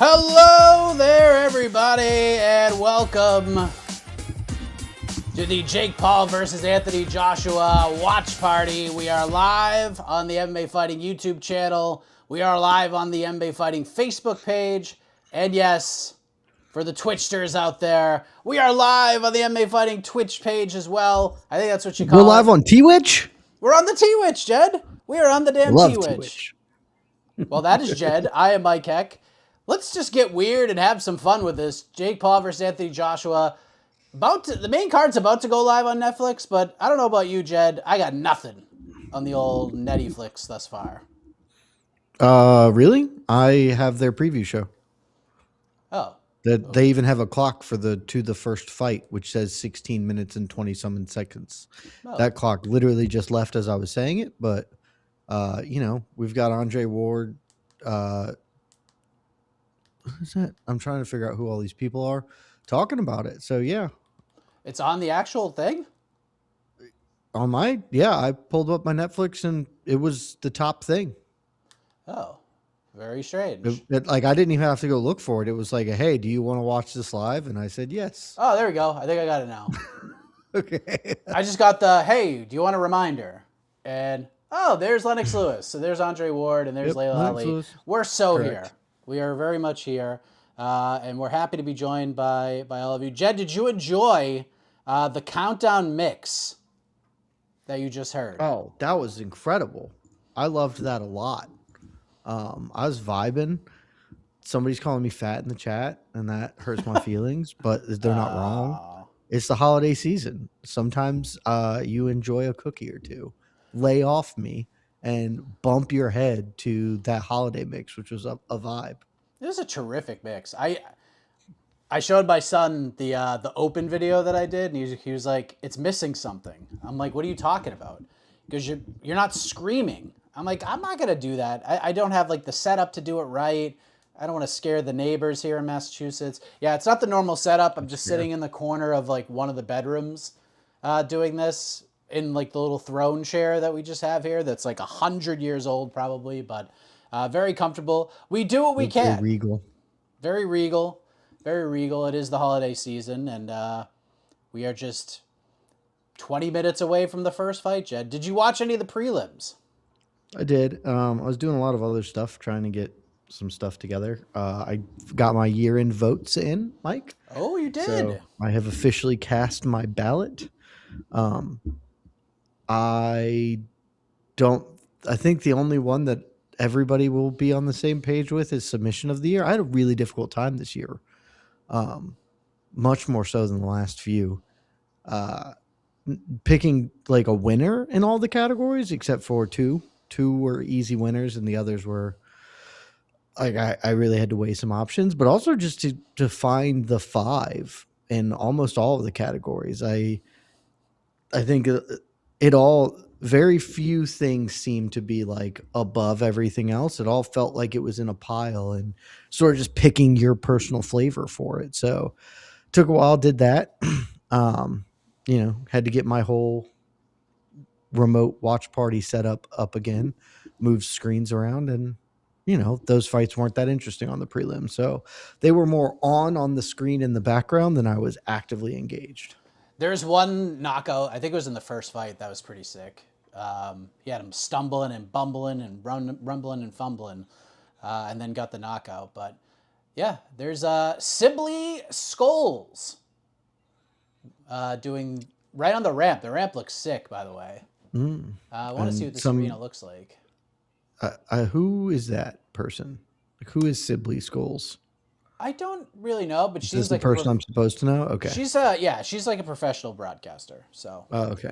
Hello there, everybody, and welcome to the Jake Paul versus Anthony Joshua watch party. We are live on the MMA Fighting YouTube channel. We are live on the MMA Fighting Facebook page. And yes, for the Twitchsters out there, we are live on the MMA Fighting Twitch page as well. I think that's what you call it. We're live on T-Witch? We're on the T-Witch, Jed. We are on the damn Love T-Witch. T-Witch. Well, that is Jed. I am Mike Heck. Let's just get weird and have some fun with this. Jake Paul versus Anthony Joshua. The main card's about to go live on Netflix, but I don't know about you, Jed. I got nothing on the old Netflix thus far. Really? I have their preview show. Oh. They even have a clock for the first fight, which says 16 minutes and 20-something seconds. Oh. That clock literally just left as I was saying it, but we've got Andre Ward. What is that? I'm trying to figure out who all these people are talking about it. So yeah. It's on the actual thing? I pulled up my Netflix and it was the top thing. Oh, very strange. I didn't even have to go look for it. It was like, hey, do you want to watch this live? And I said, yes. Oh, there we go. I think I got it now. Okay. I just got the, hey, do you want a reminder? And, oh, there's Lennox Lewis. So there's Andre Ward and there's Layla Ali. Lewis. We're so Correct. Here. We are very much here. And we're happy to be joined by all of you. Jed, did you enjoy the countdown mix that you just heard? Oh, that was incredible. I loved that a lot. I was vibing. Somebody's calling me fat in the chat, and that hurts my feelings, but they're not wrong. It's the holiday season. Sometimes you enjoy a cookie or two. Lay off me and bump your head to that holiday mix, which was a vibe. It was a terrific mix. I showed my son the open video that I did, and he was like, "It's missing something." I'm like, "What are you talking about?" Because you're not screaming. I'm like, I'm not gonna do that. I don't have like the setup to do it right. I don't want to scare the neighbors here in Massachusetts. Yeah, it's not the normal setup. I'm just sitting in the corner of like one of the bedrooms, doing this in like the little throne chair that we just have here. That's like 100 years old probably, but very comfortable. We do what we can. Very regal. Very regal. Very regal. It is the holiday season, and we are just 20 minutes away from the first fight, Jed. Did you watch any of the prelims? I did. I was doing a lot of other stuff, trying to get some stuff together. I got my year-end votes in, Mike. Oh, you did. So I have officially cast my ballot. I think the only one that everybody will be on the same page with is submission of the year. I had a really difficult time this year. Much more so than the last few. Picking like a winner in all the categories except for two. Two were easy winners and the others were like I really had to weigh some options, but also just to find the five in almost all of the categories. I think it all, very few things seemed to be like above everything else. It all felt like it was in a pile and sort of just picking your personal flavor for it. So took a while, did that. Had to get my whole remote watch party set up again, move screens around, and those fights weren't that interesting on the prelim. So they were more on the screen in the background than I was actively engaged. There's one knockout, I think it was in the first fight, that was pretty sick. He had him stumbling and bumbling and rumbling and fumbling, and then got the knockout. But yeah, there's Sibley Scholes doing right on the ramp. The ramp looks sick, by the way. I want to see what this arena looks like. Who is that person? Like, who is Sibley Scholes? I don't really know, but she's the like person I'm supposed to know. Okay, she's she's like a professional broadcaster. So okay,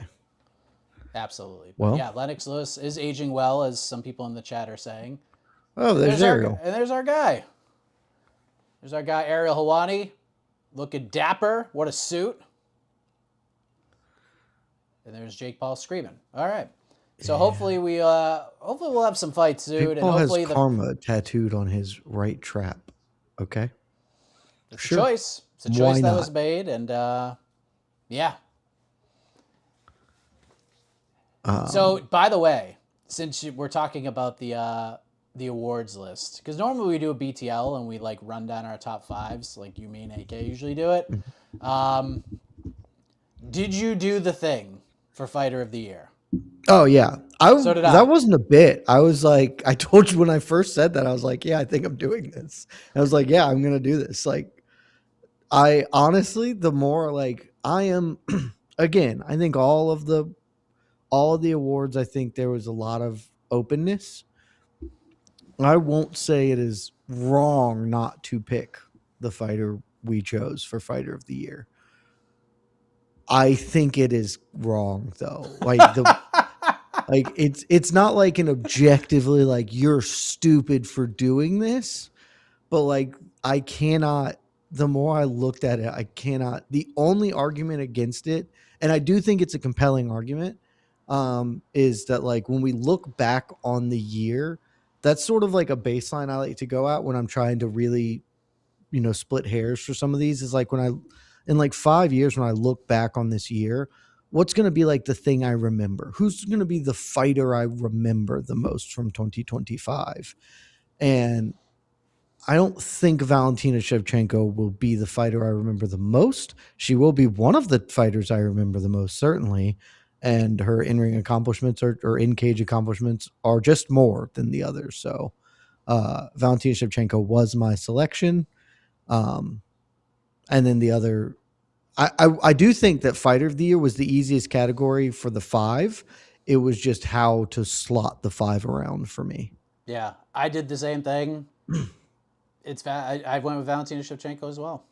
absolutely. Well, yeah, Lennox Lewis is aging well, as some people in the chat are saying. Oh, there's Ariel, and there's our guy. There's our guy Ariel Helwani, looking dapper. What a suit! And there's Jake Paul screaming. All right. So hopefully we'll have some fights soon. Jake Paul and hopefully has karma tattooed on his right trap. Okay. It's a choice. It's a choice that was made, and yeah. So by the way, since we're talking about the the awards list, because normally we do a BTL and we like run down our top fives, like you, me, and AK usually do it. Did you do the thing for Fighter of the Year? Oh yeah. So did That I. wasn't a bit. I was like, I told you when I first said that, I was like, yeah, I think I'm doing this. I was like, yeah, I'm gonna do this. Like, I honestly, the more like I am, again, I think all of the awards, I think there was a lot of openness. I won't say it is wrong not to pick the fighter we chose for Fighter of the Year. I think it is wrong though. Like it's not like an objectively like you're stupid for doing this, but like I cannot, the more I looked at it, I cannot, the only argument against it, and I do think it's a compelling argument, is that like when we look back on the year, that's sort of like a baseline I like to go at when I'm trying to really, split hairs for some of these, is like when I, in like 5 years, when I look back on this year, what's going to be like the thing I remember? Who's going to be the fighter I remember the most from 2025? And I don't think Valentina Shevchenko will be the fighter I remember the most. She will be one of the fighters I remember the most, certainly. And her in-ring accomplishments or in-cage accomplishments are just more than the others. So Valentina Shevchenko was my selection. And then the other, I do think that Fighter of the Year was the easiest category for the five. It was just how to slot the five around for me. Yeah, I did the same thing. I went with Valentina Shevchenko as well.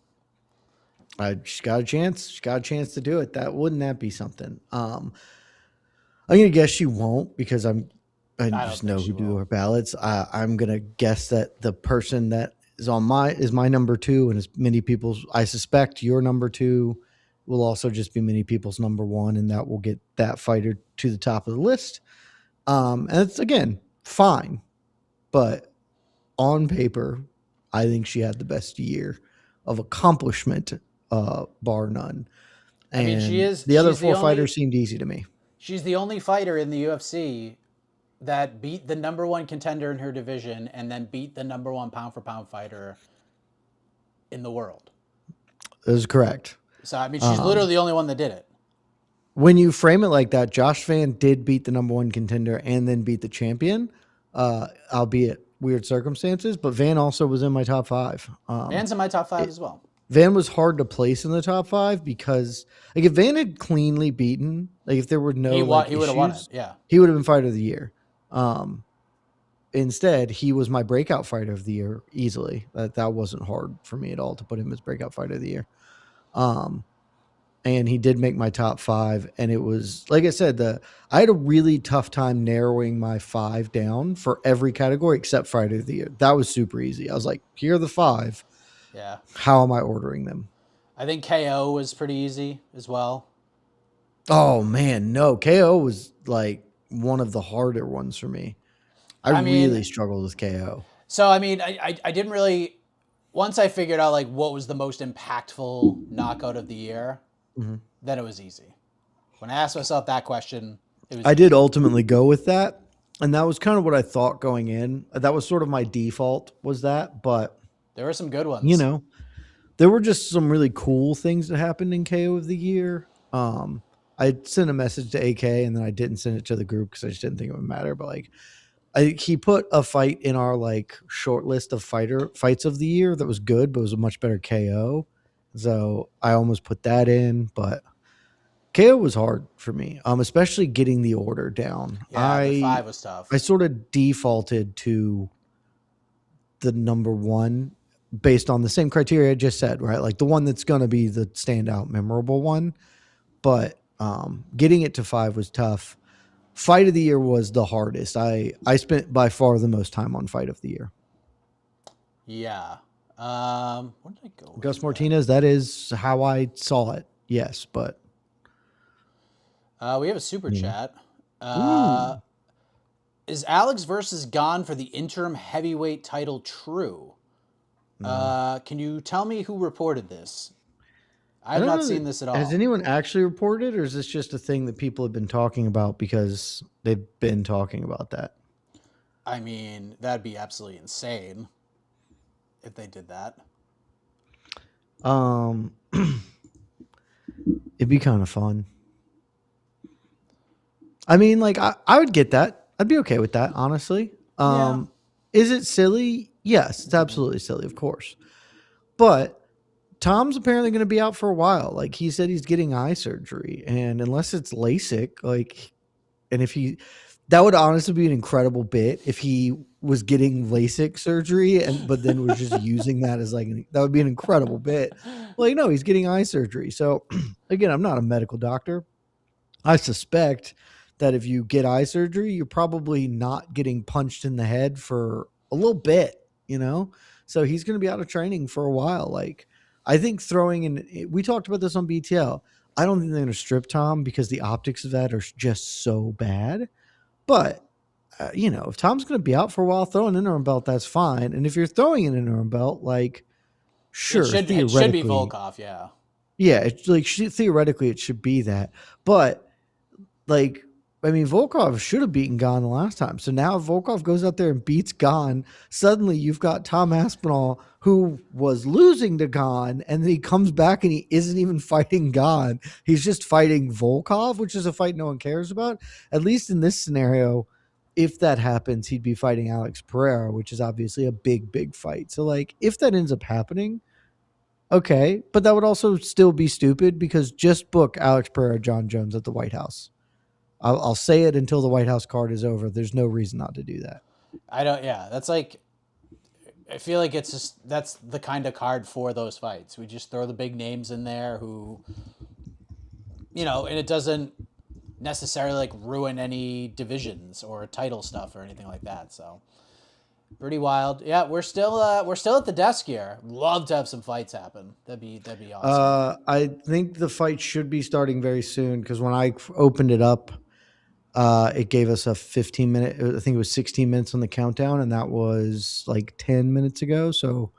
She's got a chance. She's got a chance to do it. Wouldn't that be something? I'm gonna guess she won't because I just know who do her ballots. I'm gonna guess that the person that is my number two, and as many people's, I suspect your number two will also just be many people's number one, and that will get that fighter to the top of the list. And it's again fine, but on paper, I think she had the best year of accomplishment, bar none. And I mean, the other four fighters seemed easy to me. She's the only fighter in the UFC that beat the number one contender in her division and then beat the number one pound for pound fighter in the world. That is correct. So, I mean, she's literally the only one that did it. When you frame it like that, Josh Van did beat the number one contender and then beat the champion, albeit weird circumstances, but Van also was in my top five. Van's in my top five as well. Van was hard to place in the top five because, like, if Van had cleanly beaten, like, if there were no, he would have won it. Yeah, he would have been fighter of the year. Instead, he was my breakout fighter of the year easily. That wasn't hard for me at all to put him as breakout fighter of the year. And he did make my top five. And it was, like I said, I had a really tough time narrowing my five down for every category except fighter of the year. That was super easy. I was like, here are the five. Yeah. How am I ordering them? I think KO was pretty easy as well. Oh man, no. KO was like one of the harder ones for me. I really struggled with KO. So, I mean, I didn't really, once I figured out like what was the most impactful knockout of the year, then it was easy. When I asked myself that question, it was I did ultimately go with that. And that was kind of what I thought going in. That was sort of my default, was that, but there were some good ones. You know, there were just some really cool things that happened in KO of the year. I sent a message to AK and then I didn't send it to the group because I just didn't think it would matter. But like, he put a fight in our like short list of fights of the year that was good, but it was a much better KO. So I almost put that in, but KO was hard for me, especially getting the order down. Yeah, the five was tough. I sort of defaulted to the number one based on the same criteria I just said, right? Like the one that's going to be the standout, memorable one. But getting it to five was tough. Fight of the year was the hardest. I spent by far the most time on fight of the year. Yeah. Where did I go? Gus Martinez, that is how I saw it. Yes, but we have a super chat. Is Alex versus Gone for the interim heavyweight title true? Can you tell me who reported this? I've not seen this at all. Has anyone actually reported it, or is this just a thing that people have been talking about because they've been talking about that? I mean, that'd be absolutely insane if they did that. Um, it'd be kind of fun. I mean, like I would get that. I'd be okay with that, honestly. Yeah. Is it silly? Yes, it's absolutely silly, of course. But Tom's apparently going to be out for a while. Like he said, he's getting eye surgery, and unless it's LASIK, like, and if he, that would honestly be an incredible bit if he was getting LASIK surgery but then was just using that as like that would be an incredible bit. Like, no, he's getting eye surgery. So again, I'm not a medical doctor. I suspect that if you get eye surgery, you're probably not getting punched in the head for a little bit, you know? So he's going to be out of training for a while. Like, I think throwing in, we talked about this on BTL. I don't think they're going to strip Tom because the optics of that are just so bad. But, if Tom's going to be out for a while, throw an interim belt, that's fine. And if you're throwing an interim belt, like, sure, It should be theoretically, Volkov, yeah. yeah, it's like theoretically it should be that. But like, I mean, Volkov should have beaten Gon the last time. So now if Volkov goes out there and beats Gon, suddenly you've got Tom Aspinall who was losing to Gon, and then he comes back and he isn't even fighting Gon. He's just fighting Volkov, which is a fight no one cares about. At least in this scenario, if that happens, he'd be fighting Alex Pereira, which is obviously a big, big fight. So, like, if that ends up happening, okay, but that would also still be stupid because just book Alex Pereira, John Jones at the White House. I'll say it until the White House card is over. There's no reason not to do that. That's like, I feel like that's the kind of card for those fights. We just throw the big names in there who, and it doesn't necessarily like ruin any divisions or title stuff or anything like that. So pretty wild. Yeah, we're still at the desk here. Love to have some fights happen. That'd be awesome. I think the fight should be starting very soon because when I opened it up, it gave us a 15-minute. I think it was 16 minutes on the countdown, and that was like 10 minutes ago. So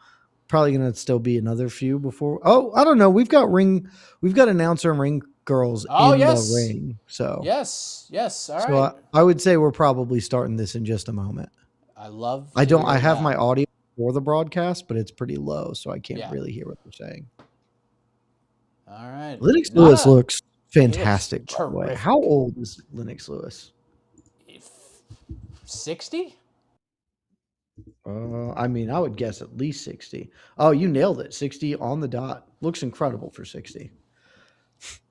probably gonna still be another few before. Oh, I don't know. We've got announcer and ring girls Oh in the yes, ring. So yes. All so right. I would say we're probably starting this in just a moment. I love I to don't. I hear have that. my audio for the broadcast, but it's pretty low, so I can't Yeah. really hear what they're saying. All right. Lennox Lewis looks He looks fantastic, by the way. terrific. How old is Lennox Lewis? 60? I mean, I would guess at least 60. Oh, you nailed it. 60 on the dot. Looks incredible for 60.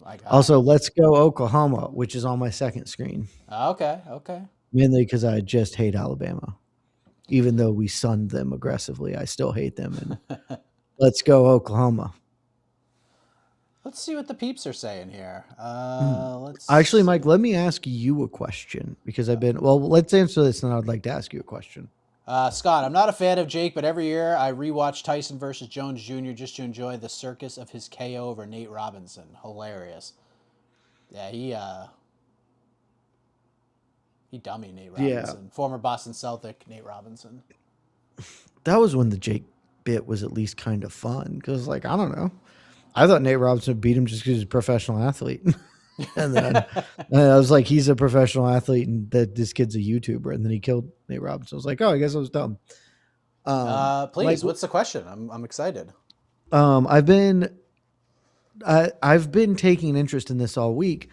My God. Also, Let's Go Oklahoma, which is on my second screen. Okay. Mainly because I just hate Alabama. Even though we sunned them aggressively, I still hate them. And Let's Go Oklahoma. Let's see what the peeps are saying here. Actually, Mike, let me ask you a question because let's answer this and I'd like to ask you a question. Scott, I'm not a fan of Jake, but every year I rewatch Tyson versus Jones Jr. just to enjoy the circus of his KO over Nate Robinson. Hilarious. Yeah, he dummy Nate Robinson. Yeah. Former Boston Celtic Nate Robinson. That was when the Jake bit was at least kind of fun because, like, I don't know. I thought Nate Robinson beat him just because he's a professional athlete. And then I was like, he's a professional athlete and that this kid's a YouTuber. And then he killed Nate Robinson. I was like, oh, I guess I was dumb. Please, what's the question? I'm excited. I've been taking an interest in this all week.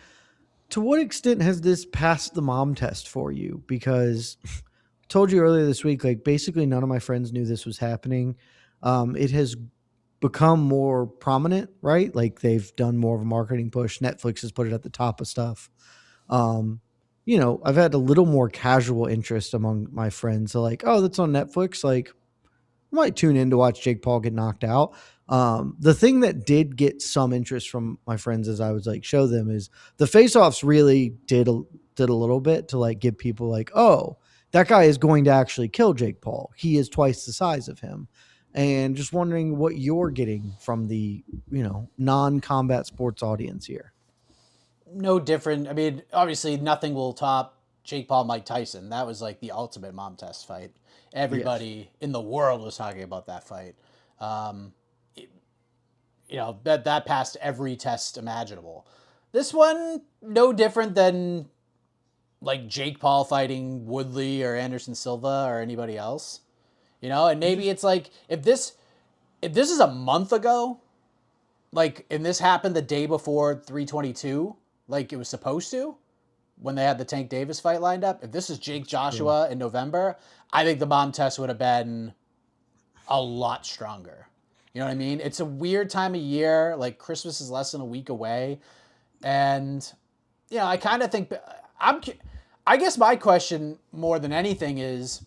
To what extent has this passed the mom test for you? Because I told you earlier this week, like basically none of my friends knew this was happening. It has become more prominent, right? Like they've done more of a marketing push. Netflix has put it at the top of stuff. I've had a little more casual interest among my friends. So like, oh, that's on Netflix. Like I might tune in to watch Jake Paul get knocked out. The thing that did get some interest from my friends as I was like, show them is the face-offs really did a little bit to like give people like, oh, that guy is going to actually kill Jake Paul. He is twice the size of him. And just wondering what you're getting from the, non-combat sports audience here. No different. I mean, obviously nothing will top Jake Paul, Mike Tyson. That was like the ultimate mom test fight. Everybody in the world was talking about that fight. That passed every test imaginable. This one, no different than like Jake Paul fighting Woodley or Anderson Silva or anybody else. You know, and maybe it's like if this is a month ago, like, and this happened the day before 322, like it was supposed to, when they had the Tank Davis fight lined up. If this is Jake Joshua in November, I think the bomb test would have been a lot stronger. You know what I mean? It's a weird time of year. Like Christmas is less than a week away, and I kind of think I guess my question more than anything is,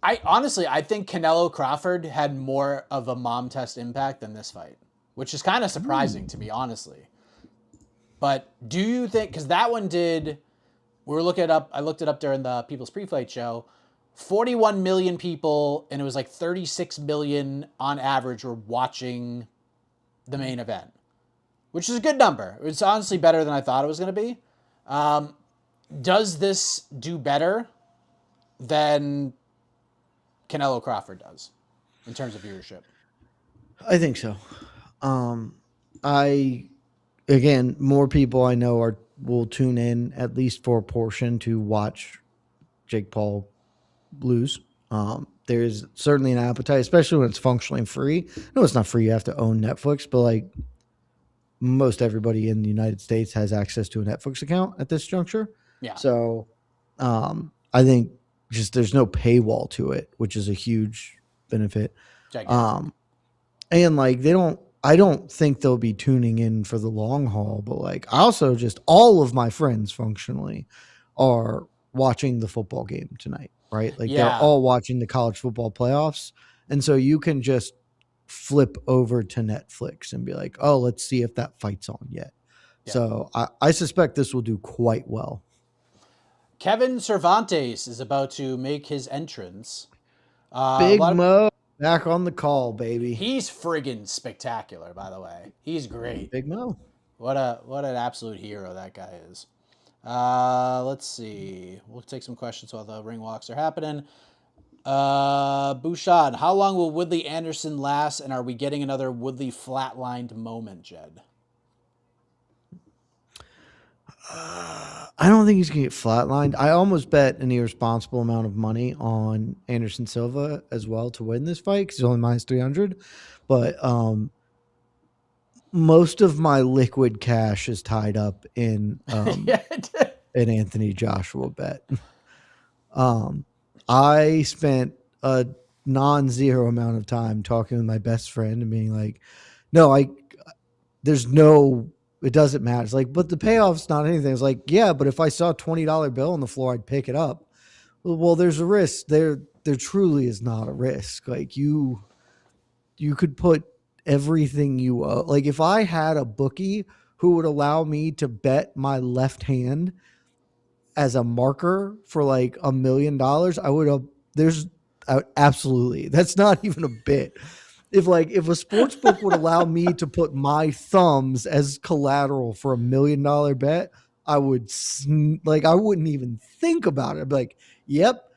I think Canelo Crawford had more of a mom test impact than this fight, which is kind of surprising to me, honestly. But do you think, because that one did, I looked it up during the People's Pre-Fight show, 41 million people, and it was like 36 million on average were watching the main event, which is a good number. It's honestly better than I thought it was going to be. Does this do better than Canelo Crawford does in terms of viewership? I think so. Again, more people I know will tune in at least for a portion to watch Jake Paul lose. There's certainly an appetite, especially when it's functionally free. No, it's not free. You have to own Netflix, but like most everybody in the United States has access to a Netflix account at this juncture. Yeah. So I think just there's no paywall to it, which is a huge benefit. Gigantic. And like I don't think they'll be tuning in for the long haul, but like I also just all of my friends functionally are watching the football game tonight, right? Like they're all watching the college football playoffs. And so you can just flip over to Netflix and be like, oh, let's see if that fight's on yet. Yeah. So I suspect this will do quite well. Kevin Cervantes is about to make his entrance. Big Mo back on the call, baby. He's friggin' spectacular, by the way. He's great. Big Mo. What an absolute hero that guy is. Let's see. We'll take some questions while the ring walks are happening. Bouchard, how long will Woodley Anderson last, and are we getting another Woodley flatlined moment, Jed? I don't think he's going to get flatlined. I almost bet an irresponsible amount of money on Anderson Silva as well to win this fight because he's only minus 300. But most of my liquid cash is tied up in an Anthony Joshua bet. I spent a non-zero amount of time talking with my best friend and being like, it doesn't matter. It's like, but the payoff's not anything. It's like, yeah, but if I saw a $20 bill on the floor, I'd pick it up. Well, there's a risk. There truly is not a risk. Like you could put everything you owe. Like if I had a bookie who would allow me to bet my left hand as a marker for like $1 million, I would have. Absolutely. That's not even a bit. If a sports book would allow me to put my thumbs as collateral for $1 million bet, I would I wouldn't even think about it. I'd be like, yep,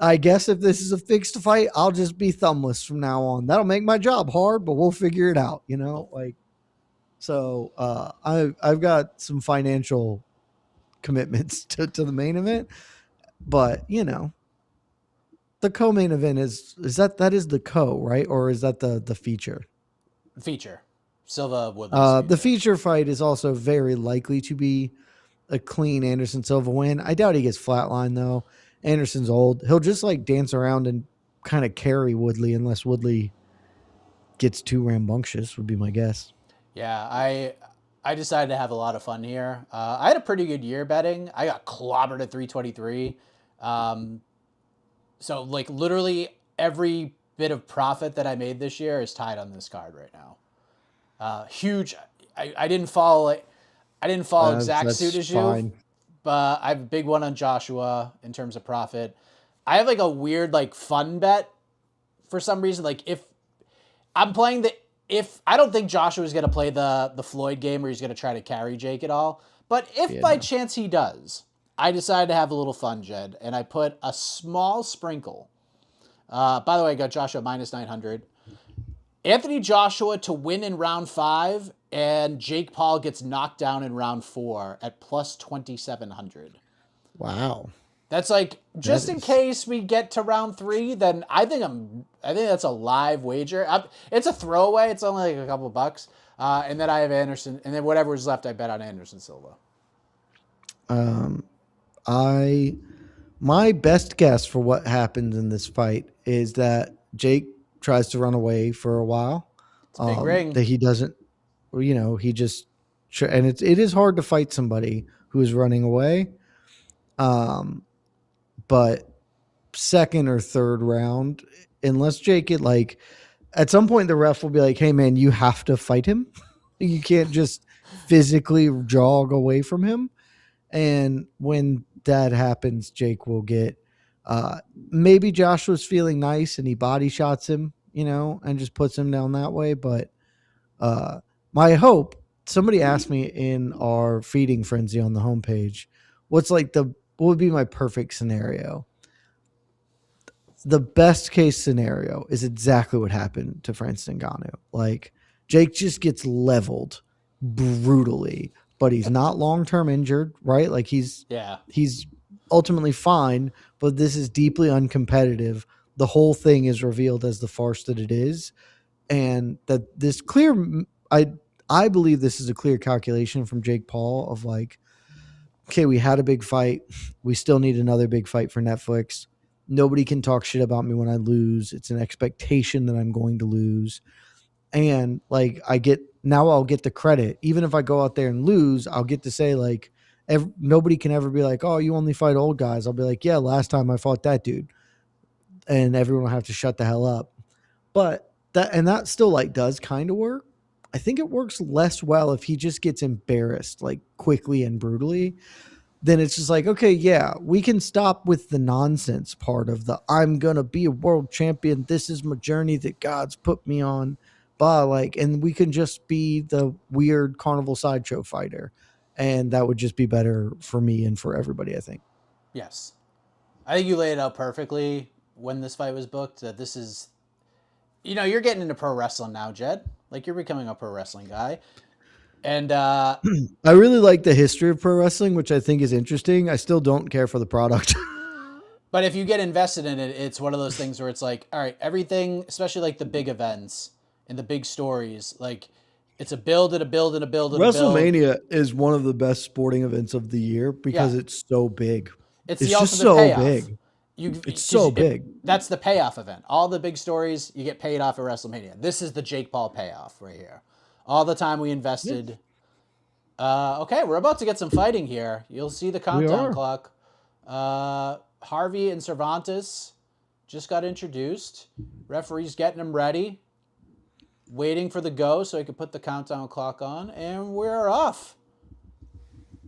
I guess if this is a fixed fight, I'll just be thumbless from now on. That'll make my job hard, but we'll figure it out, So I've got some financial commitments to the main event, but the co-main event is the co, right? Or is that the feature? Feature. Silva Woodley. The feature fight is also very likely to be a clean Anderson Silva win. I doubt he gets flatlined though. Anderson's old. He'll just dance around and kind of carry Woodley unless Woodley gets too rambunctious, would be my guess. Yeah, I decided to have a lot of fun here. I had a pretty good year betting. I got clobbered at 323. So literally every bit of profit that I made this year is tied on this card right now. Huge. I didn't follow exact suit as you, but I have a big one on Joshua in terms of profit. I have a weird fun bet for some reason. If I'm playing if I don't think Joshua is going to play the Floyd game where he's going to try to carry Jake at all, but if by chance he does, I decided to have a little fun, Jed, and I put a small sprinkle. By the way, I got Joshua minus 900. Anthony Joshua to win in round 5, and Jake Paul gets knocked down in round 4 at plus 2,700. Wow. That's like, just That in is case we get to round 3, then I think that's a live wager. It's a throwaway. It's only like a couple bucks. And then I have Anderson, and then whatever's left, I bet on Anderson Silva. I my best guess for what happens in this fight is that Jake tries to run away for a while. It's a big ring. That he doesn't, he just, and it is hard to fight somebody who is running away. But second or third round, unless Jake at some point the ref will be like, "Hey man, you have to fight him. You can't just physically jog away from him." And when that happens, Jake will get, maybe Joshua's feeling nice and he body shots him, and just puts him down that way. But my hope, somebody asked me in our feeding frenzy on the homepage, what would be my perfect scenario? The best case scenario is exactly what happened to Francis Ngannou. Like, Jake just gets leveled brutally, but he's not long-term injured, right? Like he's ultimately fine, but this is deeply uncompetitive. The whole thing is revealed as the farce that it is. And that this I believe this is a clear calculation from Jake Paul of like, okay, we had a big fight. We still need another big fight for Netflix. Nobody can talk shit about me when I lose. It's an expectation that I'm going to lose. And like, I'll get the credit. Even if I go out there and lose, I'll get to say like, nobody can ever be like, "Oh, you only fight old guys." I'll be like, "Yeah, last time I fought that dude." And everyone will have to shut the hell up. But that still like does kind of work. I think it works less well if he just gets embarrassed like quickly and brutally. Then it's just like, okay, yeah, we can stop with the nonsense part of the I'm gonna be a world champion. This is my journey that God's put me on. And we can just be the weird carnival sideshow fighter. And that would just be better for me and for everybody, I think. Yes. I think you laid it out perfectly when this fight was booked, that this is, you're getting into pro wrestling now, Jed. Like, you're becoming a pro wrestling guy. And I really like the history of pro wrestling, which I think is interesting. I still don't care for the product. But if you get invested in it, it's one of those things where it's like, all right, everything, especially like the big events and the big stories, like it's a build and a build and a build and a build. WrestleMania is one of the best sporting events of the year because it's so big. It's the just so payoff. Big. It's so big. That's the payoff event. All the big stories, you get paid off at WrestleMania. This is the Jake Paul payoff right here. All the time we invested. Yeah. Okay, we're about to get some fighting here. You'll see the countdown clock. Harvey and Cervantes just got introduced. Referee's getting them ready. Waiting for the go so he can put the countdown clock on. And we're off.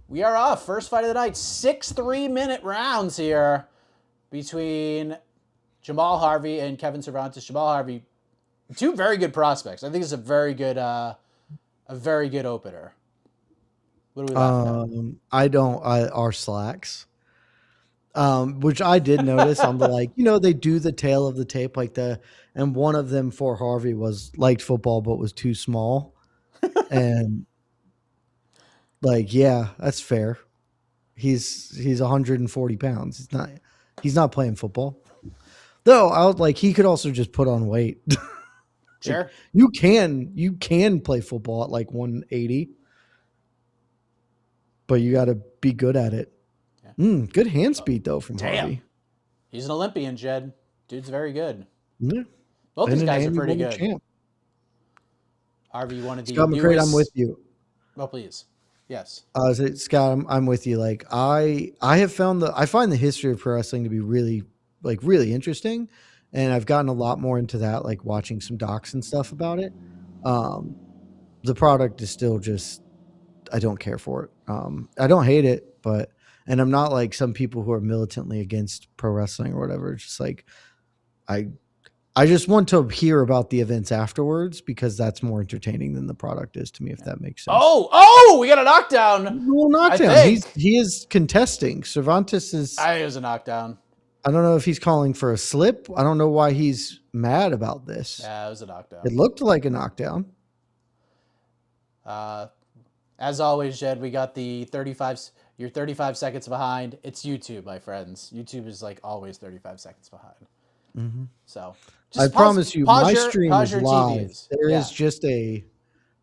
We are off. First fight of the night. 6 3-minute rounds here between Jamal Harvey and Kevin Cervantes. Jamal Harvey, two very good prospects. I think it's a very good opener. What do we laughing at? Our slacks. Which I did notice on the they do the tail of the tape and one of them for Harvey liked football but was too small. And yeah, that's fair. He's 140 pounds. He's not playing football. Though he could also just put on weight. Sure. You can play football at 180. But you got to be good at it. Yeah. Good hand speed though from Harvey. He's an Olympian, Jed. Dude's very good. Yeah. Both these guys are pretty good. Champ. Harvey, you wanted the Scott McCray, I'm with you. Oh, please. Yes. Scott, I'm with you. I find the history of pro wrestling to be really interesting, and I've gotten a lot more into that, watching some docs and stuff about it. The product is still just, I don't care for it. I don't hate it, and I'm not some people who are militantly against pro wrestling or whatever. It's just I just want to hear about the events afterwards because that's more entertaining than the product is to me, if that makes sense. Oh, we got a knockdown. Well, knockdown. He is contesting. Cervantes is. I think it was a knockdown. I don't know if he's calling for a slip. I don't know why he's mad about this. Yeah, it was a knockdown. It looked like a knockdown. As always, Jed, we got the 35. You're 35 seconds behind. It's YouTube, my friends. YouTube is like always 35 seconds behind. Mm-hmm. So I just promise you, my stream is your live. TVs. There Yeah. is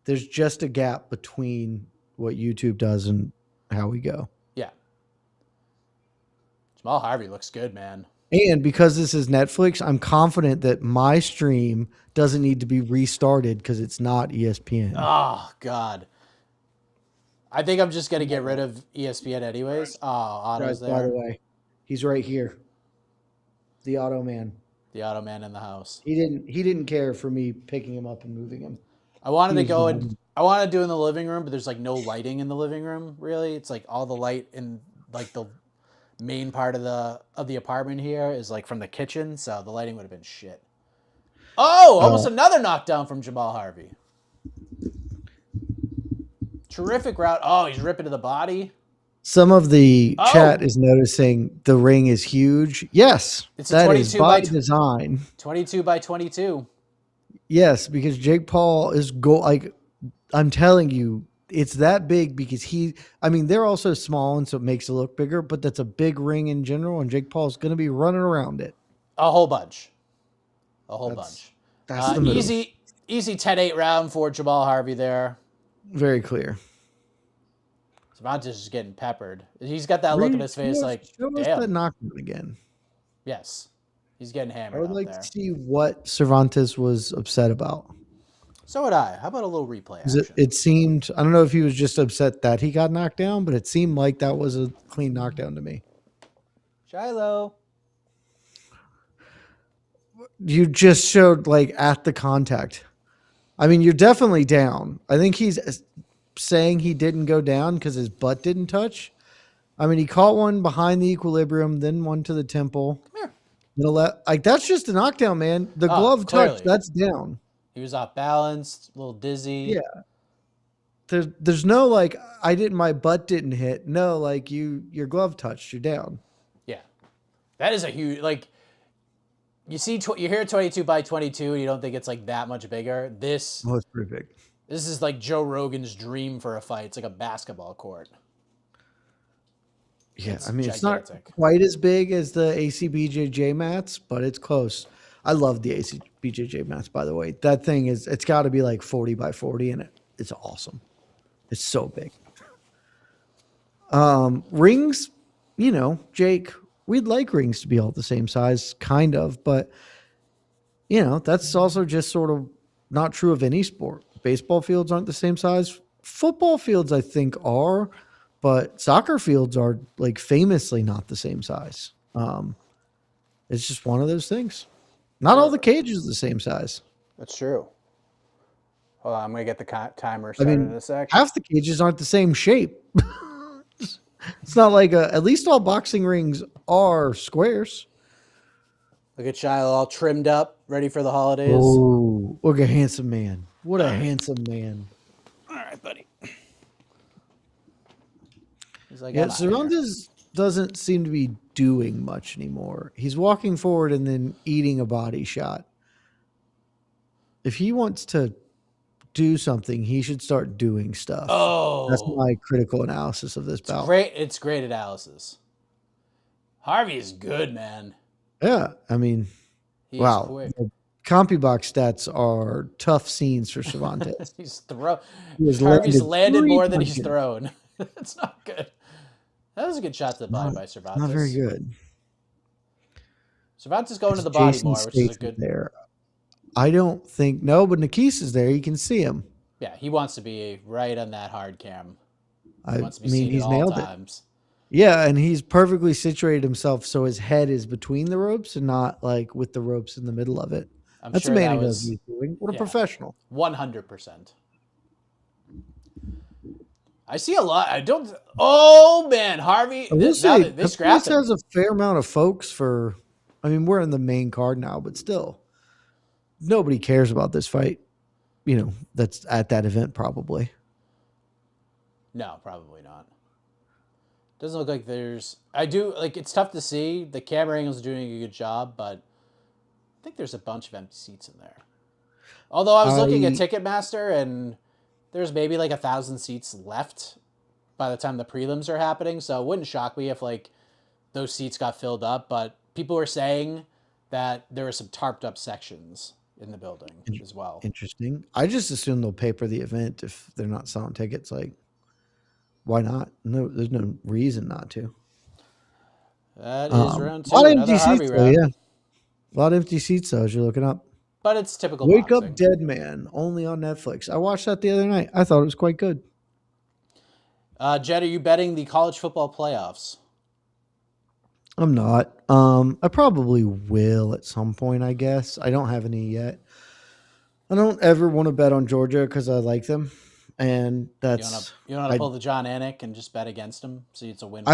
there's just a gap between what YouTube does and how we go. Yeah. Jamal Harvey looks good, man. And because this is Netflix, I'm confident that my stream doesn't need to be restarted because it's not ESPN. Oh, God. I think I'm just going to get rid of ESPN anyways. Oh, Otto's Guys, by the there. way, he's right here. The Auto Man. The Auto Man in the house. He didn't care for me picking him up and moving him. I wanted He to was go behind and me. I want to do in the living room, but there's like no lighting in the living room, really. It's like all the light in like the main part of the apartment here is like from the kitchen, so the lighting would have been shit. Oh, almost another knockdown from Jamal Harvey. Terrific route. Oh, he's ripping to the body. Some of the chat is noticing the ring is huge. Yes, it's that is by design. 22 by 22. Yes, because Jake Paul is like I'm telling you, it's that big because they're also small and so it makes it look bigger, but that's a big ring in general, and Jake Paul's going to be running around it. A whole bunch. A whole bunch. That's the middle. Easy 10-8 round for Jamal Harvey there. Very clear. Cervantes is getting peppered. He's got that look in his face like, show us damn. that knockdown again. Yes. He's getting hammered I would out like there. to see what Cervantes was upset about. So would I. How about a little replay action? It seemed, I don't know if he was just upset that he got knocked down, but it seemed like that was a clean knockdown to me. Shiloh. You just showed like at the contact. I mean, you're definitely down. I think he's saying he didn't go down because his butt didn't touch. I mean, he caught one behind the equilibrium, then one to the temple. Come here. Like that's just a knockdown, man. The glove touch, that's down. He was off balance, a little dizzy. Yeah. There's no like my butt didn't hit. No, like your glove touched, you're down. Yeah. That is a huge you hear 22 by 22 and you don't think it's like that much bigger. It's pretty big. This is like Joe Rogan's dream for a fight. It's like a basketball court. Yeah, it's it's not quite as big as the ACBJJ mats, but it's close. I love the ACBJJ mats, by the way. That thing it's got to be like 40 by 40, and it's awesome. It's so big. Rings, Jake, we'd like rings to be all the same size, kind of, but that's also just sort of not true of any sport. Baseball fields aren't the same size. Football fields, I think, are, but soccer fields are like famously not the same size. It's just one of those things. Not all the cages are the same size. That's true. Hold on, I'm going to get the timer started in a sec. Half the cages aren't the same shape. It's not like at least all boxing rings are squares. Look at Shiloh all trimmed up, ready for the holidays. Oh, look at handsome man. What a handsome man. All right, buddy. He's like, Cervantes doesn't seem to be doing much anymore. He's walking forward and then eating a body shot. If he wants to do something, he should start doing stuff. Oh, that's my critical analysis of this bout. It's great analysis. Harvey is good, man. Yeah, wow. Quick. CompuBox stats are tough scenes for Cervantes. Harvey's landed more than he's thrown. That's not good. That was a good shot to the body by Cervantes. Not very good. Cervantes going to the body Jason more, which is a good. There. I don't think no, but Nikis is there. You can see him. Yeah, he wants to be right on that hard cam. He's nailed it. Yeah, and he's perfectly situated himself so his head is between the ropes and not like with the ropes in the middle of it. That's a man who knows what he's doing. What a professional. 100%. I see a lot. I don't. Oh man, Harvey. They scrapped him. Has a fair amount of folks for. We're in the main card now, but still. Nobody cares about this fight, that's at that event probably. No, probably not. Doesn't look like there's... it's tough to see. The camera angle's doing a good job, but I think there's a bunch of empty seats in there. Although I was looking at Ticketmaster, and there's maybe like 1,000 seats left, by the time the prelims are happening. So it wouldn't shock me if like those seats got filled up. But people were saying that there were some tarped up sections in the building as well. Interesting. I just assume they'll pay for the event if they're not selling tickets. Like, why not? No, there's no reason not to. That is round A lot two. of Another empty Harvey seats, though, round. yeah. A lot of empty seats, though, as you're looking up. But it's typical Wake boxing. Up Dead Man, only on Netflix. I watched that the other night. I thought it was quite good. Jed, are you betting the college football playoffs? I'm not. I probably will at some point, I guess. I don't have any yet. I don't ever want to bet on Georgia because I like them. And that's You want to pull the John Anik and just bet against him? See, it's a win.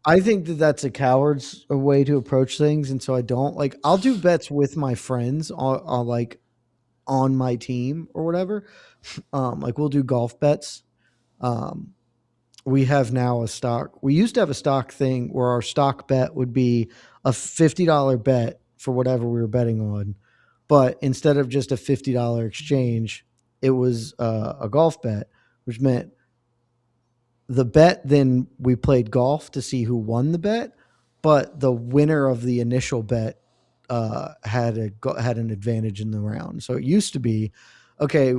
I think that that's a coward's way to approach things, and so I don't like. I'll do bets with my friends on like on my team or whatever. Like we'll do golf bets. We have now a stock. We used to have a stock thing where our stock bet would be a $50 bet for whatever we were betting on, but instead of just a $50 exchange, it was a golf bet, which meant the bet, then we played golf to see who won the bet, but the winner of the initial bet had an advantage in the round. So it used to be, okay,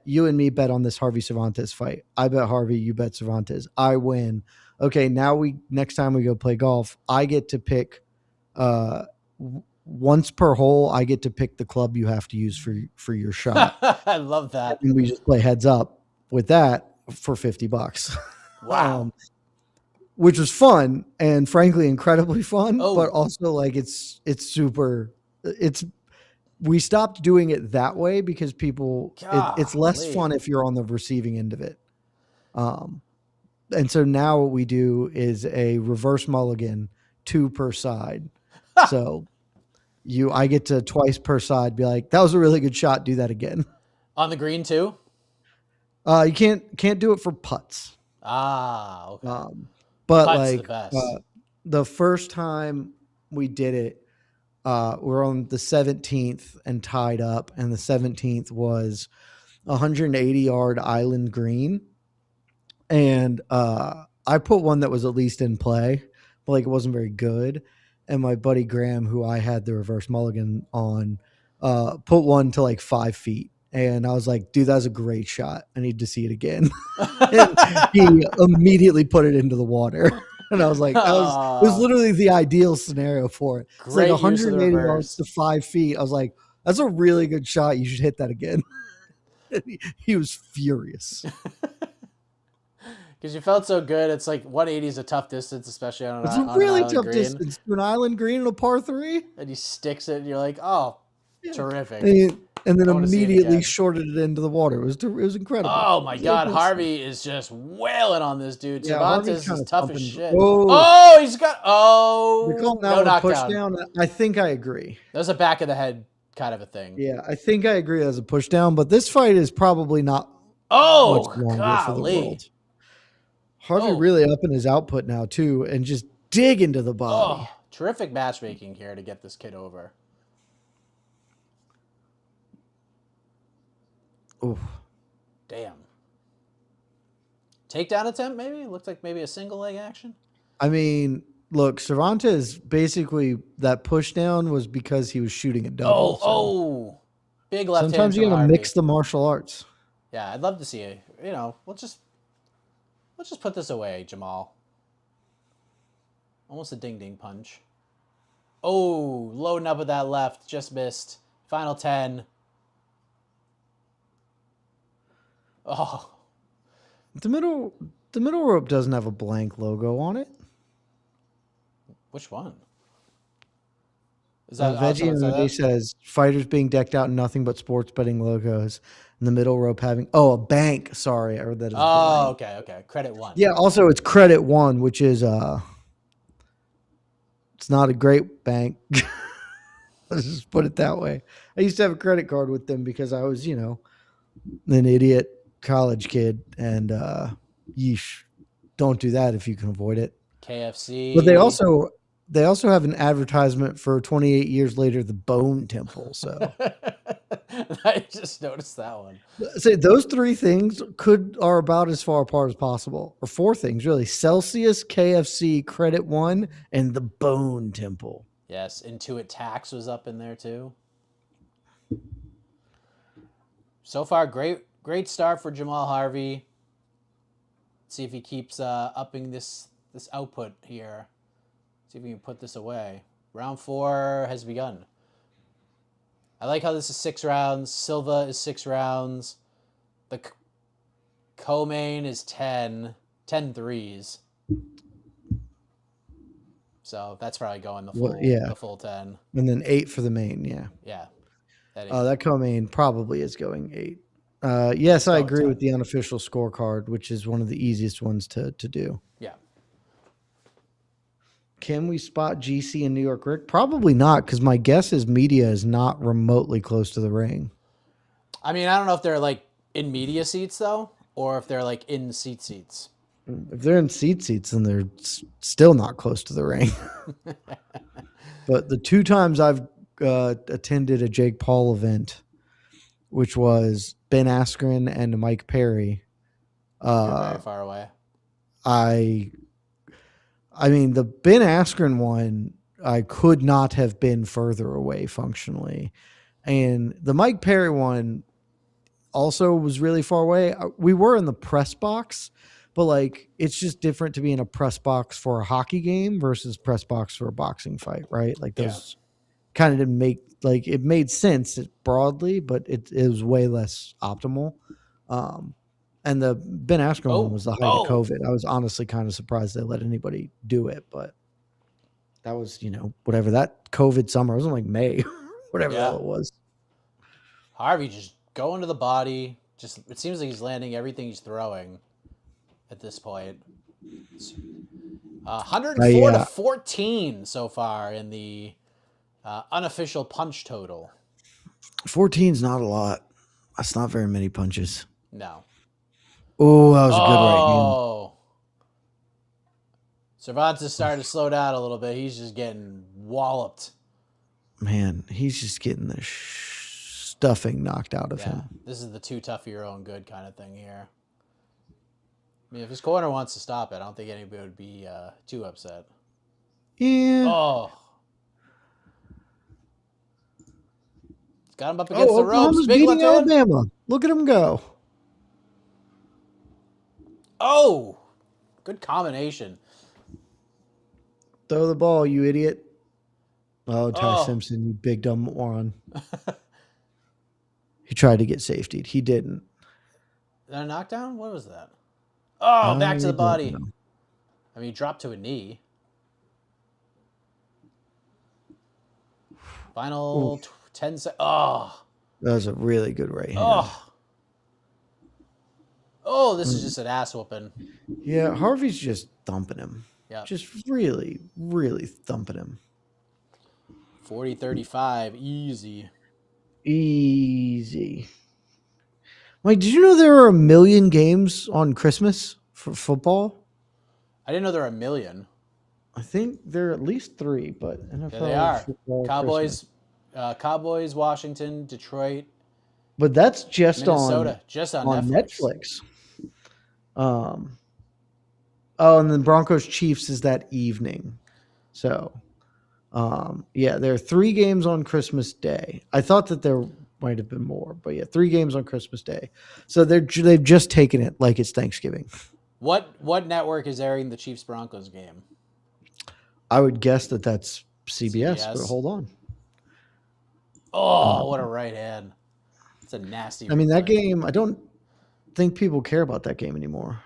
you and me bet on this Harvey Cervantes fight. I bet Harvey, you bet Cervantes. I win. Okay, now next time we go play golf, I get to pick once per hole. I get to pick the club you have to use for your shot. I love that. And we just play heads up with that for $50. Wow. Which was fun and frankly incredibly fun, Oh. but also like we stopped doing it that way because it's less fun if you're on the receiving end of it. And so now what we do is a reverse mulligan, 2 per side. So I get to twice per side be like, that was a really good shot. Do that again. On the green too? You can't do it for putts. Okay. But Putts like the best. The first time we did it, we're on the 17th and tied up, and the 17th was 180-yard island green, and I put one that was at least in play, but like it wasn't very good. And my buddy Graham, who I had the reverse mulligan on, put one to like 5 feet. And I was like, dude, that was a great shot. I need to see it again. And he immediately put it into the water. And I was like, it was literally the ideal scenario for it. It's like 180 yards to 5 feet. I was like, that's a really good shot. You should hit that again. He was furious. Because you felt so good. It's like 180 is a tough distance, especially on It's a really tough distance to an island green and a par 3. And he sticks it, and you're like, oh, terrific. And then immediately shorted it into the water. It was incredible. Oh my God, Harvey is just wailing on this dude. Cervantes is tough as shit. He's got. They're calling that one a push down. I think I agree. That was a back of the head kind of a thing. Yeah, I think I agree as a push down, but this fight is probably not much longer golly. for the world. Harvey really upping his output now too, and just dig into the body. Terrific matchmaking here to get this kid over. Oof. Damn. Takedown attempt, maybe? Looked like maybe a single leg action. I mean, look, Cervantes basically that push down was because he was shooting a double. Big left hand. Sometimes you gotta mix the martial arts. Yeah, I'd love to see it. Let's just put this away, Jamal. Almost a ding-ding punch. Oh, loading up with that left. Just missed. Final 10. Oh. The middle rope doesn't have a blank logo on it. Which one? Is that Veggie and Veggie says fighters being decked out in nothing but sports betting logos, and the middle rope having a bank. Sorry, I heard that. Okay. Credit 1. Yeah. Also, it's credit 1, which is it's not a great bank. Let's just put it that way. I used to have a credit card with them because I was, an idiot college kid, and yeesh, don't do that if you can avoid it. KFC. But they also they also have an advertisement for 28 years later, the Bone Temple. So I just noticed that one. say those three things are about as far apart as possible, or four things really: Celsius, KFC, Credit One, and the Bone Temple. Yes, Intuit Tax was up in there too. So far, great start for Jamal Harvey. Let's see if he keeps upping this output here. See if we can put this away. Round 4 has begun. I like how this is 6 rounds. Silva is 6 rounds. The co-main is 10 threes. So that's probably going the full 10. And then 8 for the main, yeah. Yeah. That co-main probably is going 8. Yes, I agree with the unofficial scorecard, which is one of the easiest ones to do. Yeah. Can we spot GC in New York Rick? Probably not, because my guess is media is not remotely close to the ring. I mean, I don't know if they're like in media seats though, or if they're like in seats. If they're in seats, then they're still not close to the ring. But the 2 times I've attended a Jake Paul event, which was Ben Askren and Mike Perry. You're very far away. I mean, the Ben Askren one, I could not have been further away functionally. And the Mike Perry one also was really far away. We were in the press box, but like, it's just different to be in a press box for a hockey game versus press box for a boxing fight, right? Like those kind of didn't make, like, it made sense broadly, but it was way less optimal. And the Ben Askren one was the height of COVID. I was honestly kind of surprised they let anybody do it, but that was, whatever that COVID summer, it was in like May, whatever the hell it was. Harvey just going to the body. It seems like he's landing everything he's throwing at this point. 104 to 14 so far in the unofficial punch total. 14 is not a lot. That's not very many punches. No. Oh, that was a good right hand. Cervantes started to slow down a little bit. He's just getting walloped. Man, he's just getting the stuffing knocked out of him. This is the too tough for your own good kind of thing here. I mean, if his corner wants to stop it, I don't think anybody would be too upset. Yeah. Oh. He's got him up against the ropes. Big left hand. Alabama. Look at him go. Oh, good combination. Throw the ball, you idiot. Oh, Ty Simpson, you big dumb moron. He tried to get safetied. He didn't. Is that a knockdown? What was that? Oh, back to the body. I mean, he dropped to a knee. Final 10 seconds. Oh. That was a really good right hand. Oh, this is just an ass whooping. Yeah, Harvey's just thumping him. Yeah. Just really, really thumping him. 40-35. Easy. Mike, did you know there are 1 million games on Christmas for football? I didn't know there were 1 million. I think there are at least 3, but NFL. There they are. Cowboys, Cowboys, Washington, Detroit. But that's just Minnesota. Just on Netflix. And then Broncos Chiefs is that evening. So, there are 3 games on Christmas Day. I thought that there might have been more, but 3 games on Christmas Day. So they've just taken it like it's Thanksgiving. What network is airing the Chiefs Broncos game? I would guess that's CBS. But hold on. Oh, what a right hand. It's a nasty. I mean, that game, I don't think people care about that game anymore.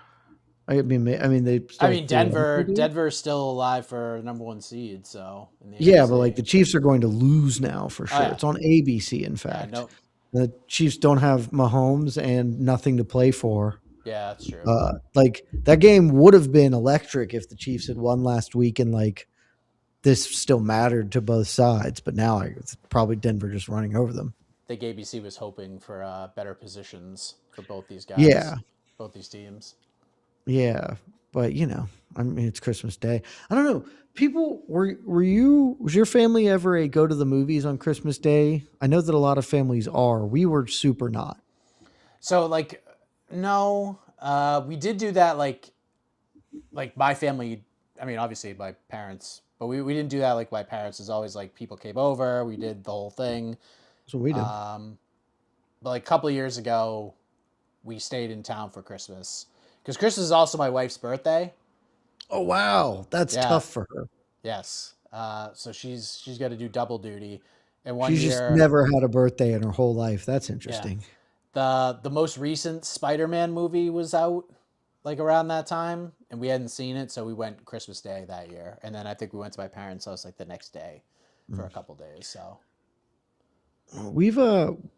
I mean, Denver's still alive for number 1 seed. So but like the Chiefs are going to lose now for sure. It's on ABC, in fact. The Chiefs don't have Mahomes and nothing to play for. Yeah, that's true. Like that game would have been electric if the Chiefs had won last week and like this still mattered to both sides. But now it's probably Denver just running over them. I think ABC was hoping for better positions for both these guys. Yeah. Both these teams. Yeah, but I mean, it's Christmas Day. I don't know. People was your family ever a go to the movies on Christmas Day? I know that a lot of families are. We were super not. So like, no, we did do that. Like my family. I mean, obviously my parents, but we didn't do that. Like my parents is always like people came over. We did the whole thing. That's what we did. Um, but like a couple of years ago, we stayed in town for Christmas because Christmas is also my wife's birthday. Oh wow, that's Yeah. tough for her. Yes. So she's got to do double duty. And one She's just year, never had a birthday in her whole life. That's yeah, interesting. the most recent Spider-Man movie was out like around that time, and we hadn't seen it, so we went Christmas Day that year, and then I think we went to my parents' house like the next day for a couple days. So We've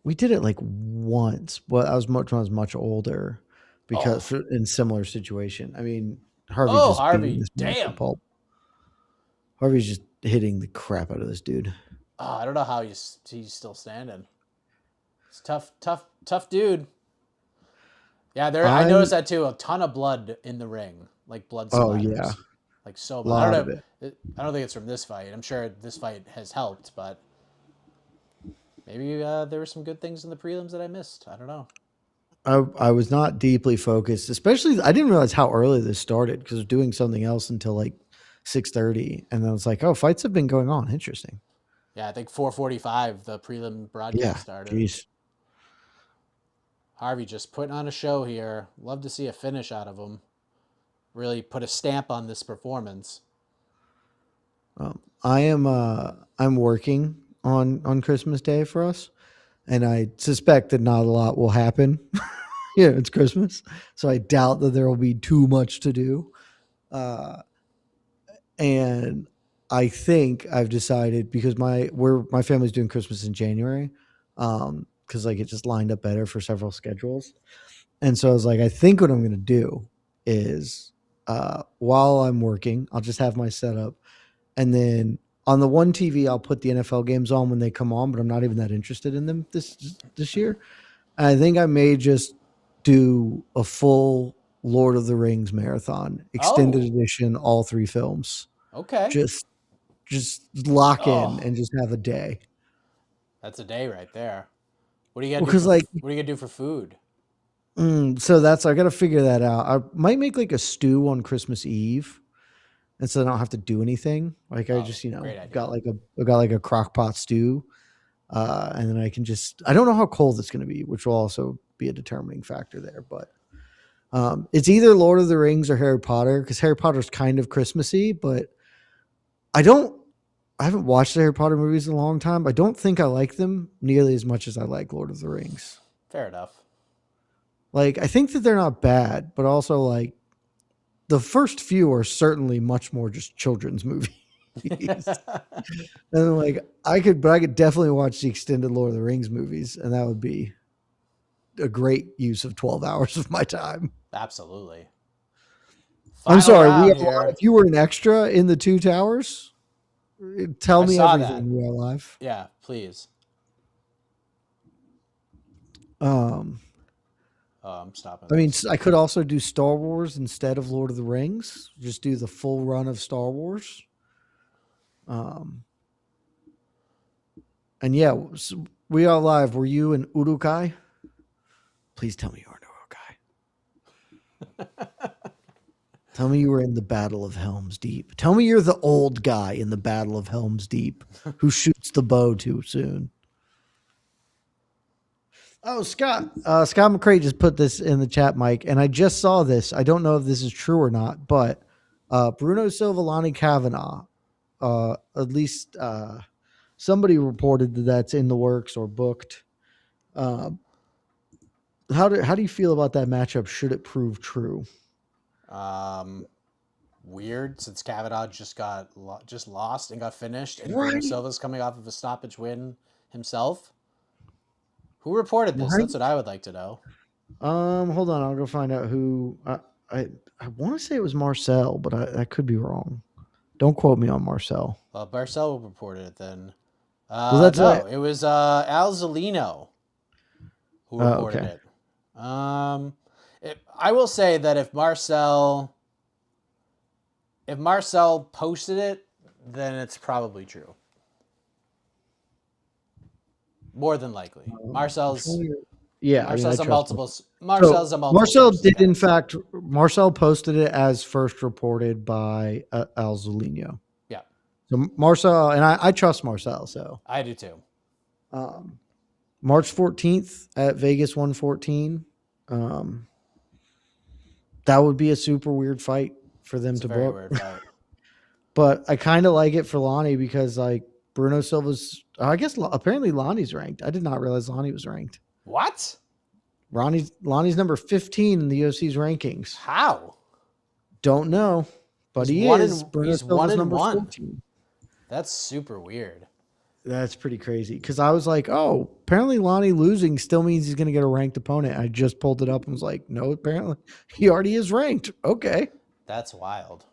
we did it like once, but when I was much older because oh in similar situation. I mean, Harvey oh just beating Harvey, this man for damn. pulp. Harvey's just hitting the crap out of this dude. Oh, I don't know how he's still standing. It's tough dude. Yeah, there. I I'm noticed that too. A ton of blood in the ring, like blood Oh yeah, splatters, like so a much. I don't lot of know. it. I don't think it's from this fight. I'm sure this fight has helped, but maybe there were some good things in the prelims that I missed. I don't know. I was not deeply focused, especially I didn't realize how early this started because I was doing something else until like 6:30, and then I was like, oh, fights have been going on. Interesting. Yeah, I think 4:45 the prelim broadcast Yeah, started. jeez. Harvey just putting on a show here. Love to see a finish out of him. Really put a stamp on this performance. I'm working on Christmas Day for us, and I suspect that not a lot will happen. It's Christmas, so I doubt that there will be too much to do. Uh, and I think I've decided because my family's doing Christmas in January, because like it just lined up better for several schedules. And so I was like, I think what I'm going to do is, while I'm working, I'll just have my setup, and then on the one TV, I'll put the NFL games on when they come on, but I'm not even that interested in them this year. And I think I may just do a full Lord of the Rings marathon, extended Oh, edition, all three films. okay. Just just lock in Oh, and just have a day. that's a day right there. What do you got to do Because for like, what do you got to do for food? so that's I got to figure that out. I might make like a stew on Christmas Eve, and so I don't have to do anything. Like I Oh, just great idea. got like a crock pot stew, and then I don't know how cold it's going to be, which will also be a determining factor there. But it's either Lord of the Rings or Harry Potter because Harry Potter's kind of Christmassy, but I don't. I haven't watched the Harry Potter movies in a long time. I don't think I like them nearly as much as I like Lord of the Rings. Fair enough. Like I think that they're not bad, but also like the first few are certainly much more just children's movies. And like I could definitely watch the extended Lord of the Rings movies, and that would be a great use of 12 hours of my time. Absolutely. I'm Final sorry, we are round live. here. You were an extra in the Two Towers. Tell I me saw that. everything. We are live. Yeah, please. Um, Oh, I'm stopping I mean, this. I could also do Star Wars instead of Lord of the Rings. Just do the full run of Star Wars. Um, and yeah, we are live. Were you an Urukai? Please tell me you are an Urukai. Tell me you were in the Battle of Helm's Deep. Tell me you're the old guy in the Battle of Helm's Deep who shoots the bow too soon. Oh, Scott McCray just put this in the chat, Mike, and I just saw this. I don't know if this is true or not, but Bruno Silva, Lonnie Kavanaugh, at least somebody reported that that's in the works or booked. Uh, how do you feel about that matchup? Should it prove true? Um, weird since Kavanaugh just lost and got finished, and Bruno Right, Silva's coming off of a stoppage win himself. Who reported this? right. That's what I would like to know. Hold on, I'll go find out who. I I want to say it was Marcel, but I could be wrong. Don't quote me on Marcel. Well, Barcelo reported it then. Well, that's No, it was Al Zolino who reported okay. it. Um, I will say that if Marcel posted it, then it's probably true. More than likely, Marcel's a multiple. Marcel's a multiple. Marcel sources did, guy. in fact, Marcel posted it as first reported by Al Zolino. Yeah. So Marcel, and I trust Marcel. So I do too. March 14th at Vegas 114. That would be a super weird fight for them to book. Weird fight. But I kind of like it for Lonnie because like Bruno Silva's, I guess apparently Lonnie's ranked. I did not realize Lonnie was ranked. What? Lonnie's number 15 in the UFC's rankings. How? Don't know, but he's one and one. 14. That's super weird. That's pretty crazy because I was like, oh, apparently Lonnie losing still means he's going to get a ranked opponent. I just pulled it up and was like, no, apparently he already is ranked. Okay. That's wild.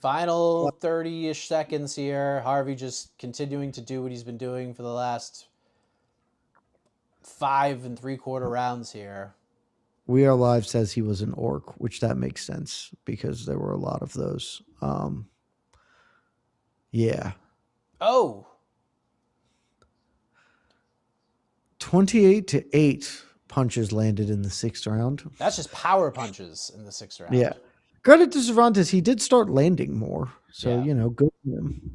Final 30-ish seconds here. Harvey just continuing to do what he's been doing for the last 5 3/4 rounds here. We Are Live says he was an orc, which that makes sense because there were a lot of those. Yeah. Oh. 28-8 punches landed in the 6th round. That's just power punches in the 6th round. Yeah. Credit to Cervantes. He did start landing more. So, good for him.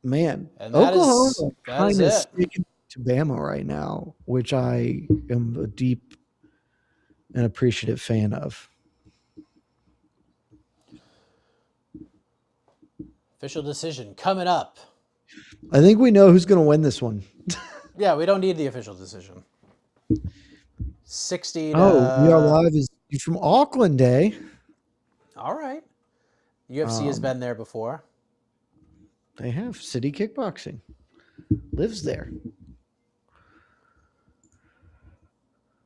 Man, and Oklahoma kind of sticking to Bama right now, which I am a deep and appreciative fan of. Official decision coming up. I think we know who's going to win this one. Yeah, we don't need the official decision. 60 to... We Are Live is from Auckland, eh? All right. UFC has been there before. They have. City Kickboxing. Lives there.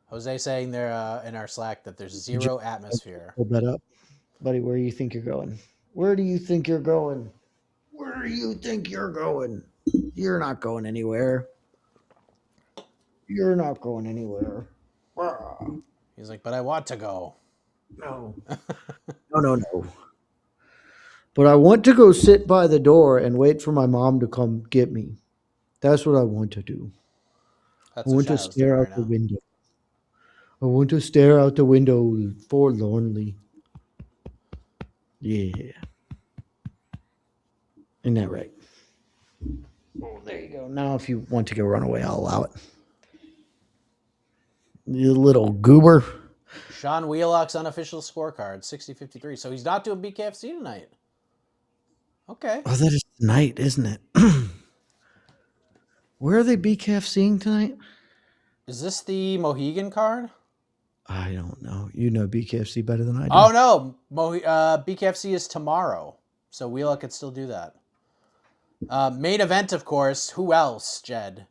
Jose saying there in our Slack that there's zero atmosphere. Hold that up. Buddy, where do you think you're going? Where do you think you're going? Where do you think you're going? You're not going anywhere. You're not going anywhere. He's like, but I want to go. No. No. But I want to go sit by the door and wait for my mom to come get me. That's what I want to do. I want to stare out the window. I want to stare out the window forlornly. Yeah. Isn't that right? Oh, there you go. Now, if you want to go run away, I'll allow it. You little goober. Sean Wheelock's unofficial scorecard, 60-53. So he's not doing BKFC tonight. Okay. Oh, that is tonight, isn't it? Where are they BKFCing tonight? Is this the Mohegan card? I don't know. You know BKFC better than I do. Oh, no. BKFC is tomorrow. So Wheelock could still do that. Main event, of course. Who else, Jed?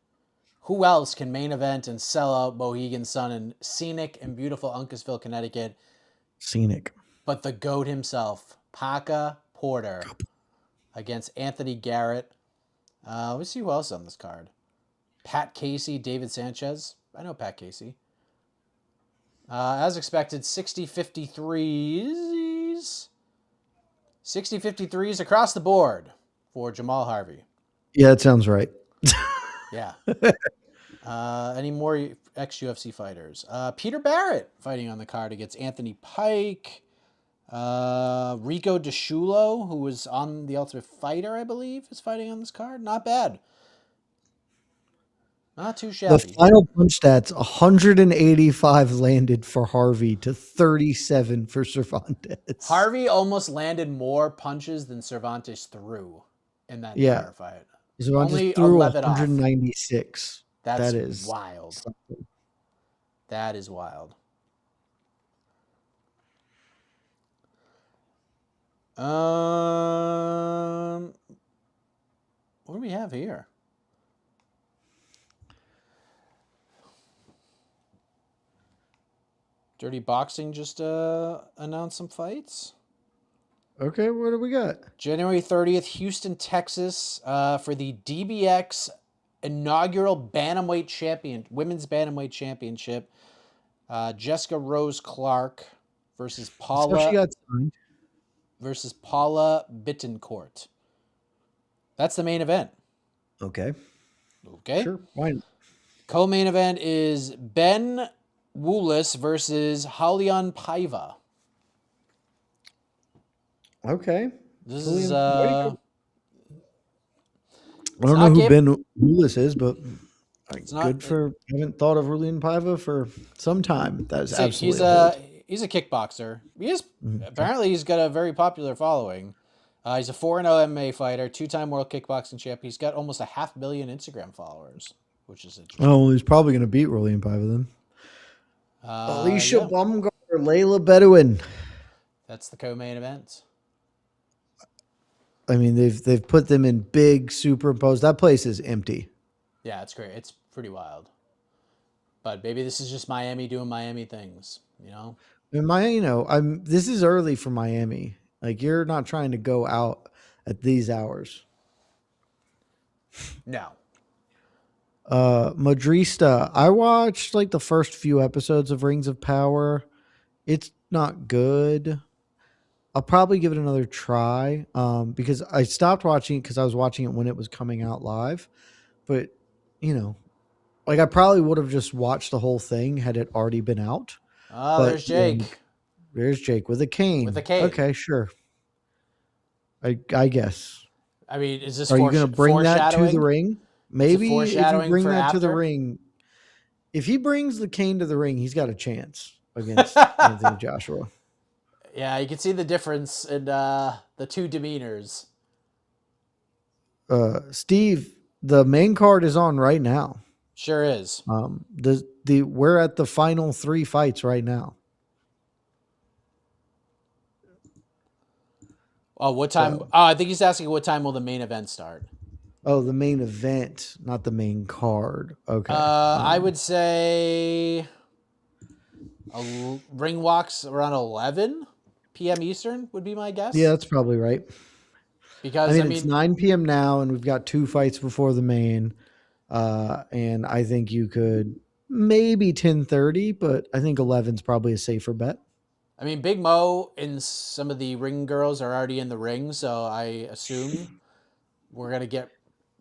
Who else can main event and sell out Mohegan Sun in scenic and beautiful Uncasville, Connecticut? Scenic. But the GOAT himself, Paca Porter, against Anthony Garrett. Let's see who else is on this card. Pat Casey, David Sanchez. I know Pat Casey. As expected, 60-53s. 60-53s across the board for Jamal Harvey. Yeah, that sounds right. Yeah. Any more ex-UFC fighters? Peter Barrett fighting on the card against Anthony Pike. Rico DeShulo, who was on The Ultimate Fighter, I believe, is fighting on this card. Not bad. Not too shabby. The final punch stats, 185 landed for Harvey to 37 for Cervantes. Harvey almost landed more punches than Cervantes threw in that entire fight. Cervantes only threw 196. That is wild. Something. That is wild. What do we have here? Dirty Boxing just announced some fights. Okay, what do we got? January 30th, Houston, Texas, for the DBX inaugural women's bantamweight championship. Jessica Rose Clark versus So she Paula got signed. Bittencourt. That's the main event. Okay. Okay. Sure. Why not? Co-main event is Ben Woolis versus Halion Paiva. Okay. This is Julian, way to go. I it's don't know not who game. Ben Willis is, but It's not. good for. I haven't thought of Rulian Paiva for some time. That is See, absolutely a hold. he's a kickboxer. Okay. Apparently he's got a very popular following. He's a 4-0 MMA fighter, 2-time world kickboxing champ. He's got almost 500,000 Instagram followers, which is interesting. Oh, he's probably going to beat Rulian Paiva then. Alicia Yeah, Bumgardner, Layla Bedwin. that's the co-main event. I mean, they've put them in big superimposed. That place is empty. Yeah, it's great. It's pretty wild. But maybe this is just Miami doing Miami things, you know? And this is early for Miami. Like, you're not trying to go out at these hours. No. Madrista, I watched like the first few episodes of Rings of Power. It's not good. I'll probably give it another try because I stopped watching it because I was watching it when it was coming out live. But, like I probably would have just watched the whole thing had it already been out. Oh, But there's Jake. There's Jake with a cane. With a cane. Okay, sure. I guess. I mean, is this Are you going to bring that to the ring? Maybe if you bring that to the ring. If he brings the cane to the ring, he's got a chance against Anthony Joshua. Yeah, you can see the difference in the two demeanors. Steve, the main card is on right now. Sure is. We're at the final 3 fights right now. Oh, what time? I think he's asking what time will the main event start. Oh, the main event, not the main card. Okay. I would say ring walks around 11 p.m. Eastern would be my guess. Yeah, that's probably right. Because it's 9 p.m. now, and we've got 2 fights before the main. And I think you could maybe 10:30, but I think 11's probably a safer bet. I mean, Big Mo and some of the ring girls are already in the ring, so I assume we're going to get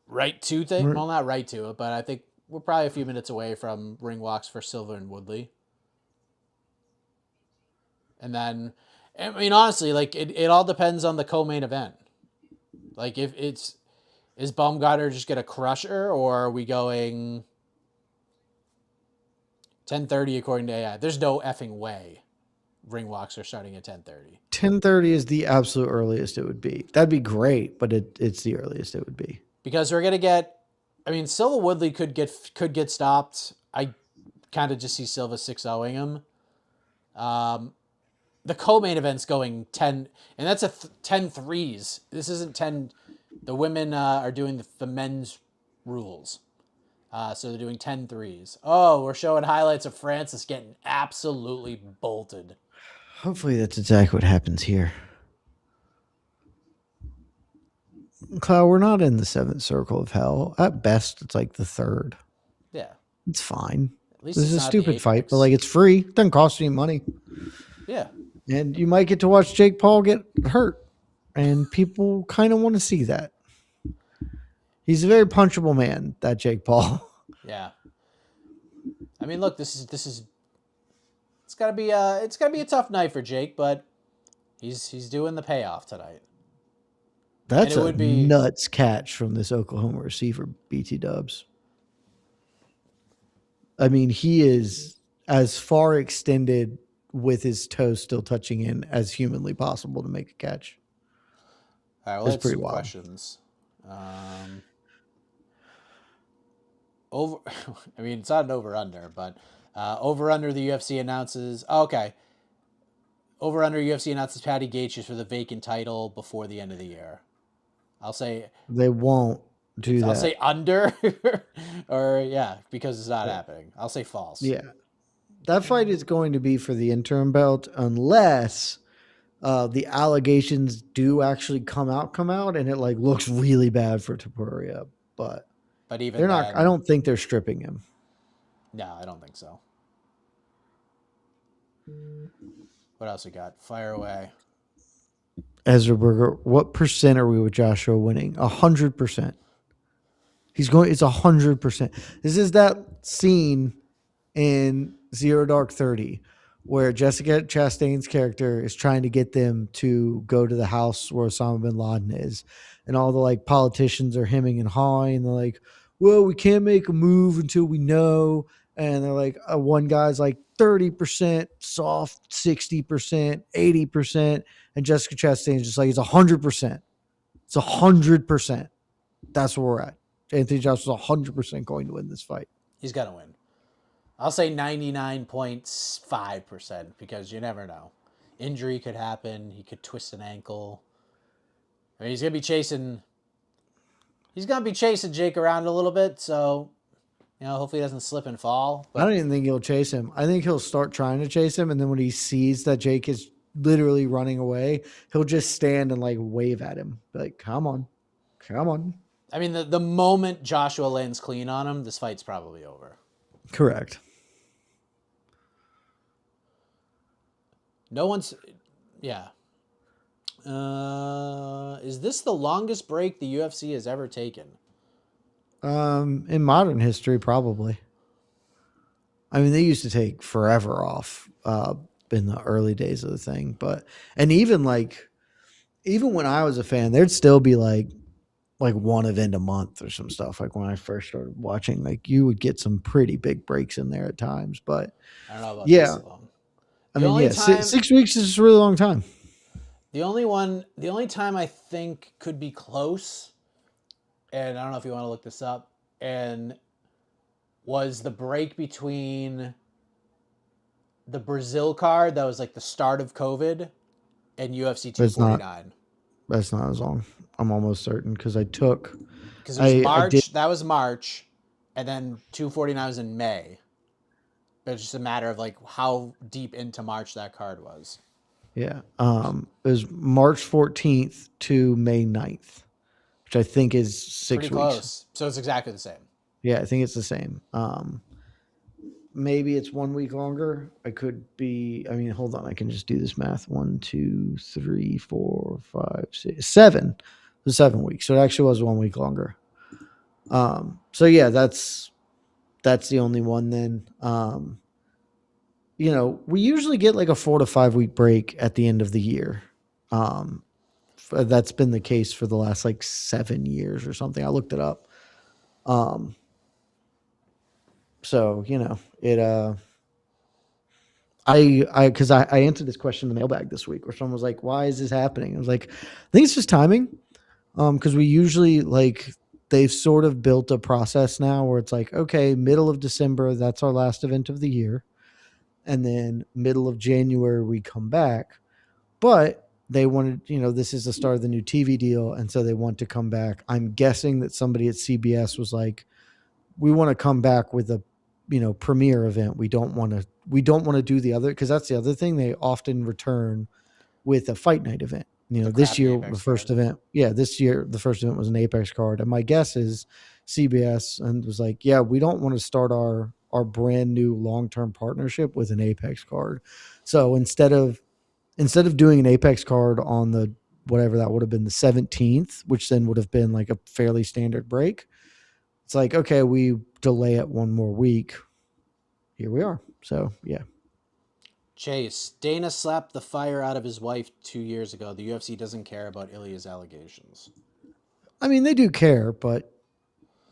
right to things. Well, not right to it, but I think we're probably a few minutes away from ring walks for Silva and Woodley. And then, I mean, honestly, like it all depends on the co-main event. Like if is Bumgardner just going to crush her, or are we going 10:30 according to AI? There's no effing way ring walks are starting at 10:30. 10:30 is the absolute earliest it would be. That'd be great, but it's the earliest it would be. Because we're gonna get, I mean, Silva Woodley could get stopped. I kind of just see Silva 6-0ing him. The co-main event's going 10, and that's 10 threes. This isn't 10. The women are doing the men's rules. So they're doing 10 threes. Oh, we're showing highlights of Francis getting absolutely bolted. Hopefully that's exactly what happens here. Kyle, we're not in the 7th circle of hell. At best, it's like the 3rd. Yeah. It's fine. At least this is a stupid fight, but like it's free. It doesn't cost any money. Yeah. And you might get to watch Jake Paul get hurt. And people kind of want to see that. He's a very punchable man, that Jake Paul. Yeah. I mean, look, this is it's gotta be a tough night for Jake, but he's doing the payoff tonight. That's a nuts catch from this Oklahoma receiver, BT Dubs. I mean, he is as far extended with his toes still touching in as humanly possible to make a catch. All right, well, let's pretty wild. Questions. I mean, it's not an over-under, but over-under the UFC announces... Oh, okay. Over-under UFC announces Patty Gaethje for the vacant title before the end of the year. I'll say... They won't do that. I'll say under, or yeah, because it's not happening. I'll say false. Yeah. That fight is going to be for the interim belt unless the allegations do actually come out, and it like looks really bad for Topuria. But But even They're not. I then, don't think they're stripping him. no, I don't think so. What else we got? Fire away. Ezra Berger, what percent are we with Joshua winning? 100%. He's going. It's 100%. This is that scene in Zero Dark 30 where Jessica Chastain's character is trying to get them to go to the house where Osama bin Laden is, and all the like politicians are hemming and hawing, and they're like, well, we can't make a move until we know. And they're like, one guy's like 30% soft, 60%, 80%, and Jessica Chastain's just like, it's 100%. It's 100%. That's where we're at. Anthony Joshua's 100% going to win this fight. He's gonna win. I'll say 99.5% because you never know. Injury could happen. He could twist an ankle. I mean, he's gonna be chasing Jake around a little bit, so hopefully he doesn't slip and fall. I don't even think he'll chase him. I think he'll start trying to chase him, and then when he sees that Jake is literally running away, he'll just stand and like wave at him, like, "Come on, come on." I mean, the moment Joshua lands clean on him, this fight's probably over. Correct. No one's, yeah. Is this the longest break the UFC has ever taken? In modern history, probably. I mean, they used to take forever off in the early days of the thing, and even when I was a fan, there'd still be like one event a month or some stuff. Like when I first started watching, like you would get some pretty big breaks in there at times. But I don't know about yeah, this long. I mean, yeah, 6 weeks is a really long time. The only time I think could be close, and I don't know if you want to look this up, and was the break between the Brazil card that was like the start of COVID and UFC 249. That's not as long. I'm almost certain because I took. Because it was March. That was March, and then 249 was in May. But it's just a matter of like how deep into March that card was. Yeah. It was March 14th to May 9th, which I think is 6 weeks. Pretty close. So it's exactly the same. Yeah, I think it's the same. Maybe it's 1 week longer. I could be. I mean, hold on. I can just do this math. 1, 2, 3, 4, 5, 6, 7. It was 7 weeks. So it actually was 1 week longer. So yeah, that's the only one then. We usually get like a 4 to 5 week break at the end of the year. That's been the case for the last like 7 years or something. I looked it up. So, because I answered this question in the mailbag this week where someone was like, why is this happening? I was like, I think it's just timing. Because we usually they've sort of built a process now where it's like, okay, middle of December, that's our last event of the year. And then middle of January, we come back. But they wanted, this is the start of the new TV deal. And so they want to come back. I'm guessing that somebody at CBS was like, we want to come back with a, premiere event. We don't want to do the other, because that's the other thing. They often return with a fight night event. This year, the first event was an Apex card. And my guess is CBS and was like, yeah, we don't want to start our brand new long-term partnership with an Apex card. So instead of doing an Apex card on the, whatever that would have been, the 17th, which then would have been like a fairly standard break. It's like, okay, we delay it 1 more week. Here we are. So, yeah. Chase, Dana slapped the fire out of his wife 2 years ago. The UFC doesn't care about Ilya's allegations. I mean, they do care, but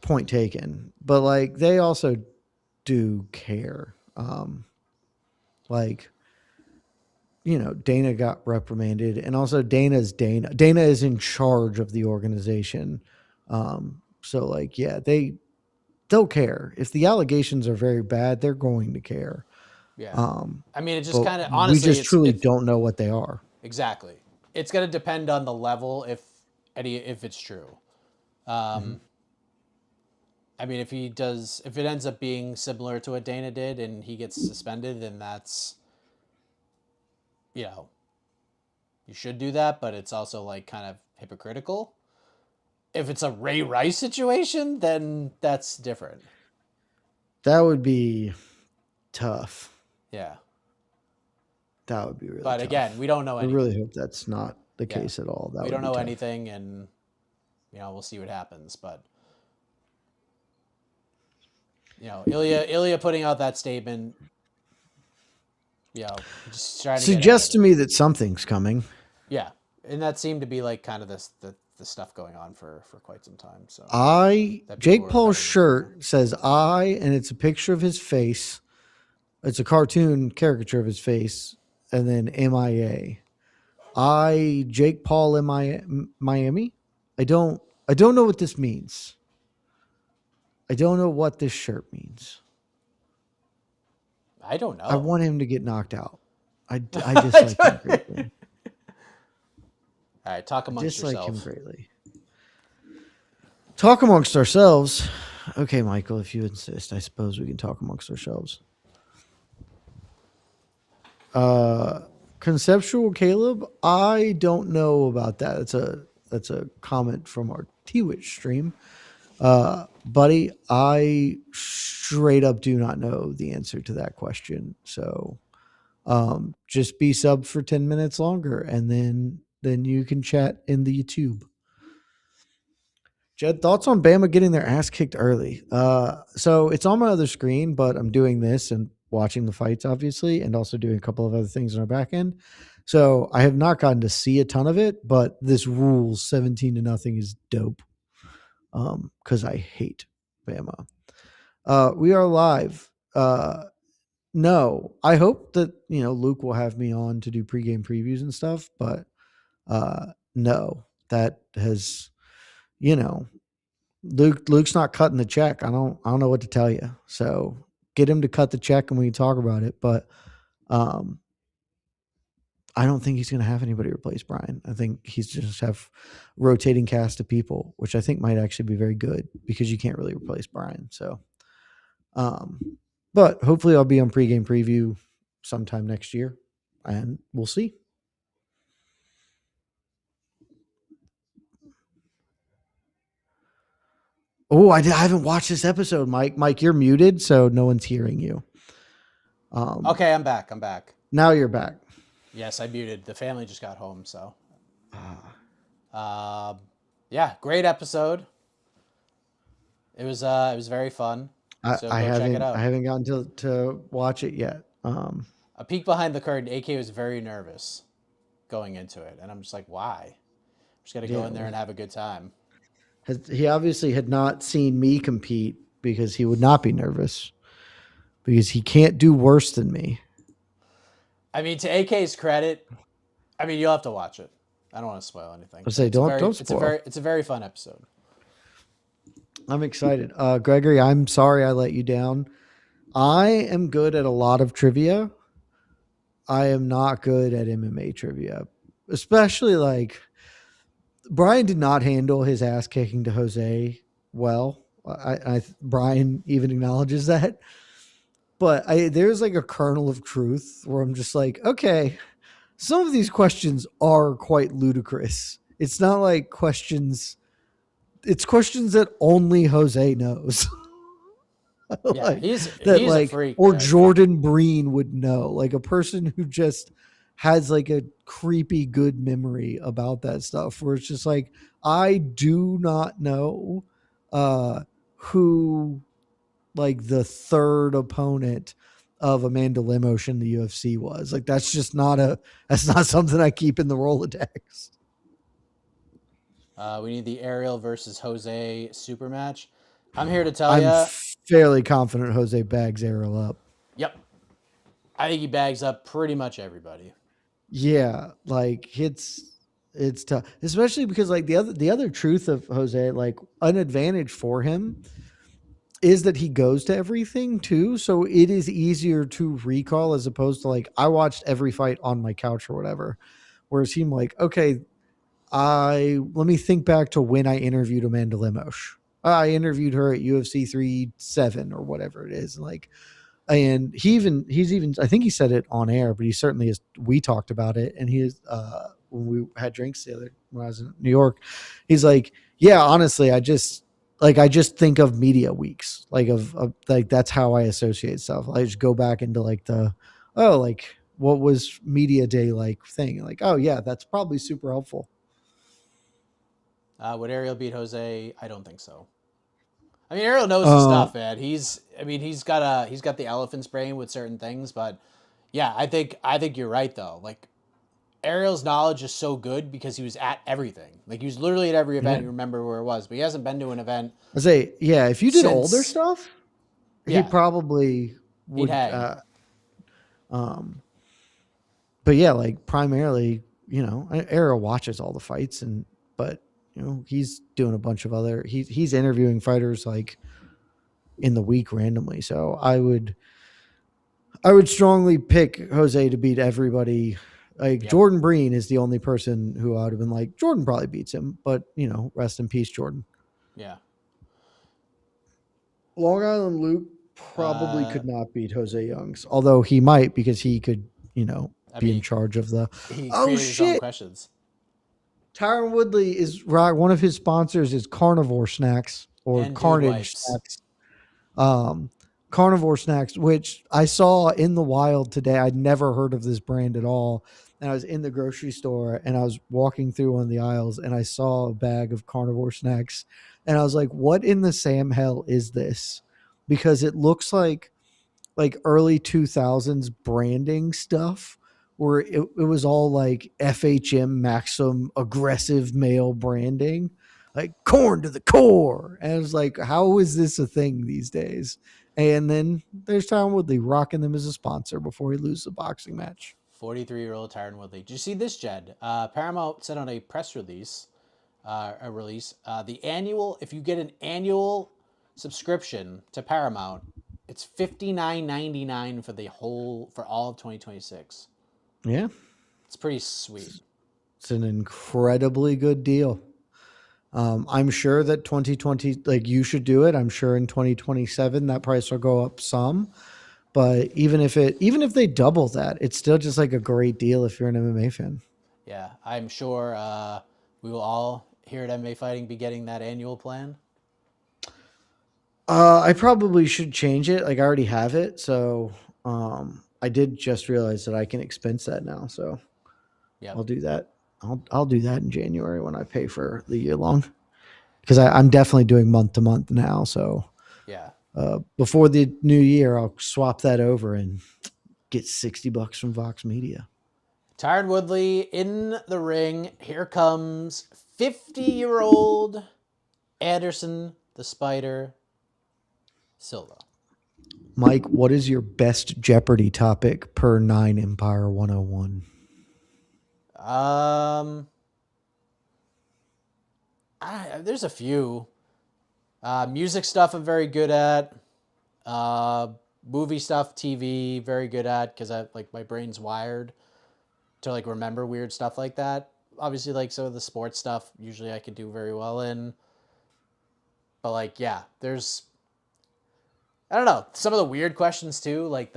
point taken. But, they also do care. Dana got reprimanded, and also Dana's Dana. Dana is in charge of the organization. So, yeah, they'll care. If the allegations are very bad, they're going to care. Yeah. I mean, it just kind of, honestly, we just truly don't know what they are. Exactly. It's going to depend on the level if it's true. I mean, if it ends up being similar to what Dana did and he gets suspended, then that's, you should do that, but it's also kind of hypocritical. If it's a Ray Rice situation, then that's different. That would be tough. Yeah. That would be really But tough. again, we don't know I anything. really hope that's not the Yeah. case at all. That we would don't be know tough. anything, and we'll see what happens. But Ilya putting out that statement, just trying to get ahead Suggests of to it. me that something's coming. Yeah, and that seemed to be like kind of the stuff going on for quite some time. So Jake Paul's shirt says "I," and it's a picture of his face. It's a cartoon caricature of his face, and then MIA. Jake Paul Miami. I don't know what this means. I don't know what this shirt means. I don't know. I want him to get knocked out. I dislike him greatly. All right, talk amongst yourself. Dislike him greatly. Talk amongst ourselves. Okay, Michael, if you insist, I suppose we can talk amongst ourselves. Conceptual Caleb, I don't know about that. That's a comment from our Twitch stream. Buddy, I straight up do not know the answer to that question. So just be sub for 10 minutes longer, and then you can chat in the YouTube. Jed, thoughts on Bama getting their ass kicked early? So it's on my other screen, but I'm doing this and watching the fights, obviously, and also doing a couple of other things on our back end. So I have not gotten to see a ton of it, but this rules 17-0 is dope. Because I hate Bama. We are live. No, I hope that Luke will have me on to do pregame previews and stuff, but no, that has Luke's not cutting the check. I don't know what to tell you. So get him to cut the check and we can talk about it. But I don't think he's going to have anybody replace Brian. I think he's just have rotating cast of people, which I think might actually be very good because you can't really replace Brian. So, but hopefully I'll be on pregame preview sometime next year, and we'll see. Oh, I haven't watched this episode, Mike. Mike, you're muted, so no one's hearing you. Okay, I'm back. Now you're back. Yes, I muted. The family just got home, so. Yeah, great episode. It was very fun. So I go check it out. I haven't gotten to watch it yet. A peek behind the curtain. AK was very nervous going into it, and I'm just like, why? I'm just gonna go in there and have a good time. He obviously had not seen me compete because he would not be nervous because he can't do worse than me. I mean, to AK's credit, I mean, you'll have to watch it. I don't want to spoil anything. I'll say don't spoil. It's a very fun episode. I'm excited. Gregory, I'm sorry I let you down. I am good at a lot of trivia. I am not good at MMA trivia, especially like Brian did not handle his ass kicking to Jose well. Brian even acknowledges that. But there's like a kernel of truth where I'm just like, okay, some of these questions are quite ludicrous. It's not like questions. It's questions that only Jose knows. Yeah, he's a freak. Or Jordan Breen would know. Like a person who just has like a creepy good memory about that stuff where it's just like, I do not know who like the third opponent of Amanda Lemos in the UFC was. Like that's not something I keep in the Rolodex. We need the Ariel versus Jose super match. I'm here to tell you. I'm fairly confident Jose bags Ariel up. Yep. I think he bags up pretty much everybody. Yeah, like it's tough, especially because like the other truth of Jose, like an advantage for him is that he goes to everything too. So it is easier to recall as opposed to like, I watched every fight on my couch or whatever. Whereas him like, okay, let me think back to when I interviewed Amanda Lemos. I interviewed her at UFC 3-7 or whatever it is. And he's even, I think he said it on air, but he certainly is. We talked about it and he when we had drinks when I was in New York. He's like, yeah, honestly, I just think of media weeks, like of like that's how I associate stuff. I just go back into like like what was media day like thing, like, oh yeah, that's probably super helpful. Would Ariel beat Jose? I don't think so. I mean, Ariel knows his Uh, stuff, man. He's got the elephant's brain with certain things, but yeah, I think you're right though. Like Ariel's knowledge is so good because he was at everything. Like he was literally at every event. yeah, You remember where it was, but he hasn't been to an event I say, yeah, if you did older since. stuff, he Yeah, probably he'd would. hang. Um, but yeah, like primarily, Ariel watches all the fights, but he's doing a bunch of other. He's interviewing fighters like in the week randomly. So I would strongly pick Jose to beat everybody. Like Yep. Jordan Breen is the only person who I would have been like, Jordan probably beats him, but rest in peace, Jordan. Yeah. Long Island Luke probably Uh, could not beat Jose Youngs, although he might because he could, I be in mean, charge of the. he Oh created his own shit! questions. Tyron Woodley is right. One of his sponsors is Carnivore Snacks or And dude Carnage wipes. Snacks. Um, Carnivore Snacks, which I saw in the wild today. I'd never heard of this brand at all. And I was in the grocery store and I was walking through one of the aisles and I saw a bag of Carnivore Snacks. And I was like, what in the Sam hell is this? Because it looks like early 2000s branding stuff where it was all like FHM Maxim aggressive male branding, like corn to the core. And I was like, how is this a thing these days? And then there's Tyron Woodley rocking them as a sponsor before he loses a boxing match. 43-year-old Tyron Woodley. Did you see this, Jed? Paramount sent out a press release. The annual, if you get an annual subscription to Paramount, it's $59.99 for all of 2026. Yeah, It's pretty sweet. it's an incredibly good deal. I'm sure that 2020, like you should do it. I'm sure in 2027 that price will go up some. But even if they double that, it's still just like a great deal if you're an MMA fan. Yeah, I'm sure we will all here at MMA Fighting be getting that annual plan. I probably should change it. Like I already have it, so I did just realize that I can expense that now. So Yep. I'll do that. I'll do that in January when I pay for the year long because I'm definitely doing month to month now. So Yeah. before the new year, I'll swap that over and get $60 from Vox Media. Tyron Woodley in the ring. Here comes 50-year-old Anderson the Spider Silva. Mike, what is your best Jeopardy topic per 9 Empire 101? There's a few. Music stuff I'm very good at. Movie stuff, TV, very good at because I like my brain's wired to like remember weird stuff like that. Obviously, like some of the sports stuff, usually I can do very well in. But like, yeah, there's I don't know some of the weird questions too, like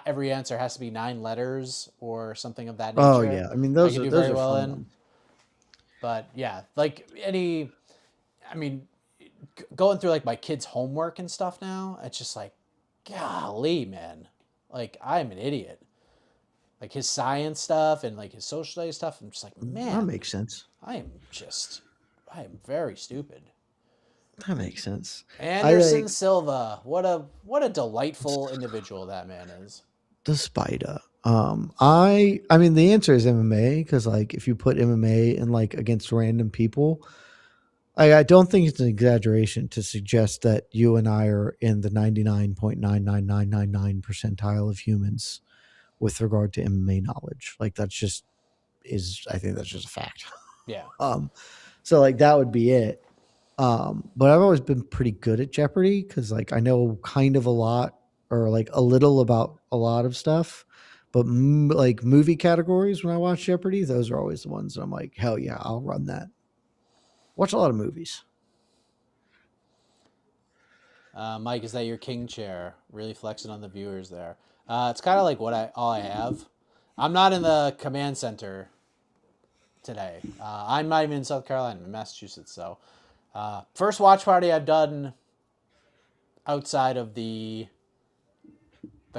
every answer has to be 9 letters or something of that Oh nature. yeah, I mean I those can are do those very are well fun in. ones. But yeah, like I mean, going through like my kids' homework and stuff now, it's just like, golly, man, like I'm an idiot. Like his science stuff and like his social studies stuff, I'm just like, That man, makes sense. I am very stupid. That makes sense. I Anderson like Silva, what a delightful individual that man is. the spider. I mean the answer is MMA because like if you put MMA in like against random people, I don't think it's an exaggeration to suggest that you and I are in the 99.99999 percentile of humans with regard to MMA knowledge. Like that's just I think that's just a fact. Yeah. So like that would be it. But I've always been pretty good at Jeopardy because like I know kind of a lot or like a little about a lot of stuff. But like movie categories when I watch Jeopardy, those are always the ones that I'm like, hell yeah, I'll run that. Watch a lot of movies. Mike, is that your king chair? Really flexing on the viewers there. It's kind of like all I have. I'm not in the command center today. I'm not even in South Carolina. I'm in Massachusetts. So, first watch party I've done outside of the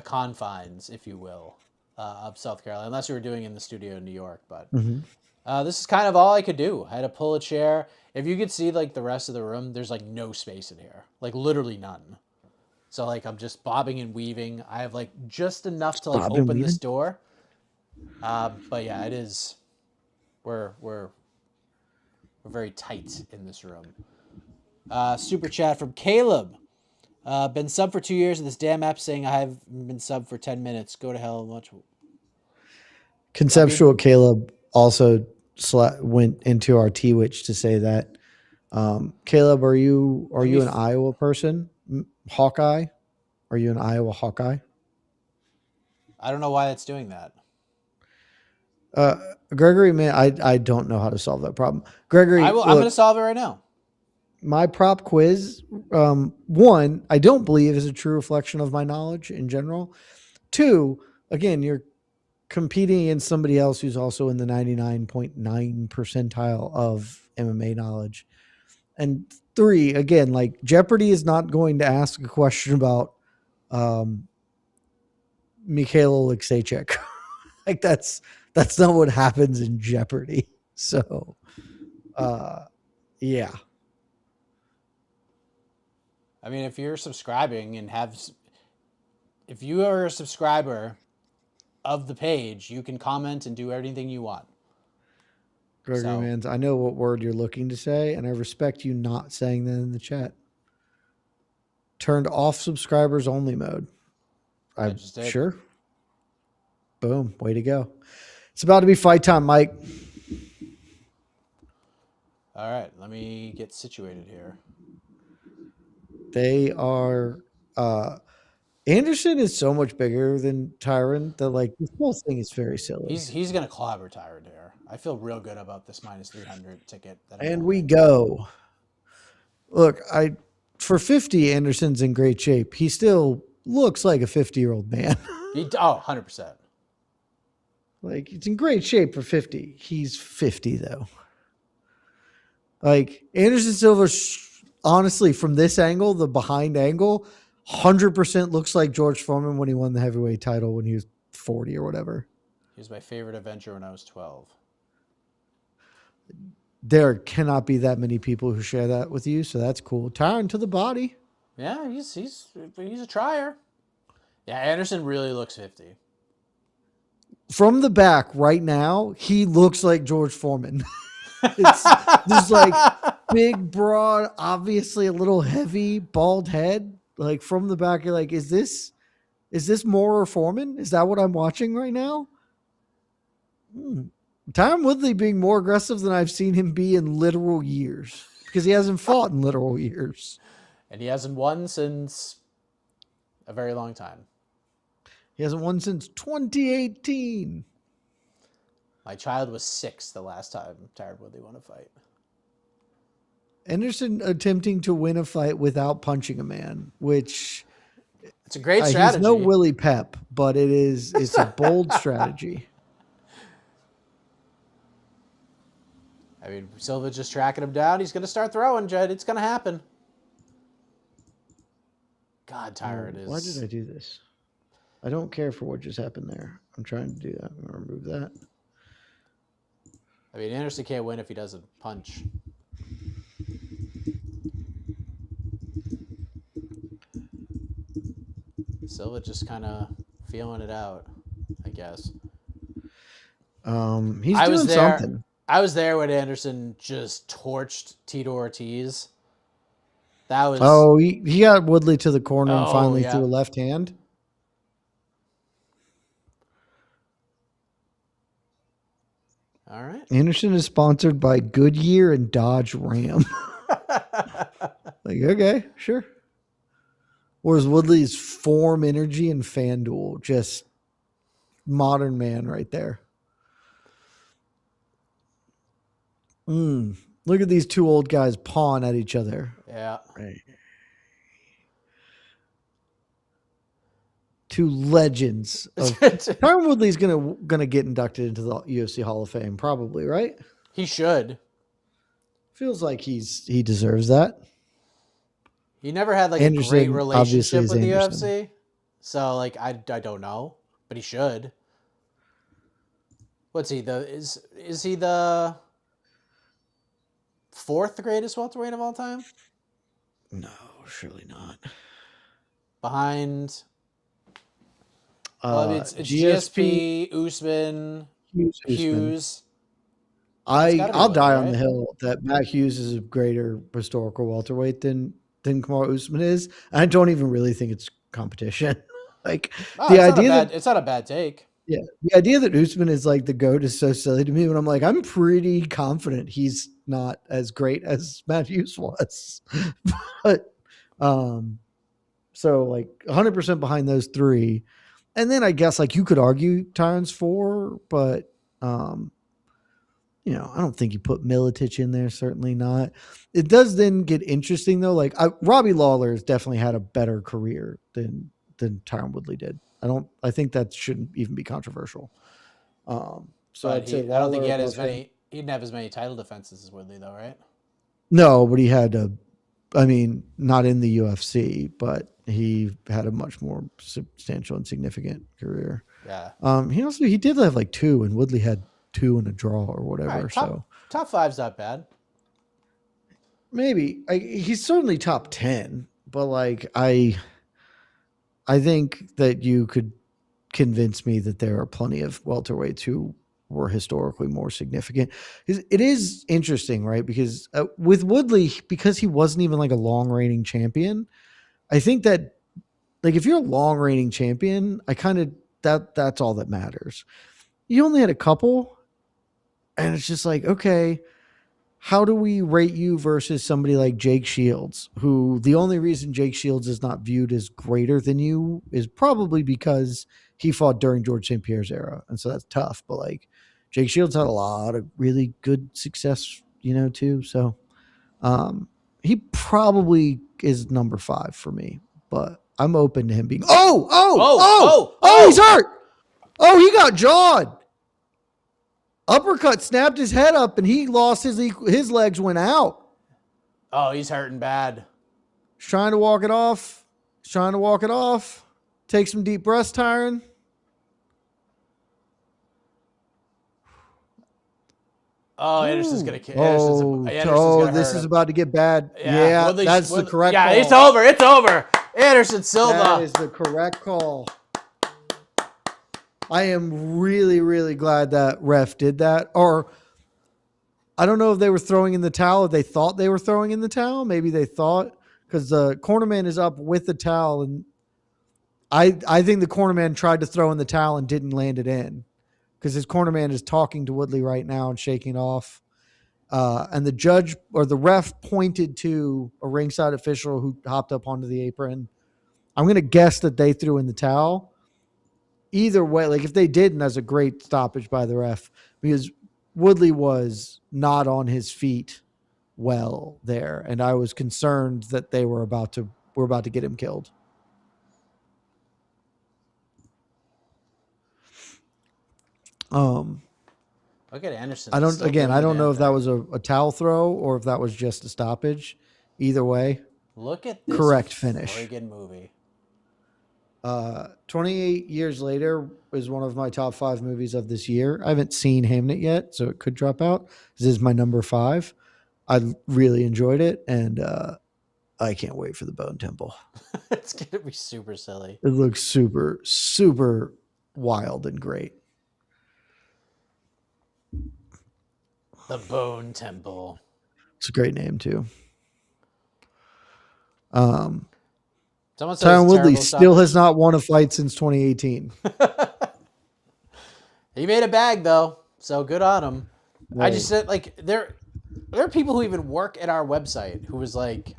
confines, if you will, of South Carolina, unless we were doing it in the studio in New York. But this is kind of all I could do. I had to pull a chair. If you could see like the rest of the room, there's like no space in here, like literally none. So like I'm just bobbing and weaving. I have like just enough to like Bob and open this weaving. door. But yeah, it is. We're very tight in this room. Super chat from Caleb. Been sub for 2 years, and this damn app saying I have been sub for 10 minutes. Go to hell. Much. Conceptual Caleb also went into our T-Witch to say that. Caleb, are you an Iowa person? Hawkeye? Are you an Iowa Hawkeye? I don't know why it's doing that. Gregory, man, I don't know how to solve that problem. Gregory, I'm going to solve it right now. My prop quiz, one, I don't believe is a true reflection of my knowledge in general. Two, again, you're competing against somebody else who's also in the 99.9 percentile of MMA knowledge. And three, again, like Jeopardy is not going to ask a question about Mikhail Alexeychuk. Like that's not what happens in Jeopardy. So, yeah. I mean, if you're subscribing and if you are a subscriber of the page, you can comment and do everything you want. Gregory Mans, I know what word you're looking to say, and I respect you not saying that in the chat. Turned off subscribers only mode. I just did. Sure. Boom. Way to go. It's about to be fight time, Mike. All right. Let me get situated here. They are Anderson is so much bigger than Tyron that like this whole thing is very silly. He's gonna clobber Tyron here. I feel real good about this minus 300 ticket. And we go. Look, for 50, Anderson's in great shape. He still looks like a 50-year-old man. 100%. Like it's in great shape for 50. He's 50 though. Like Anderson Silva, honestly, from this angle, the behind angle, 100% looks like George Foreman when he won the heavyweight title when he was 40 or whatever. He was my favorite Avenger when I was 12. There cannot be that many people who share that with you, so that's cool. Tyron to the body. Yeah, he's a trier. Yeah, Anderson really looks 50. From the back right now, he looks like George Foreman. It's this like big, broad, obviously a little heavy, bald head. Like from the back, you're like, is this Moore Foreman? Is that what I'm watching right now? Tyron Woodley being more aggressive than I've seen him be in literal years because he hasn't fought in literal years. And he hasn't won since a very long time. He hasn't won since 2018. My child was 6 the last time Tyron Woodley won a fight. Anderson attempting to win a fight without punching a man, which it's a great strategy. He's no Willie Pep, but it's a bold strategy. I mean, Silva just tracking him down. He's going to start throwing, Jed. It's going to happen. God, Tyron is... Why did I do this? I don't care for what just happened there. I'm trying to do that. I'm going to remove that. I mean, Anderson can't win if he doesn't punch. Silva just kind of feeling it out, I guess. He's doing something. I was there when Anderson just torched Tito Ortiz. That was... Oh, he got Woodley to the corner and finally threw a left hand. All right. Anderson is sponsored by Goodyear and Dodge Ram. Like, okay, sure. Whereas Woodley's Form Energy and FanDuel, just modern man right there. Look at these two old guys pawing at each other. Yeah. Right. two legends. Tyron Woodley's gonna get inducted into the UFC Hall of Fame, probably, right? He should. Feels like he deserves that. He never had like Anderson, a great obviously, relationship is with the Anderson. UFC, so like I don't know, but he should. What's he is he the fourth greatest welterweight of all time? No, surely not. Behind. Well, I mean, it's GSP, GSP, Usman, Usman. Hughes. I'll Woodley, die right? on the hill that Matt Hughes is a greater historical welterweight than Kamaru Usman is. I don't even really think it's competition. Like Oh, the idea that it's not a bad take. yeah, the idea that Usman is like the GOAT is so silly to me. When I'm like, I'm pretty confident he's not as great as Matt Hughes was, but so like 100% behind those three, and then I guess like you could argue Tyron's 4, but I don't think you put Milicic in there. Certainly not. It does then get interesting though. Like Robbie Lawler has definitely had a better career than Tyron Woodley did. I think that shouldn't even be controversial. So But I'd say I don't think Lawler he had above him. he didn't have as many title defenses as Woodley though, right? No, but he had not in the UFC, but he had a much more substantial and significant career. Yeah. He did have like 2, and Woodley had 2 in a draw or whatever. Right, So top 5's not bad. maybe he's certainly top 10, but like I think that you could convince me that there are plenty of welterweights who were historically more significant. It is interesting, right? Because with Woodley, because he wasn't even like a long reigning champion, I think that like if you're a long reigning champion, that's all that matters. You only had a couple, and it's just like, okay, how do we rate you versus somebody like Jake Shields, who the only reason Jake Shields is not viewed as greater than you is probably because he fought during George St. Pierre's era. And so that's tough. But like Jake Shields had a lot of really good success, too. So he probably is number 5 for me, but I'm open to him being, he's hurt. Oh, he got jawed. Uppercut snapped his head up, and he lost his legs went out. Oh, he's hurting bad. He's trying to walk it off. Take some deep breaths, Tyron. Oh, Anderson's gonna kill. This is about to get bad. Yeah, that's the correct call. Yeah, it's over. Anderson Silva. That is the correct call. I am really, really glad that ref did that. Or I don't know if they were throwing in the towel, if they thought they were throwing in the towel. Maybe they thought, because the cornerman is up with the towel, and I think the cornerman tried to throw in the towel and didn't land it in, because his cornerman is talking to Woodley right now and shaking it off. And the judge or the ref pointed to a ringside official who hopped up onto the apron. I'm going to guess that they threw in the towel. Either way, like if they didn't, that's a great stoppage by the ref, because Woodley was not on his feet well there, and I was concerned that they were about to get him killed. Look at Anderson. I don't know if that was a towel throw or if that was just a stoppage. Either way, look at this correct finish. friggin' movie. 28 Years Later is one of my top 5 movies of this year. I haven't seen Hamnet yet, so it could drop out. This is my number 5. I really enjoyed it, and I can't wait for the Bone Temple. It's going to be super silly. It looks super, super wild and great. The Bone Temple. It's a great name, too. Tyron Woodley still has not won a fight since 2018. He made a bag though, so good on him. Right. I just said like there are people who even work at our website who were like,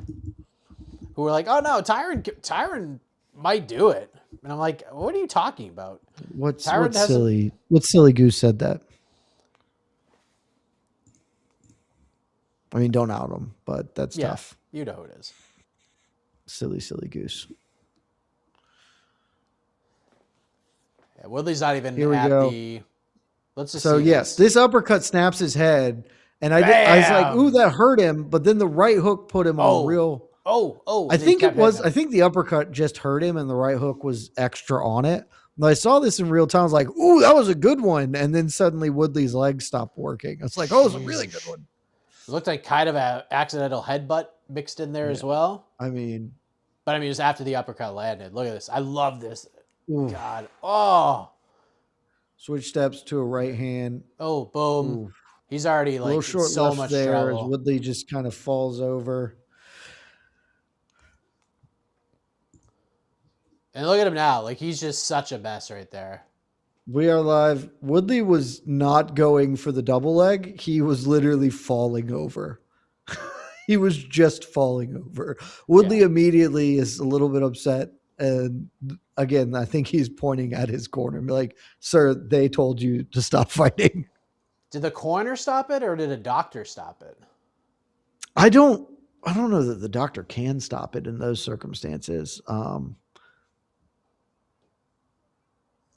oh no, Tyron might do it, and I'm like, what are you talking about? What silly goose said that? I mean, don't out him, but that's tough. You know who it is. Silly goose. Woodley's not even Here we at go. the. Let's just So see yes, this uppercut snaps his head, and I was like, ooh, Bam! that hurt him. But then the right hook put him on real. Oh, I and they think kept hitting I him. think the uppercut just hurt him, and the right hook was extra on it. When I saw this in real time, I was like, ooh, that was a good one. And then suddenly Woodley's leg stopped working. I was like, oh, it was a really good one. It looked like kind of an accidental headbutt mixed in there as well. I mean, But I mean, it was after the uppercut landed. Look at this. I love this. oof. God. Oh. Switch steps to a right hand. Oh, boom. Oof. He's already A little like in short so left much there as trouble. Woodley just kind of falls over. And look at him now. Like, he's just such a mess right there. We are live. Woodley was not going for the double leg. He was literally falling over. He was just falling over. Woodley immediately is a little bit upset. And again, I think he's pointing at his corner. Like, sir, they told you to stop fighting. Did the corner stop it or did a doctor stop it? I don't know that the doctor can stop it in those circumstances. I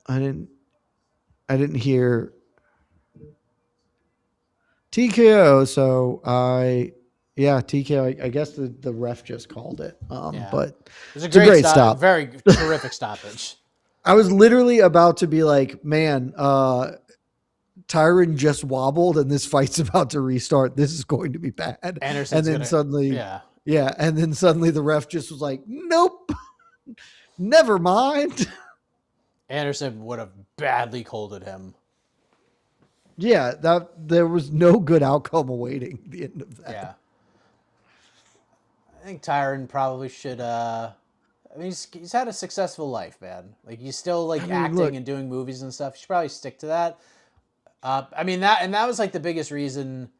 didn't hear TKO, so TKO. I guess the ref just called it. But it was a great stop. Very terrific stoppage. I was literally about to be like, man, Tyron just wobbled and this fight's about to restart. This is going to be bad. Suddenly the ref just was like, nope, never mind. Anderson would have badly colded him. Yeah, there was no good outcome awaiting the end of that. Yeah. I think Tyron probably should I mean he's had a successful life, man. Like he's still acting and doing movies and stuff. He should probably stick to that. That was like the biggest reason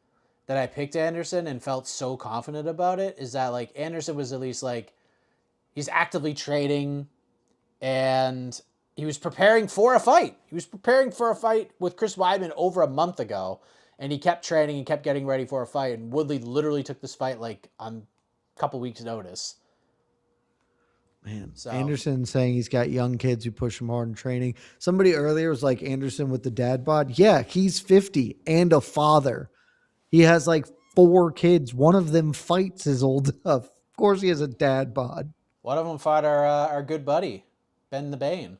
that I picked Anderson and felt so confident about it is that like Anderson was at least like he's actively training and he was preparing for a fight. He was preparing for a fight with Chris Weidman over a month ago, and he kept training and kept getting ready for a fight. And Woodley literally took this fight like on a couple weeks' notice. Man, so. Anderson saying he's got young kids who push him hard in training. Somebody earlier was like Anderson with the dad bod. Yeah, he's 50 and a father. He has like 4 kids. One of them fights his old enough. Of course he has a dad bod. One of them fought our good buddy, Ben the Bane.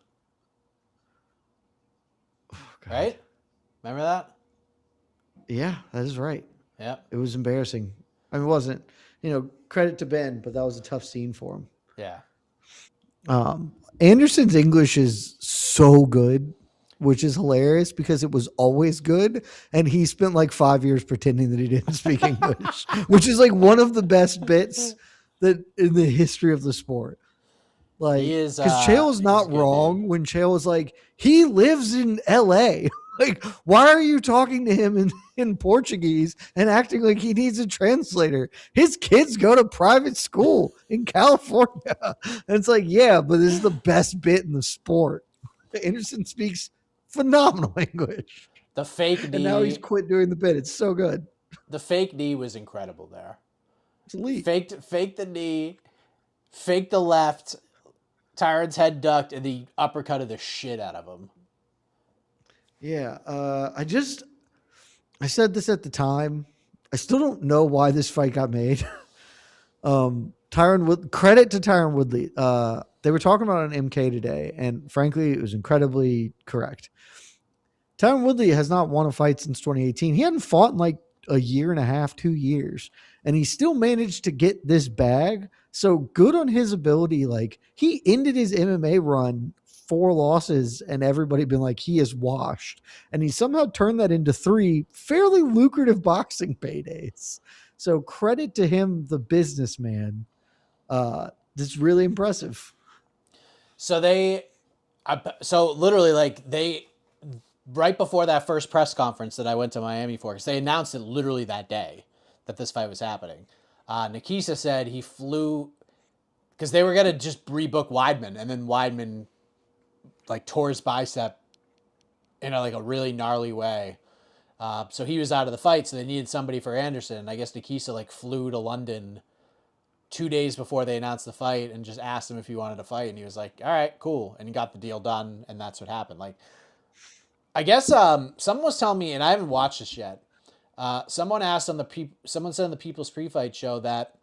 Oh, right? Remember that? Yeah, that is right. Yeah. It was embarrassing. I mean, it wasn't, credit to Ben, but that was a tough scene for him. Yeah. Anderson's English is so good, which is hilarious because it was always good. And he spent like 5 years pretending that he didn't speak English, which is like one of the best bits that in the history of the sport. Like, because Chael's not wrong when Chael was like, he lives in LA. Like, why are you talking to him in Portuguese and acting like he needs a translator? His kids go to private school in California. And it's like, yeah, but this is the best bit in the sport. Anderson speaks phenomenal English. The fake knee. And now he's quit doing the bit. It's so good. The fake knee was incredible there. It's elite. Faked the knee, faked the left, Tyron's head ducked, and the uppercutted the shit out of him. Yeah, I said this at the time. I still don't know why this fight got made. Credit to Tyron Woodley. They were talking about an MK today, and frankly, it was incredibly correct. Tyron Woodley has not won a fight since 2018. He hadn't fought in like a year and a half, 2 years, and he still managed to get this bag. So good on his ability. Like, he ended his MMA run 4 losses and everybody been like, he is washed. And he somehow turned that into 3 fairly lucrative boxing paydays. So credit to him, the businessman. That's really impressive. So literally right before that first press conference that I went to Miami for, because they announced it literally that day that this fight was happening. Nikisa said he flew because they were going to just rebook Weidman, and then Weidman like tore his bicep in a really gnarly way. So he was out of the fight, so they needed somebody for Anderson. I guess Nikisa flew to London 2 days before they announced the fight and just asked him if he wanted to fight, and he was like, "All right, cool," and he got the deal done, and that's what happened. Like, I guess someone was telling me, and I haven't watched this yet. Someone asked on someone said on the People's Pre-Fight show that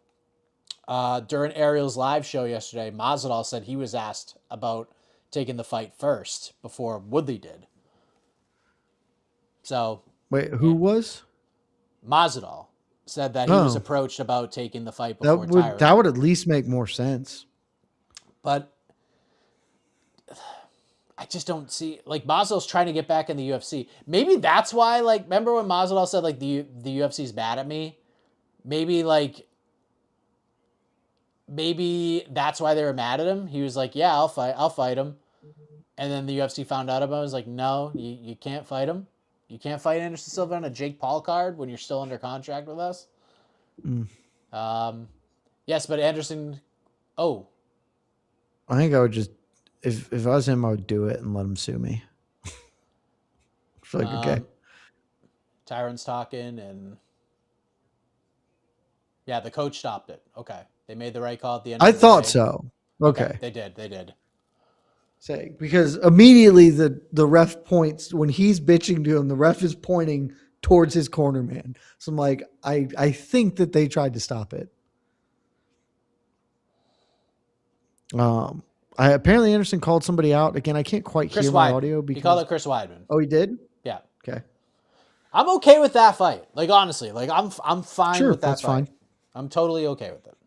during Ariel's live show yesterday, Masvidal said he was asked about taking the fight first before Woodley did. So Wait, who was? Masvidal said that he was approached about taking the fight before Tyron. That would at least make more sense. But I just don't see, like, Masvidal's trying to get back in the UFC. Maybe that's why, like, remember when Masvidal said, like, the UFC's mad at me? Maybe that's why they were mad at him. He was like, yeah, I'll fight him. And then the UFC found out about him. It was like, no, you can't fight him. You can't fight Anderson Silva on a Jake Paul card when you're still under contract with us. Yes, but Anderson. Oh, I think I would just, if I was him, I would do it and let him sue me. It's like, okay. Tyron's talking, and yeah, the coach stopped it. Okay, they made the right call at the end. I thought so. Okay, they did. Say, because immediately the ref points when he's bitching to him. The ref is pointing towards his corner man. So I'm like, I think that they tried to stop it. Apparently Anderson called somebody out again. I can't quite hear my audio because he called it Chris Weidman. Oh, he did? Yeah. Okay. I'm okay with that fight. Like, honestly, like I'm fine with that that's fight. Fine. I'm totally okay with it.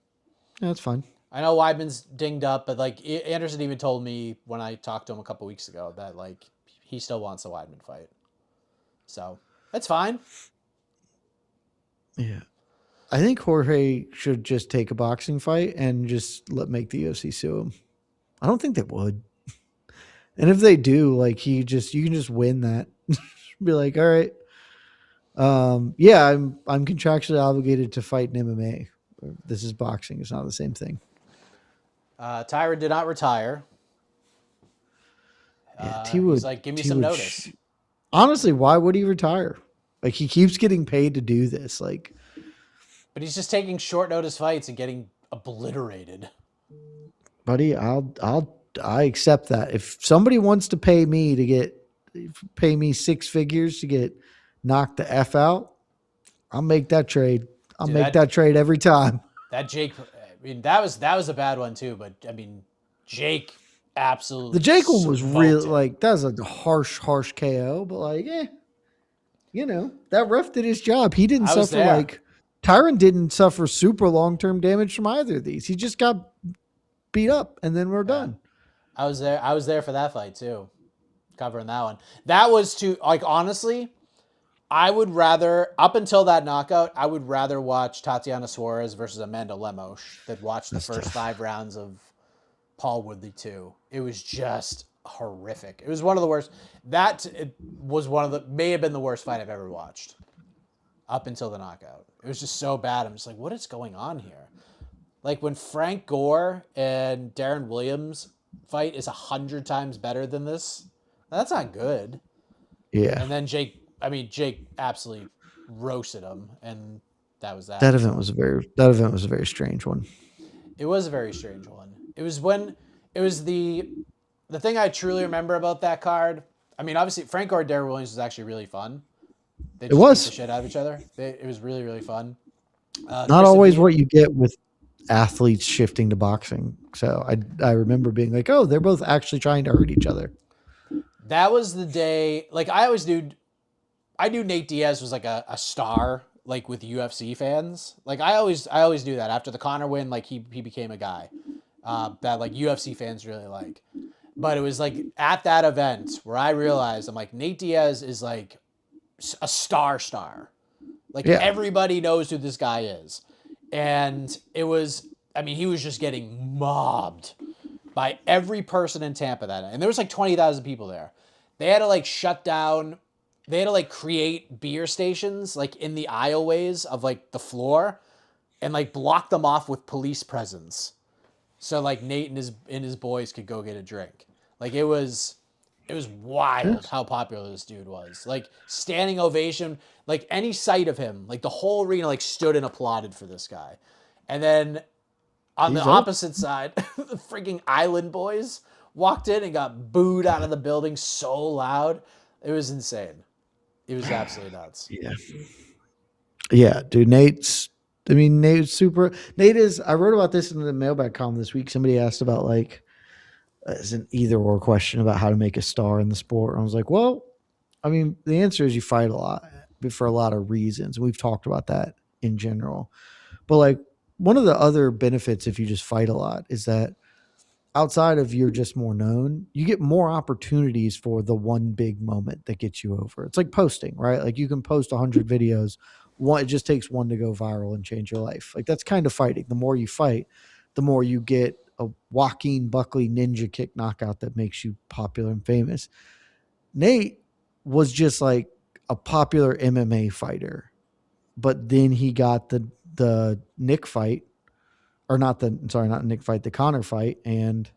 Yeah, that's fine. I know Weidman's dinged up, but like Anderson even told me when I talked to him a couple weeks ago that like he still wants the Weidman fight. So that's fine. Yeah. I think Jorge should just take a boxing fight and just make the UFC sue him. I don't think they would. And if they do, like you can just win that. Be like, all right. Yeah, I'm contractually obligated to fight in MMA. This is boxing. It's not the same thing. Tyron did not retire. Yeah, he's like, give me some notice. Honestly, why would he retire? Like, he keeps getting paid to do this. Like, but he's just taking short notice fights and getting obliterated. Buddy, I accept that. If somebody wants to pay me 6 figures to get knocked the F out, I'll make that trade. I'll make that trade every time. That Jake, I mean, that was a bad one too. But I mean, Jake absolutely. The Jake one was really like, that was a harsh KO. But like, that ref did his job. He didn't suffer like Tyron didn't suffer super long-term damage from either of these. He just got beat up, and then we're done. I was there for that fight too, covering that one. That was too, like, honestly, I would rather, up until that knockout, I would rather watch Tatiana Suarez versus Amanda Lemos than watch the first 5 rounds of Paul Woodley 2. It was just horrific. It was one of the worst. May have been the worst fight I've ever watched up until the knockout. It was just so bad. I'm just like, what is going on here? Like, when Frank Gore and Darren Williams fight is 100 times better than this, that's not good. Yeah. And then Jake absolutely roasted him, and that was that. That event was a very strange one. It was a very strange one. It was the thing I truly remember about that card. I mean, obviously Frank Gore and Darren Williams was actually really fun. They just beat the shit out of each other. It was really, really fun. Not always what you get with athletes shifting to boxing. So I remember being like, oh, they're both actually trying to hurt each other. That was the day. Like, I knew Nate Diaz was like a star, like, with UFC fans. Like, I always knew that after the Conor win, like he became a guy that like UFC fans really like. But it was like at that event where I realized, I'm like, Nate Diaz is like a star. Like, everybody knows who this guy is. And it was, I mean, he was just getting mobbed by every person in Tampa that night. And there was like 20,000 people there. They had to like shut down, they had to like create beer stations like in the aisleways of like the floor and like block them off with police presence. So like Nate and his boys could go get a drink. Like, it was wild how popular this dude was. Like, standing ovation, like any sight of him, like the whole arena like stood and applauded for this guy. And then On the He's old. opposite side, the freaking Island Boys walked in and got booed out of the building so loud. It was insane. It was absolutely nuts. Yeah. Yeah, dude. Nate's super. Nate is. I wrote about this in the mailbag column this week. Somebody asked about like, as an either or question about how to make a star in the sport. And I was like, well, I mean, the answer is you fight a lot, but for a lot of reasons. We've talked about that in general. But like one of the other benefits if you just fight a lot is that outside of you're just more known, you get more opportunities for the one big moment that gets you over. It's like posting, right? Like you can post 100 videos. One, it just takes one to go viral and change your life. Like that's kind of fighting. The more you fight, the more you get a Joaquin Buckley ninja kick knockout that makes you popular and famous. Nate was just like a popular MMA fighter, but then he got the Nick fight, or not Nick fight, the Connor fight, and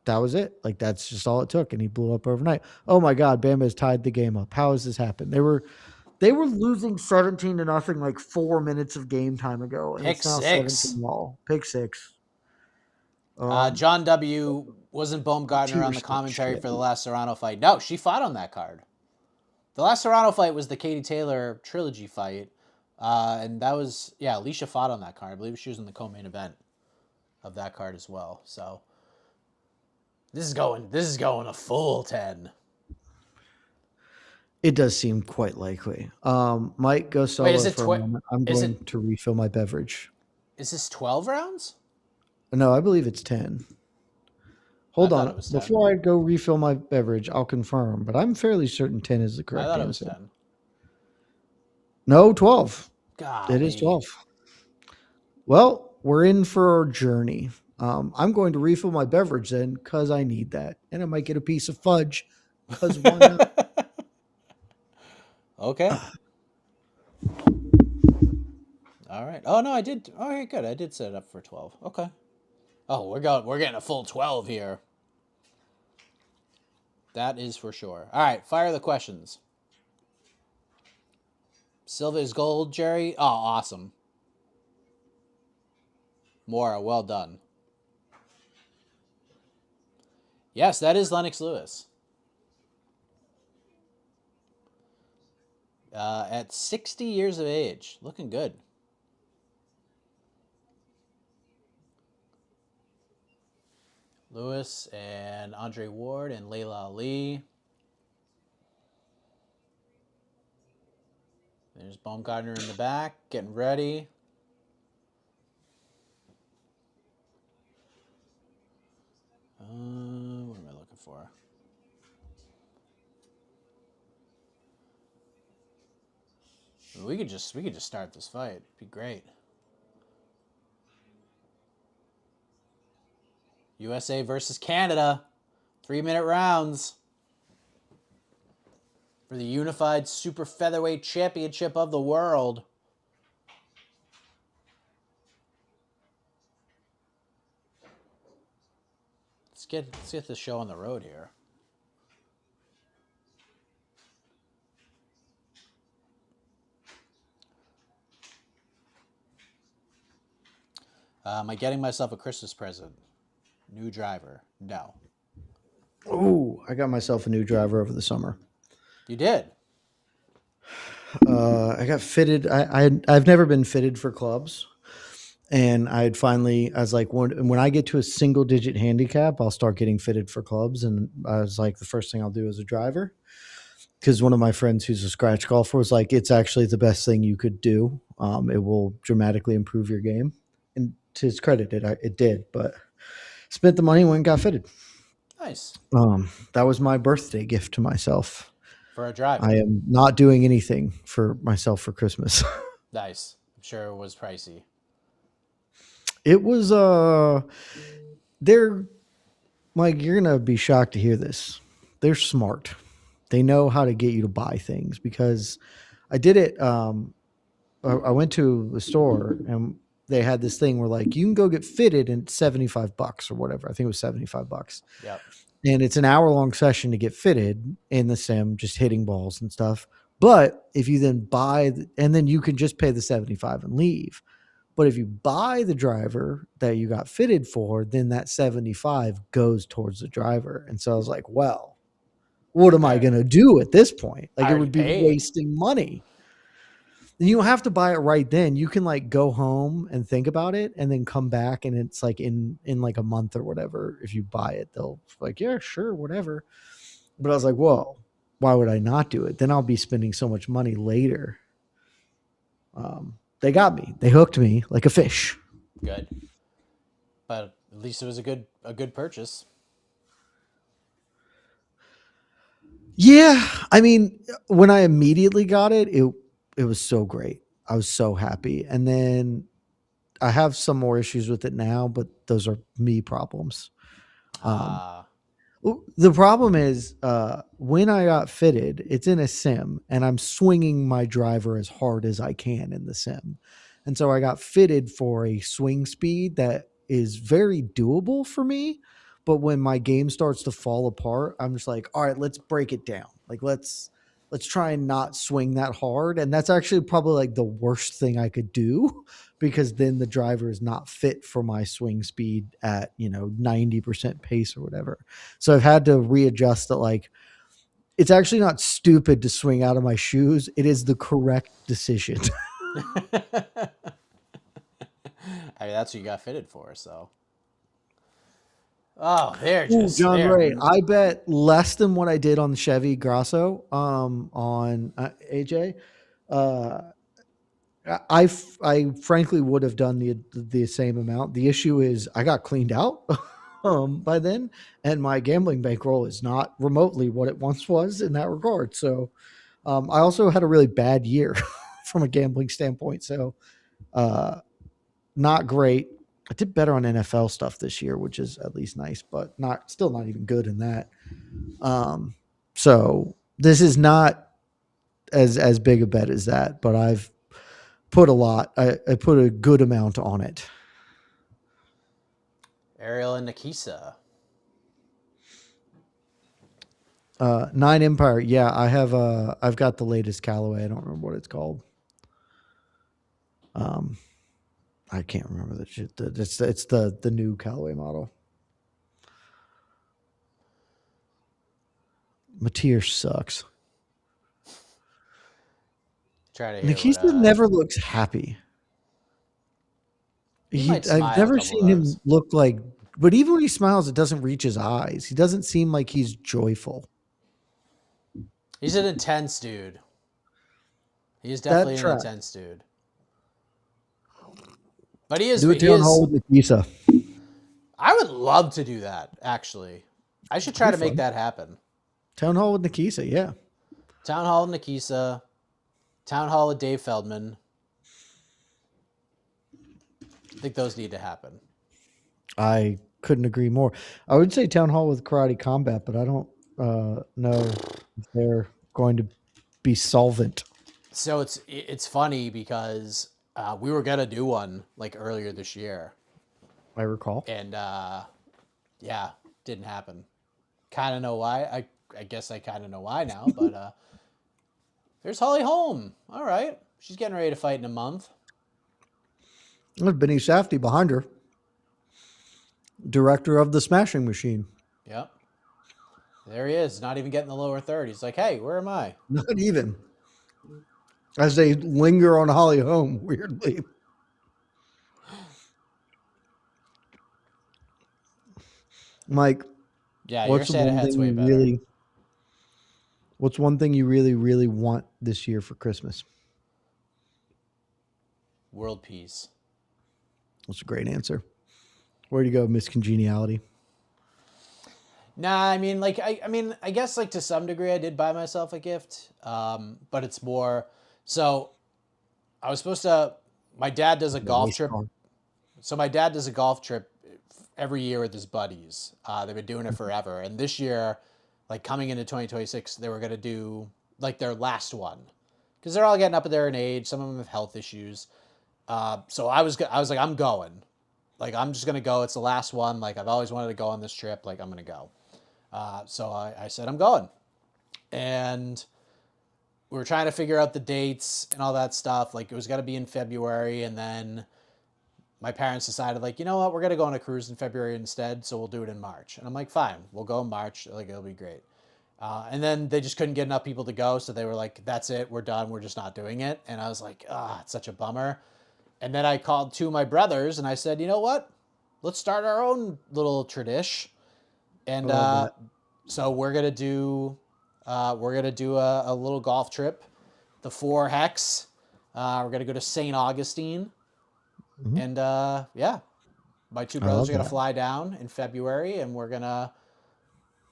that was it. Like that's just all it took, and he blew up overnight. Oh my God, Bama has tied the game up. How has this happened? They were losing 17-0 like 4 minutes of game time ago, and Pick it's now six. 17 all. Pick six. John W. wasn't Bumgardner on the Cheers, commentary shit. for the last Serrano fight. No, she fought on that card. The last Serrano fight was the Katie Taylor trilogy fight. And that was, Alicia fought on that card. I believe she was in the co-main event of that card as well. So this is going a full 10. It does seem quite likely. Mike, go solo Wait, is it for a moment. I'm is going it to refill my beverage. is this 12 rounds? No, I believe it's 10. I Hold thought on. it was 10. Before I go refill my beverage, I'll confirm, but I'm fairly certain 10 is the I correct thought it was answer. 10. No, 12. God. It is 12. Well, we're in for our journey. I'm going to refill my beverage then because I need that. And I might get a piece of fudge because why not? Okay. All right. Oh no, I did. All right, good. I did set it up for 12. Okay. Oh, we're getting a full 12 here. That is for sure. All right, fire the questions. Silva is gold, Jerry. Oh, awesome. Mora, well done. Yes, that is Lennox Lewis. At 60 years of age. Looking good. Lewis and Andre Ward and Layla Ali. There's Bumgardner in the back, getting ready. What am I looking for? We could just start this fight. It'd be great. USA versus Canada. 3-minute rounds for the unified super featherweight championship of the world. Let's get this show on the road here. Am I getting myself a Christmas present? New driver? No. Oh, I got myself a new driver over the summer. You did? I got fitted. I've never been fitted for clubs. And I was like, when I get to a single digit handicap, I'll start getting fitted for clubs. And I was like, the first thing I'll do is a driver. Because one of my friends who's a scratch golfer was like, it's actually the best thing you could do. It will dramatically improve your game. And to his credit, it did. But spent the money, went and got fitted. Nice. That was my birthday gift to myself. For a driver. I am not doing anything for myself for Christmas. Nice. I'm sure it was pricey. It was they're Mike, you're gonna be shocked to hear this. They're smart. They know how to get you to buy things because I did it. I went to the store and they had this thing where like you can go get fitted and it's $75 or whatever. I think it was $75. Yep. And it's an hour-long session to get fitted in the sim, just hitting balls and stuff. But if you then and then you can just pay the $75 and leave. But if you buy the driver that you got fitted for, then that 75 goes towards the driver. And so I was like, well, what am I going to do at this point? Like, I it already would be paid. wasting money. And you don't have to buy it right then. You can like go home and think about it and then come back, and it's like in like a month or whatever. If you buy it, they'll like, yeah, sure, whatever. But I was like, whoa, why would I not do it? Then I'll be spending so much money later. They got me. They hooked me like a fish. Good. But at least it was a good purchase. Yeah, I mean, when I immediately got it, it was so great. I was so happy. And then I have some more issues with it now, but those are me problems. Um, the problem is when I got fitted, it's in a sim, and I'm swinging my driver as hard as I can in the sim. And so I got fitted for a swing speed that is very doable for me. But when my game starts to fall apart, I'm just like, all right, let's break it down. Like let's try and not swing that hard. And that's actually probably like the worst thing I could do, because then the driver is not fit for my swing speed at, 90% pace or whatever. So I've had to readjust that. Like, it's actually not stupid to swing out of my shoes. It is the correct decision. I mean, that's what you got fitted for, so. Oh, they're Ooh, just John there. Ray, I bet less than what I did on the Chevy Grasso on AJ. Uh, I frankly would have done the same amount. The issue is I got cleaned out by then, and my gambling bankroll is not remotely what it once was in that regard. So I also had a really bad year from a gambling standpoint. So not great. I did better on NFL stuff this year, which is at least nice, but still not even good in that. So this is not as big a bet as that, but I've put a lot. I put a good amount on it. Ariel and Nikisa. 9 Empire. Yeah, I've got the latest Callaway. I don't remember what it's called. I can't remember the shit. It's the new Callaway model. Matthias sucks. Try to hear Nikita what never looks happy. he might I've smile a never couple seen him times. look like, but even when he smiles, it doesn't reach his eyes. He doesn't seem like he's joyful. He's an intense dude. He is That definitely an track. intense dude. But he is. Do a He town hall is. with Nikita. I would love to do that. Actually, I should try Be to make fun. that happen. Town hall with Nikita. Yeah. Town Hall with Nikisa. Town Hall with Dave Feldman. I think those need to happen. I couldn't agree more. I would say town hall with Karate Combat, but I don't know if they're going to be solvent. So it's funny because we were gonna do one like earlier this year, I recall. and yeah, didn't happen. Kind of know why. I guess I kind of know why now. But there's Holly Holm. All right, she's getting ready to fight in a month. There's Benny Safdie behind her, director of the Smashing Machine. Yep, there he is. Not even getting the lower third. He's like, hey, where am I? Not even. As they linger on Holly Holm, weirdly. Mike, Yeah, your what's the Santa one head's thing way you better. really what's one thing you really, really want this year for Christmas? World peace. That's a great answer. Where'd you go, Miss Congeniality? Nah, I mean, like, I guess, like, to some degree, I did buy myself a gift, but it's more. So, I was supposed to. My dad does a golf trip. So my dad does a golf trip every year with his buddies. They've been doing it forever, and this year, like coming into 2026, they were gonna do like their last one because they're all getting up there in age. Some of them have health issues. So I was like, I'm going. Like, I'm just gonna go. It's the last one. Like, I've always wanted to go on this trip. Like, I'm gonna go. So I said I'm going, and we were trying to figure out the dates and all that stuff. Like, it was gonna be in February, and then my parents decided like, you know what, we're gonna go on a cruise in February instead, so we'll do it in March. And I'm like, fine, we'll go in March. Like it'll be great. And then they just couldn't get enough people to go, so they were like, that's it, we're done, we're just not doing it. And I was like, it's such a bummer. And then I called two of my brothers and I said, you know what, let's start our own little tradition. I And love that. so we're gonna do a little golf trip, the 4 Hecks. We're gonna go to St. Augustine, Mhm. and yeah, my two I brothers love are gonna that. fly down in February, and we're gonna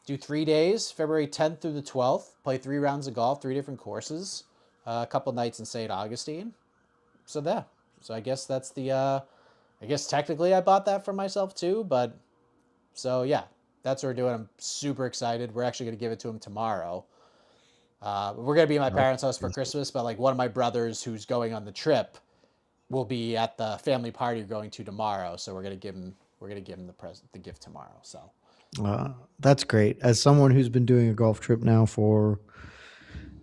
do 3 days, February 10th through the 12th. Play 3 rounds of golf, 3 different courses, a couple nights in St. Augustine. So there. So I guess that's the. I guess technically I bought that for myself too, but so yeah, that's what we're doing. I'm super excited. We're actually gonna give it to him tomorrow. We're gonna be at my That's parents' house for fantastic. Christmas, but like one of my brothers who's going on the trip will be at the family party we're going to tomorrow. So we're gonna give him the gift tomorrow. So That's great. As someone who's been doing a golf trip now for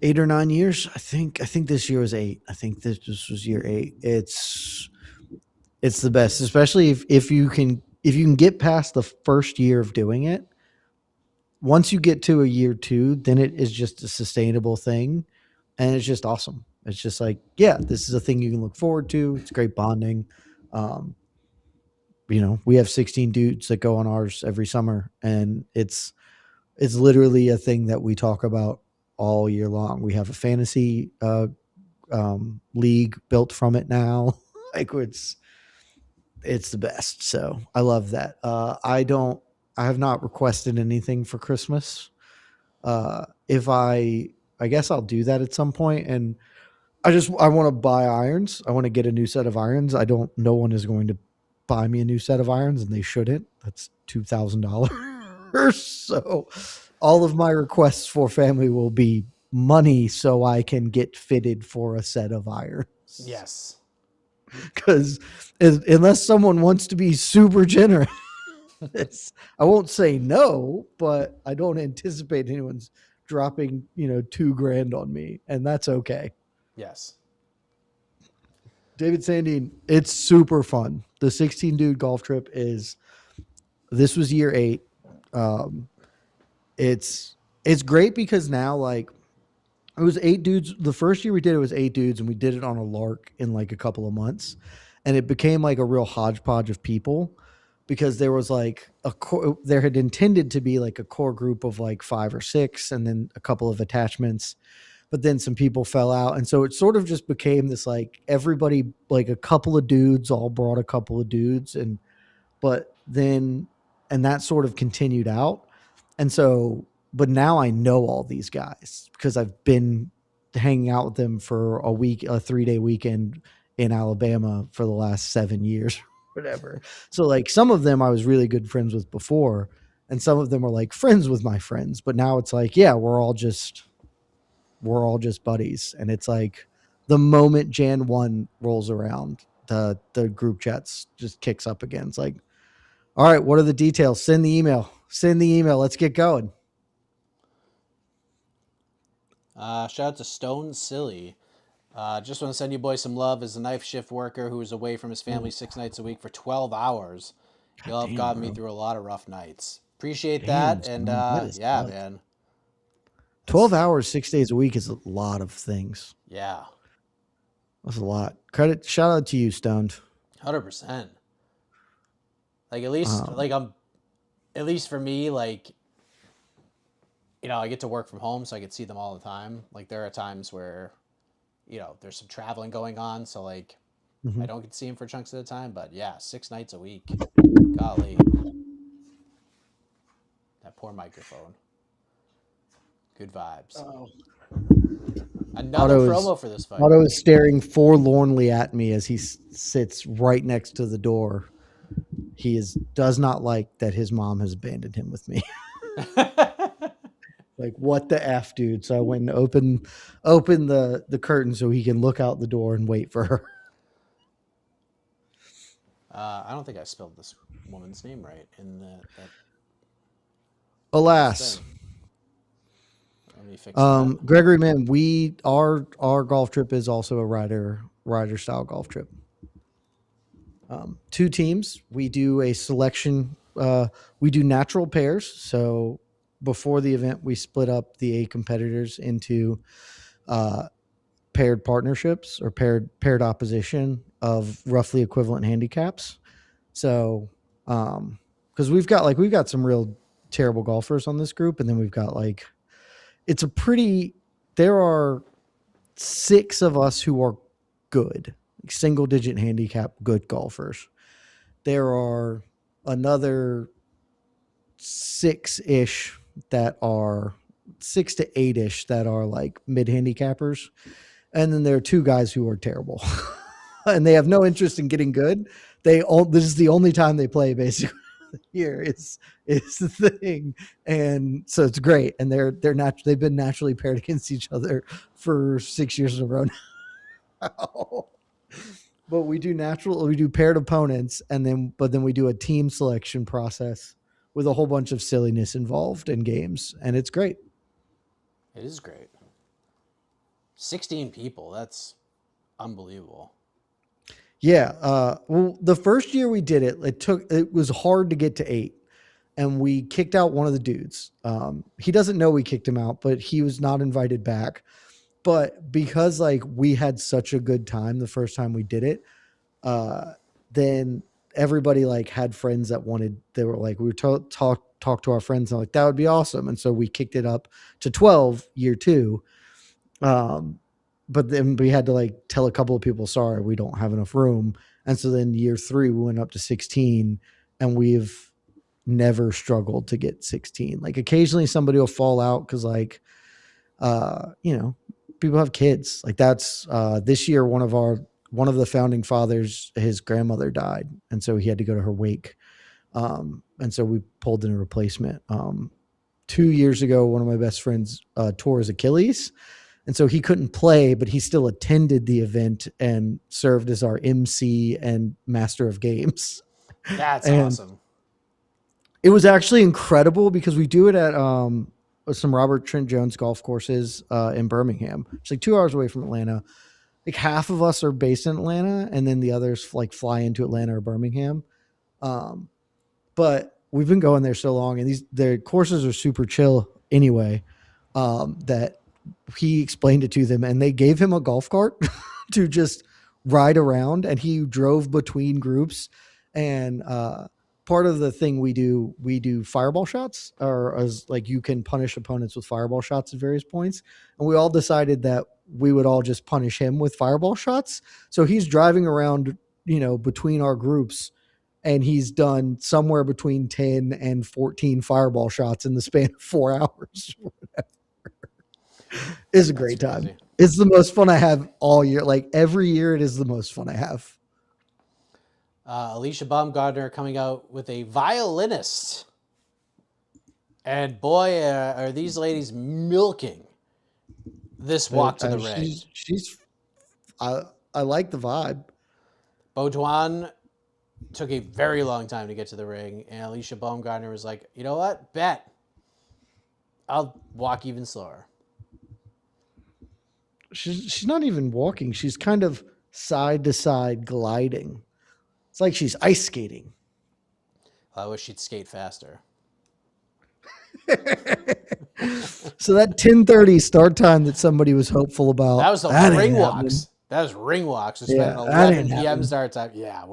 8 or 9 years, I think this year was 8. I think this was year 8. It's the best, especially if you can get past the first year of doing it. Once you get to a year 2, then it is just a sustainable thing, and it's just awesome. It's just like, yeah, this is a thing you can look forward to. It's great bonding. Um, we have 16 dudes that go on ours every summer, and it's literally a thing that we talk about all year long. We have a fantasy league built from it now. Like it's the best. So I love that. I have not requested anything for Christmas. If I guess I'll do that at some point. And I want to buy irons. I want to get a new set of irons. No one is going to buy me a new set of irons, and they shouldn't. That's $2,000. So all of my requests for family will be money so I can get fitted for a set of irons. yes, Because unless someone wants to be super generous, I won't say no, but I don't anticipate anyone's dropping, $2,000 on me, and that's okay. yes, David Sandine, it's super fun. The 16 dude golf trip this was year 8. Um, it's great because now, like, it was 8 dudes. The first year we did it was 8 dudes, and we did it on a lark in like a couple of months, and it became like a real hodgepodge of people because there was like there had intended to be like a core group of like 5 or 6, and then a couple of attachments, but then some people fell out, and so it sort of just became this like everybody, like a couple of dudes all brought a couple of dudes, but then and that sort of continued out. And so, but now I know all these guys because I've been hanging out with them for a 3-day weekend in Alabama for the last 7 years, whatever. So like some of them I was really good friends with before, and some of them were like friends with my friends, but now it's like, yeah, we're all just buddies. And it's like the moment Jan 1 rolls around, the group chats just kicks up again. It's like, all right, what are the details? Send the email. Send the email. Let's get going. Shout out to Stone Silly. Just want to send you boys some love as a night shift worker who is away from his family 6 nights a week for 12 hours. God Y'all have damn, gotten me bro. through a lot of rough nights. Appreciate Damn, that. And son. That is yeah, nuts. man. 12 That's, hours, 6 days a week is a lot of things. yeah, That's a lot. Shout out to you, Stoned. 100%. Like Um, at least for me, like, I get to work from home, so I get to see them all the time. Like there are times where, there's some traveling going on, so like I mhm. don't get to see them for chunks of the time. But yeah, 6 nights a week. Golly, that poor microphone. Good vibes. Oh. Another Otto is promo for this fight. Otto is staring forlornly at me as he sits right next to the door. He does not like that his mom has abandoned him with me. Like, what the f, dude? So I went and open the curtain so he can look out the door and wait for her. I don't think I spelled this woman's name right in this Alas, thing. Let me fix that. Gregory, man, our golf trip is also a rider style golf trip. 2 teams. We do a selection. We do natural pairs. So before the event, we split up the 8 competitors into uh, paired partnerships or paired opposition of roughly equivalent handicaps. So, because we've got some real terrible golfers on this group, and then we've got it's a pretty. There are 6 of us who are good, single digit handicap good golfers. There are another 6-ish that are 6 to 8-ish that are like mid handicappers. And then there are 2 guys who are terrible and they have no interest in getting good. This is the only time they play basically here is the thing. And so it's great. And they've been naturally paired against each other for 6 years in a row now. But we do paired opponents, but then we do a team selection process with a whole bunch of silliness involved in games, and it's great. It is great. 16 people. That's unbelievable. Yeah. Well, the first year we did it, it was hard to get to 8, and we kicked out one of the dudes. He doesn't know we kicked him out, but he was not invited back. But because we had such a good time the first time we did it, then everybody had friends that they were like, we were talk to our friends and that would be awesome. And so we kicked it up to 12 year 2. But then we had to tell a couple of people, sorry, we don't have enough room. And so then year 3, we went up to 16, and we've never struggled to get 16. Occasionally somebody will fall out because people have kids. That's this year, one of the founding fathers, his grandmother died, and so he had to go to her wake. And so we pulled in a replacement. 2 years ago, one of my best friends tore his Achilles, and so he couldn't play, but he still attended the event and served as our MC and master of games. That's awesome. It was actually incredible because we do it at some Robert Trent Jones golf courses in Birmingham. It's 2 hours away from Atlanta. Half of us are based in Atlanta, and then the others fly into Atlanta or Birmingham. But we've been going there so long, and the courses are super chill anyway, that he explained it to them, and they gave him a golf cart to just ride around, and he drove between groups. And part of the thing we do fireball shots, or as you can punish opponents with fireball shots at various points. And we all decided that we would all just punish him with fireball shots. So he's driving around, between our groups, and he's done somewhere between 10 and 14 fireball shots in the span of 4 hours. Or whatever. It's a great time. It's the most fun I have all year. Every year it is the most fun I have. Alicia Bumgardner coming out with a violinist. And boy, are these ladies milking this walk to the ring. I like the vibe. Bedwin took a very long time to get to the ring, and Alicia Bumgardner was like, you know what? Bet. I'll walk even slower. She's not even walking. She's kind of side to side gliding. It's like she's ice skating. I wish she'd skate faster. So that 10:30 start time that somebody was hopeful about. That was the ring walks. That was ring walks. We spent 11 p.m. start time. Yeah,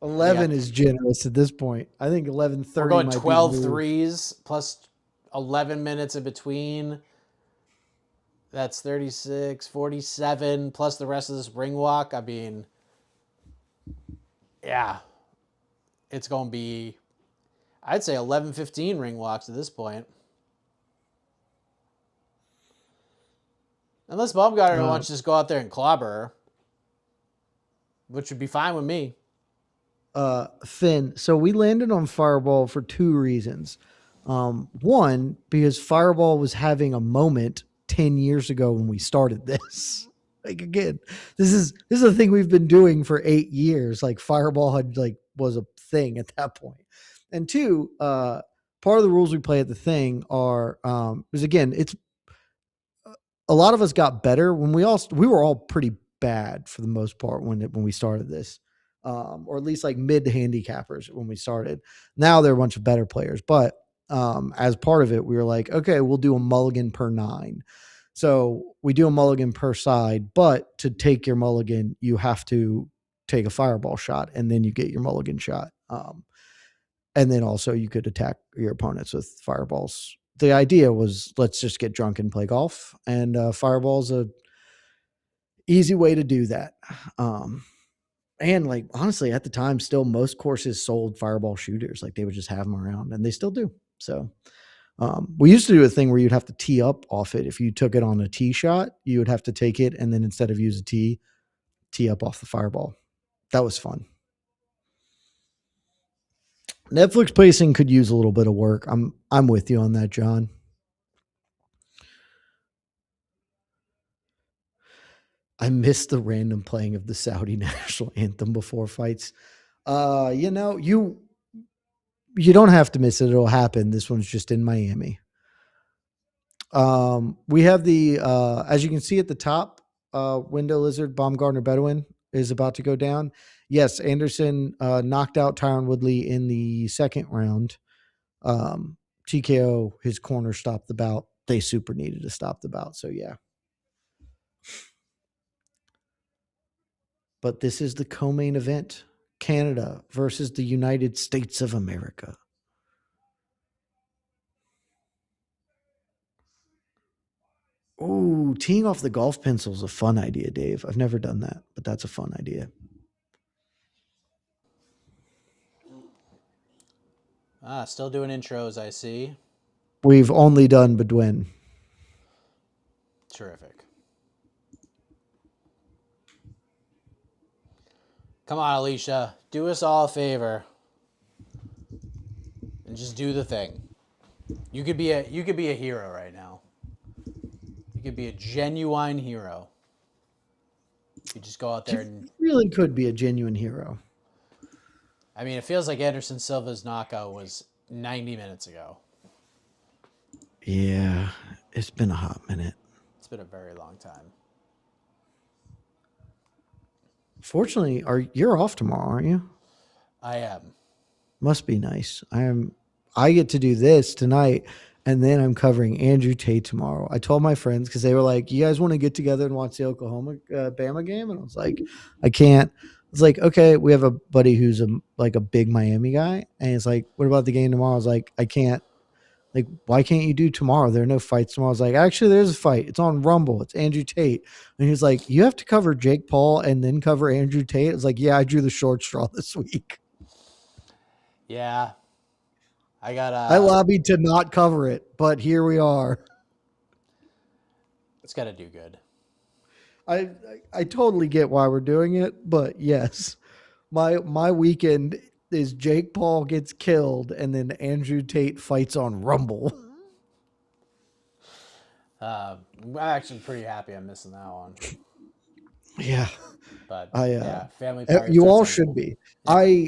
11 is generous at this point. I think 11:30. We're going 12 threes plus 11 minutes in between. That's 36, 47 plus the rest of this ring walk. I mean, yeah, it's going to be, I'd say 11, 15 ring walks at this point. Unless Bumgardner wants to just go out there and clobber her, which would be fine with me. Finn, so we landed on Fireball for 2 reasons. One, because Fireball was having a moment 10 years ago when we started this. Again, this is a thing we've been doing for 8 years. Fireball had was a thing at that point. And 2, part of the rules we play at the thing are because again, it's a lot of us got better when we were all pretty bad for the most part when we started this. or at least like mid handicappers when we started. Now they're a bunch of better players, but as part of it, we were like, okay, we'll do a mulligan per 9. So we do a mulligan per side, but to take your mulligan, you have to take a fireball shot, and then you get your mulligan shot. And then also you could attack your opponents with fireballs. The idea was, let's just get drunk and play golf, and fireball's a easy way to do that. And like, honestly, at the time, still most courses sold fireball shooters. Like, they would just have them around, and they still do. So we used to do a thing where you'd have to tee up off it. If you took it on a tee shot, you would have to take it, and then instead of use a tee up off the fireball. That was fun. Netflix pacing could use a little bit of work. I'm with you on that, John. I miss the random playing of the Saudi national anthem before fights. You don't have to miss it. It'll happen. This one's just in Miami. We have the as you can see at the top, Window Lizard Bumgardner Bedwin is about to go down. Yes, Anderson knocked out Tyron Woodley in the second round. TKO, his corner stopped the bout. They super needed to stop the bout. So yeah. But this is the co-main event. Canada versus the United States of America. Ooh, teeing off the golf pencil is a fun idea, Dave. I've never done that, but that's a fun idea. Still doing intros, I see. We've only done Bedwin. Terrific. Come on, Alicia. Do us all a favor. And just do the thing. You could be a hero right now. You could be a genuine hero. You just go out there and really could be a genuine hero. I mean, it feels like Anderson Silva's knockout was 90 minutes ago. Yeah, it's been a hot minute. It's been a very long time. Fortunately, you're off tomorrow, aren't you? I am. Must be nice. I get to do this tonight, and then I'm covering Andrew Tate tomorrow. I told my friends, because they were like, you guys want to get together and watch the Oklahoma Bama game? And I was like, I can't. It's like, okay, we have a buddy who's a big Miami guy. And it's like, what about the game tomorrow? I was like, I can't. Like, why can't you do tomorrow? There are no fights tomorrow. I was like, actually, there's a fight. It's on Rumble. It's Andrew Tate. And he was like, you have to cover Jake Paul and then cover Andrew Tate. I was like, yeah, I drew the short straw this week. Yeah. I lobbied to not cover it, but here we are. It's got to do good. I totally get why we're doing it, but yes, my weekend is Jake Paul gets killed and then Andrew Tate fights on Rumble. I'm actually pretty happy I'm missing that one. Yeah. But yeah, family party. You all should be. Yeah.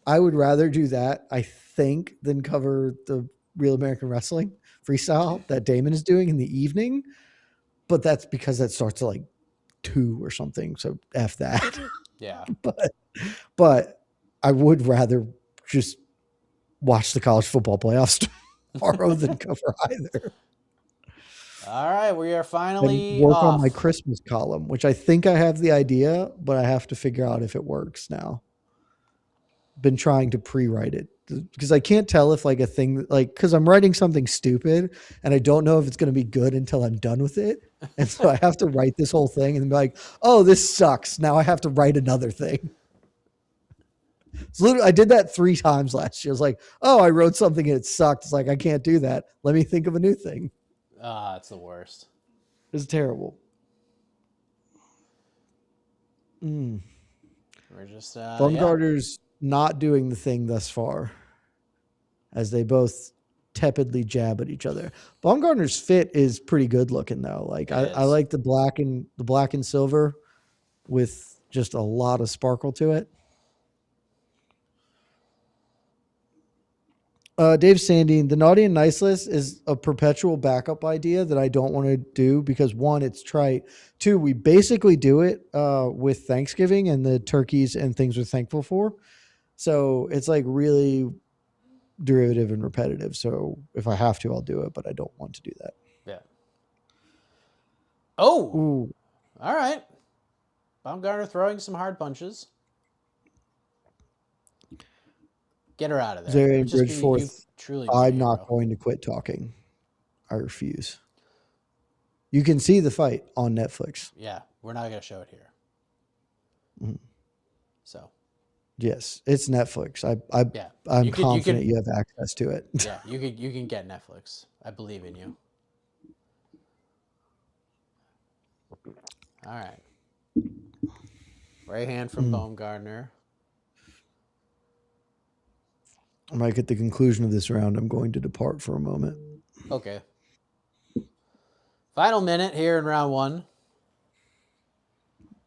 I would rather do that, I think, than cover the Real American Wrestling freestyle that Damon is doing in the evening. But that's because that starts at like 2 or something. So F that. Yeah. But I would rather just watch the college football playoffs tomorrow than cover either. All right, we are finally and work off. on my Christmas column, which I think I have the idea, but I have to figure out if it works now. Been trying to pre-write it because I can't tell if like a thing like because I'm writing something stupid and I don't know if it's going to be good until I'm done with it, and so I have to write this whole thing and be like, oh, this sucks. Now I have to write another thing. So literally, I did that 3 times last year. I was like, oh, I wrote something and it sucked. It's like, I can't do that. Let me think of a new thing. It's the worst. It's terrible. We're just Bumgardner's not doing the thing thus far, as they both tepidly jab at each other. Bumgardner's fit is pretty good looking though. Like I like the black and silver with just a lot of sparkle to it. Dave Sandine, the naughty and nice list is a perpetual backup idea that I don't want to do because one, it's trite. Two, we basically do it with Thanksgiving and the turkeys and things we're thankful for. So it's like really derivative and repetitive. So if I have to, I'll do it, but I don't want to do that. Yeah. Oh, Ooh, all right. Bumgardner throwing some hard punches. Get her out of there. Zarian Just be you. Bridgeforth, Truly be a I'm not hero. going to quit talking. I refuse. You can see the fight on Netflix. Yeah, we're not gonna show it here. Mhm. So Yes, it's Netflix. yeah, I'm you confident can. you have access to it. Yeah, you can get Netflix. I believe in you. All right. Right hand from Bumgardner. I might get the conclusion of this round. I'm going to depart for a moment. Okay. Final minute here in round 1.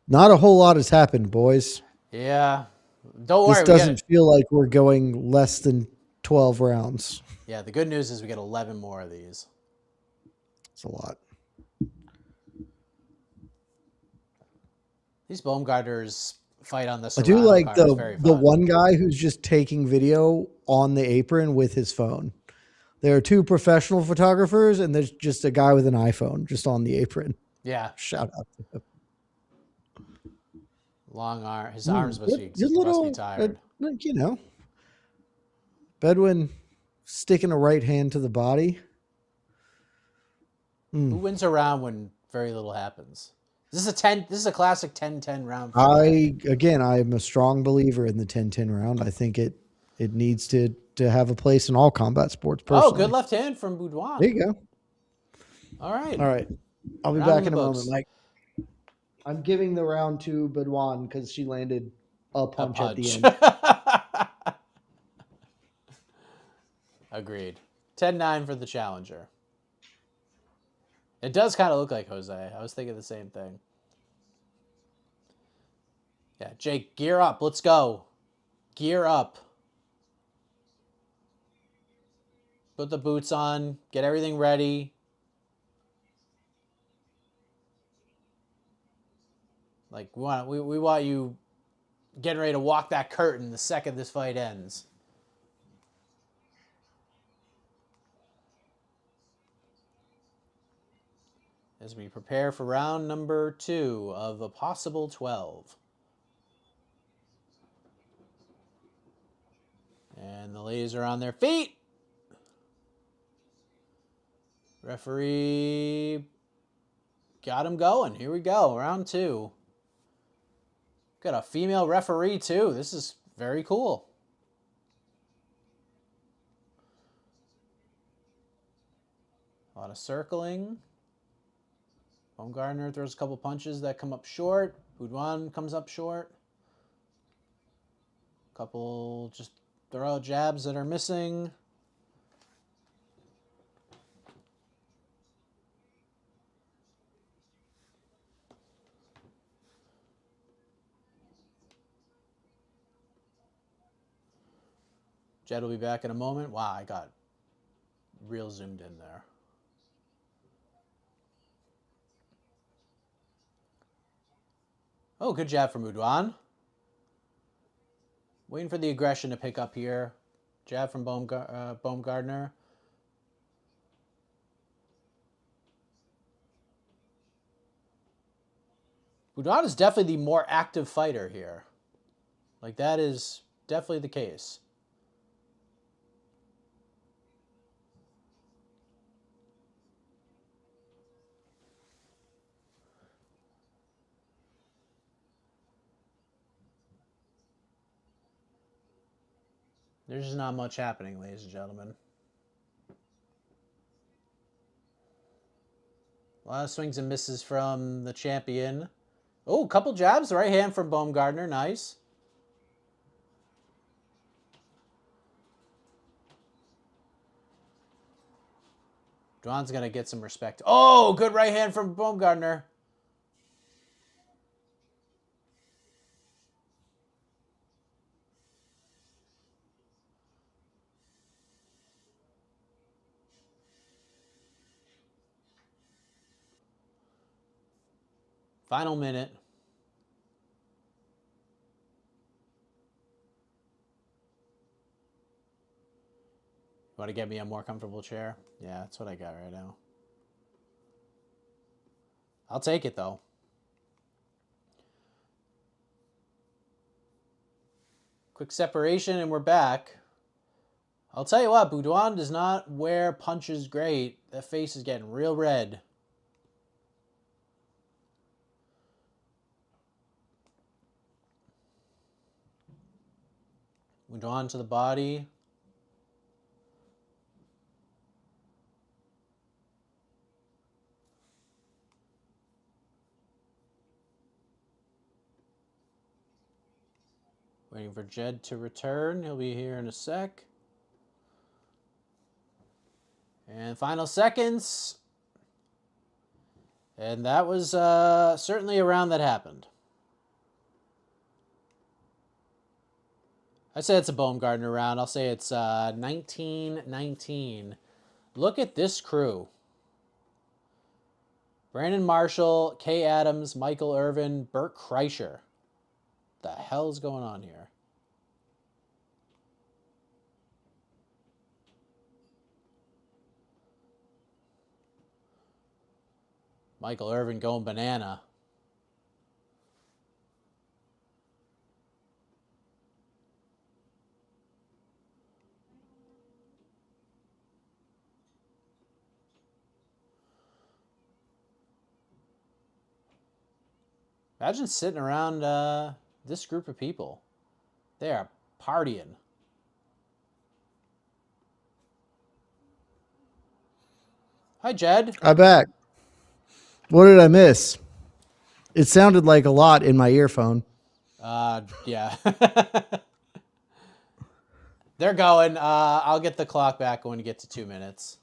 Not a whole lot has happened, boys. Yeah. Don't This worry. doesn't feel like we're going less than 12 rounds. Yeah, the good news is we get 11 more of these. It's a lot. These Bumgardners fight on the I do Serrano like card is very the fun. one guy who's just taking video on the apron with his phone. There are 2 professional photographers, and there's just a guy with an iPhone just on the apron. Yeah. Shout out to him. Long arm. His arms Good must be little, tired. Bedwin sticking a right hand to the body. Who wins a round when very little happens? This is a classic 10-10 round. I'm a strong believer in the 10-10 round. I think it needs to have a place in all combat sports. Personally. Oh, good left hand from Bedwin. There you go. All right. All right. I'll be Round back in in a the moment, books. Mike. I'm giving the round to Bedwin because she landed a punch at the end. Agreed. 10-9 for the challenger. It does kind of look like Jose. I was thinking the same thing. Yeah, Jake, gear up. Let's go. Gear up. Put the boots on. Get everything ready. Like we want you getting ready to walk that curtain the second this fight ends. As we prepare for round number 2 of a possible 12. And the ladies are on their feet. Referee got him going. Here we go. Round 2. Got a female referee too. This is very cool. A lot of circling. Bumgardner throws a couple punches that come up short. Bedwin comes up short. Couple just throw jabs that are missing. Jed will be back in a moment. Wow, I got real zoomed in there. Oh, good jab from Bedwin. Waiting for the aggression to pick up here. Jab from Bumgardner. Bedwin is definitely the more active fighter here. Like, that is definitely the case. There's just not much happening, ladies and gentlemen. A lot of swings and misses from the champion. Oh, a couple jabs. Right hand from Bumgardner. Nice. Bedwin's going to get some respect. Oh, good right hand from Bumgardner. Final minute. You want to get me a more comfortable chair? Yeah, that's what I got right now. I'll take it, though. Quick separation, and we're back. I'll tell you what, Bedwin does not wear punches great. That face is getting real red. Bedwin to the body. Waiting for Jed to return. He'll be here in a sec. And final seconds. And that was certainly a round that happened. I say it's a Bumgardner round. I'll say it's 19-19. Look at this crew. Brandon Marshall, Kay Adams, Michael Irvin, Burt Kreischer. What the hell's going on here? Michael Irvin going banana. Imagine sitting around this group of people. They are partying. Hi, Jed. I'm back. What did I miss? It sounded like a lot in my earphone. Yeah. They're going. I'll get the clock back when we get to 2 minutes.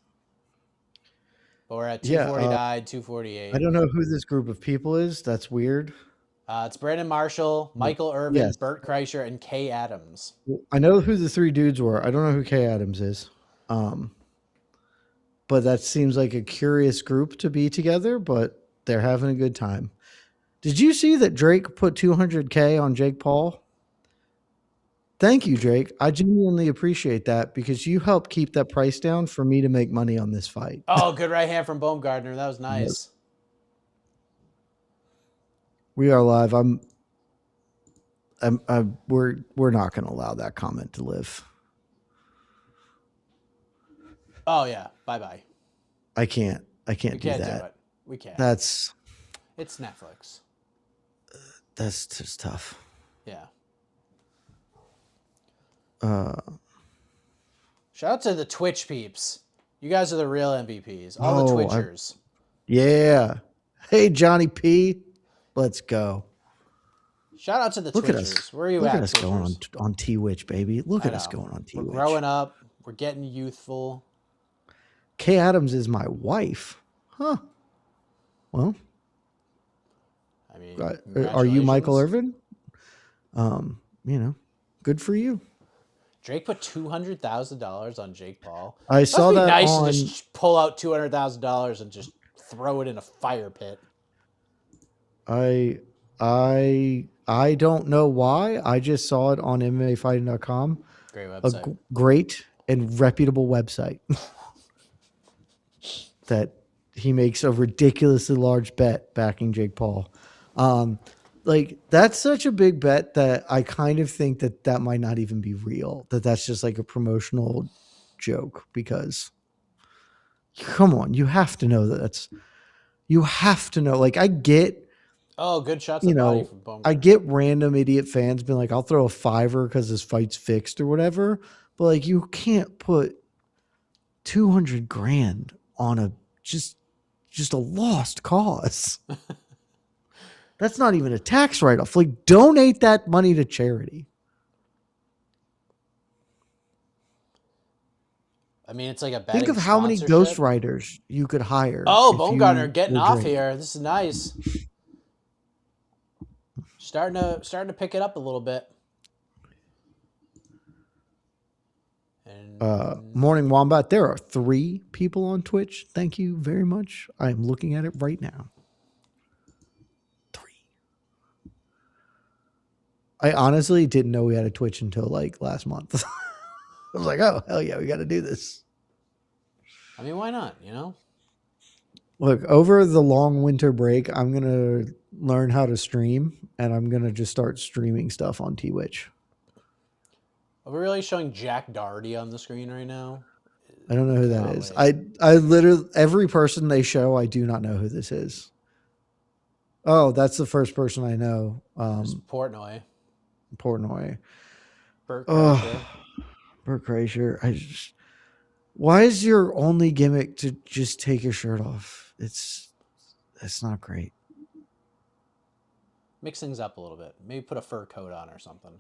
But we're at 249, 248. I don't know who this group of people is. That's weird. It's Brandon Marshall, Michael Irvin, Yes. Burt Kreischer, and Kay Adams. I know who the three dudes were. I don't know who Kay Adams is. But that seems like a curious group to be together, but they're having a good time. Did you see that Drake put $200K on Jake Paul? Thank you, Drake. I genuinely appreciate that because you helped keep that price down for me to make money on this fight. Oh, good right hand from Bumgardner. That was nice. We are live. We're not going to allow that comment to live. Oh yeah. Bye. I can't We do can't that. do it. We can't. It's Netflix. That's just tough. Yeah. Shout out to the Twitch peeps. You guys are the real MVPs. All the Twitchers. Yeah. Hey, Johnny P. Let's go. Shout out to the Look Twitchers. at us. Where are you Look at, at us going on T-Witch, baby. Look at us going on T-Witch. We're growing up. We're getting youthful. Kay Adams is my wife. Huh. Well. I mean, are you Michael Irvin? Good for you. Drake put $200,000 on Jake Paul. I saw that nice on. To just pull out $200,000 and just throw it in a fire pit. I don't know why. I just saw it on MMAfighting.com. Great website. A great and reputable website. That he makes a ridiculously large bet backing Jake Paul. That's such a big bet that I kind of think that might not even be real. That's just like a promotional joke because come on, you have to know you have to know. Like I get, good shots of body from Bumgardner. I get random idiot fans being like, I'll throw a $5 because this fight's fixed or whatever. But like, you can't put $200,000 on a just a lost cause. That's not even a tax write-off. Like, donate that money to charity. I mean, it's like a betting Think of how many sponsorship. ghostwriters you could hire. Oh, Bumgardner getting off here. This is nice. Starting to pick it up a little bit. And Morning Wombat, there are 3 people on Twitch. Thank you very much. I am looking at it right now. 3. I honestly didn't know we had a Twitch until like last month. I was like, oh, hell yeah, we got to do this. I mean, why not? You know? Look, over the long winter break, I'm going to learn how to stream, and I'm going to just start streaming stuff on Twitch. Are we really showing Jack Doherty on the screen right now? I don't know who that is. I literally, every person they show, I do not know who this is. Oh, that's the first person I know. Portnoy. Burt Kreischer. Burt Kreischer. Why is your only gimmick to just take your shirt off? It's not great. Mix things up a little bit. Maybe put a fur coat on or something.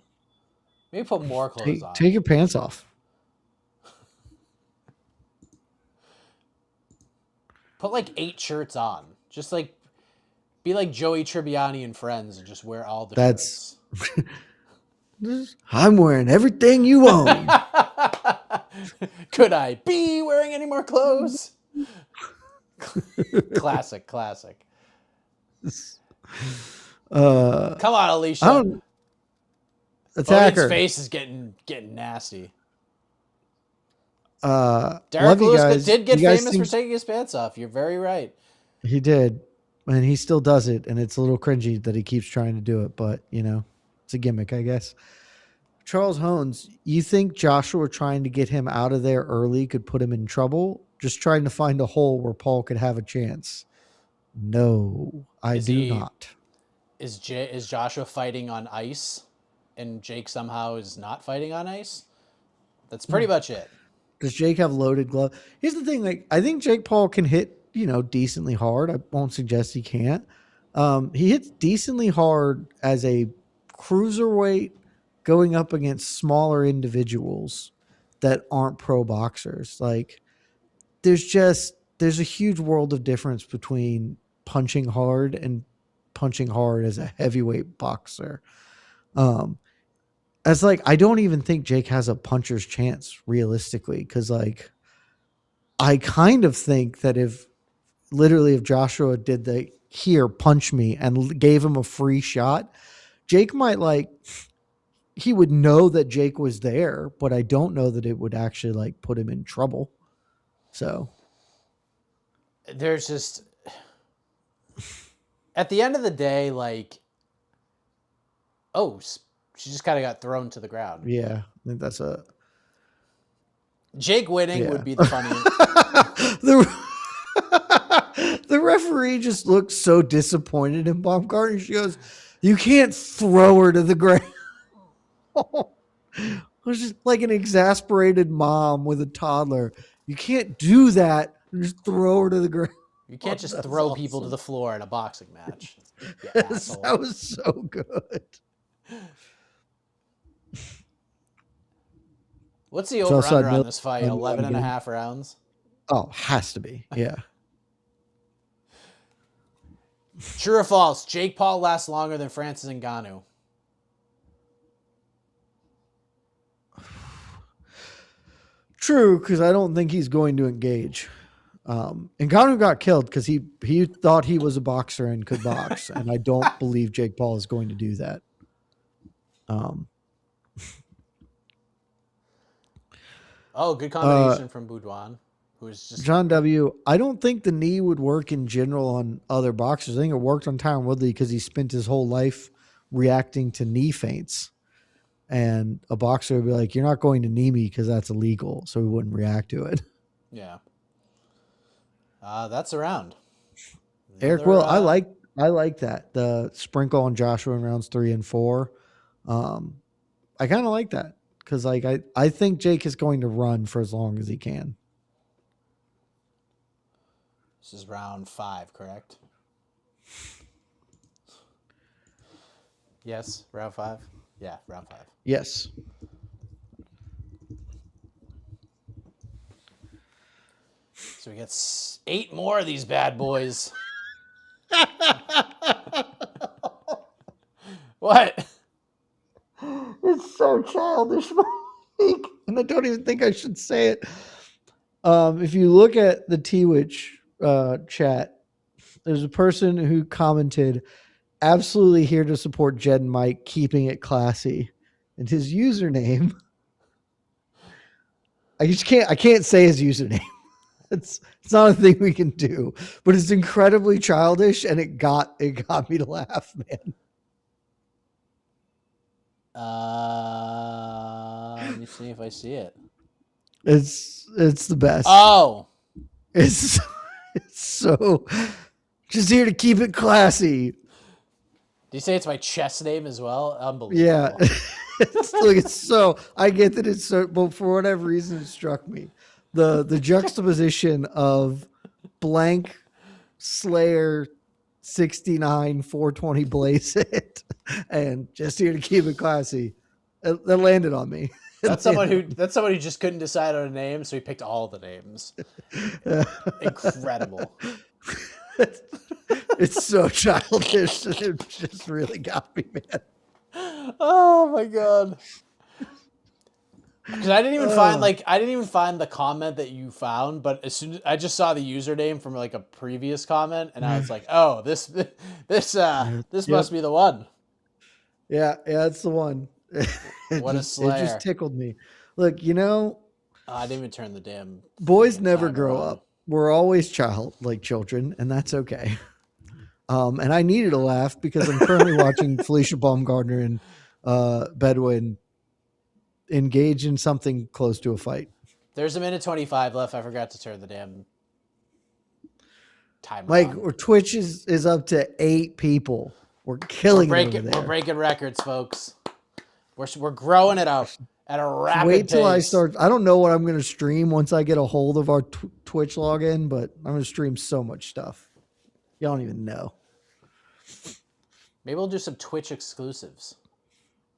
Maybe put more clothes on. Take your pants off. Put like 8 shirts on. Just like be like Joey Tribbiani and Friends and just wear all the shirts. I'm wearing everything you own. Could I be wearing any more clothes? Classic. Come on, Alicia. Attacker. Hogan's face is getting nasty. Derek Lewis did get famous for taking his pants off. You're very right. He did, and he still does it, and it's a little cringy that he keeps trying to do it, but you know, it's a gimmick, I guess. Charles Hones, you think Joshua trying to get him out of there early could put him in trouble? Just trying to find a hole where Paul could have a chance? No, I do not. Is Joshua fighting on ice, and Jake somehow is not fighting on ice? That's pretty much it. Does Jake have loaded gloves? Here's the thing: like, I think Jake Paul can hit, decently hard. I won't suggest he can't. He hits decently hard as a cruiserweight going up against smaller individuals that aren't pro boxers. Like, there's a huge world of difference between punching hard and punching hard as a heavyweight boxer. As like, I don't even think Jake has a puncher's chance realistically. Because like, I kind of think that if Joshua did the here punch me and gave him a free shot, Jake might he would know that Jake was there, but I don't know that it would actually like put him in trouble. So there's just, at the end of the day, like, she just kind of got thrown to the ground. Yeah, I think that's Jake winning would be the funniest. The referee just looked so disappointed in Bumgardner. She goes, "You can't throw her to the ground." It was just like an exasperated mom with a toddler. You can't do that. Just throw her to the ground. You can't just throw people to the floor in a boxing match. That was so good. What's the over-under on this fight? 11 and a half rounds? Oh, has to be. Yeah. True or false? Jake Paul lasts longer than Francis Ngannou. True, because I don't think he's going to engage. Ngannou got killed because he thought he was a boxer and could box, and I don't believe Jake Paul is going to do that. Good combination from Bedwin, who is just John W. I don't think the knee would work in general on other boxers. I think it worked on Tyron Woodley because he spent his whole life reacting to knee feints. And a boxer would be like, "You're not going to knee me because that's illegal," so he wouldn't react to it. Yeah. That's a round. Eric Will, I like that. The sprinkle on Joshua in rounds 3 and 4. I kind of like that because like I think Jake is going to run for as long as he can. This is round 5, correct? Yes, round 5. Yeah, round 5. Yes. So we get 8 more of these bad boys. What? It's so childish, Mike. And I don't even think I should say it. If you look at the T-Witch chat, there's a person who commented, absolutely here to support Jed and Mike, keeping it classy. And his username, I can't say his username. It's not a thing we can do, but it's incredibly childish, and it got me to laugh, man. Let me see if I see it. It's the best. Oh, It's so just here to keep it classy. do you say it's my chess name as well? Unbelievable. Yeah. It's so, I get that it's so, but for whatever reason it struck me. The juxtaposition of blank Slayer 69 420 Blaze It and just here to keep it classy. That landed on me. That's someone who just couldn't decide on a name, so he picked all the names. Incredible. It's so childish. It just really got me, man. Oh my god. Because I didn't even find the comment that you found, but as soon as I just saw the username from like a previous comment, and I was like, oh, this must be the one. Yeah, it's the one. What a slayer. It just tickled me. Look, I didn't even turn the damn boys never grow on. up. We're always children, and that's okay. And I needed a laugh because I'm currently watching Felicia Bumgardner and Bedwin engage in something close to a fight. There's 1:25 left. I forgot to turn the damn timer Mike, on. Twitch is up to 8 people. We're killing it over there. We're breaking records, folks. We're growing it out at a rapid Wait till pace. I start. I don't know what I'm going to stream once I get a hold of our Twitch login, but I'm going to stream so much stuff. Y'all don't even know. Maybe we'll do some Twitch exclusives.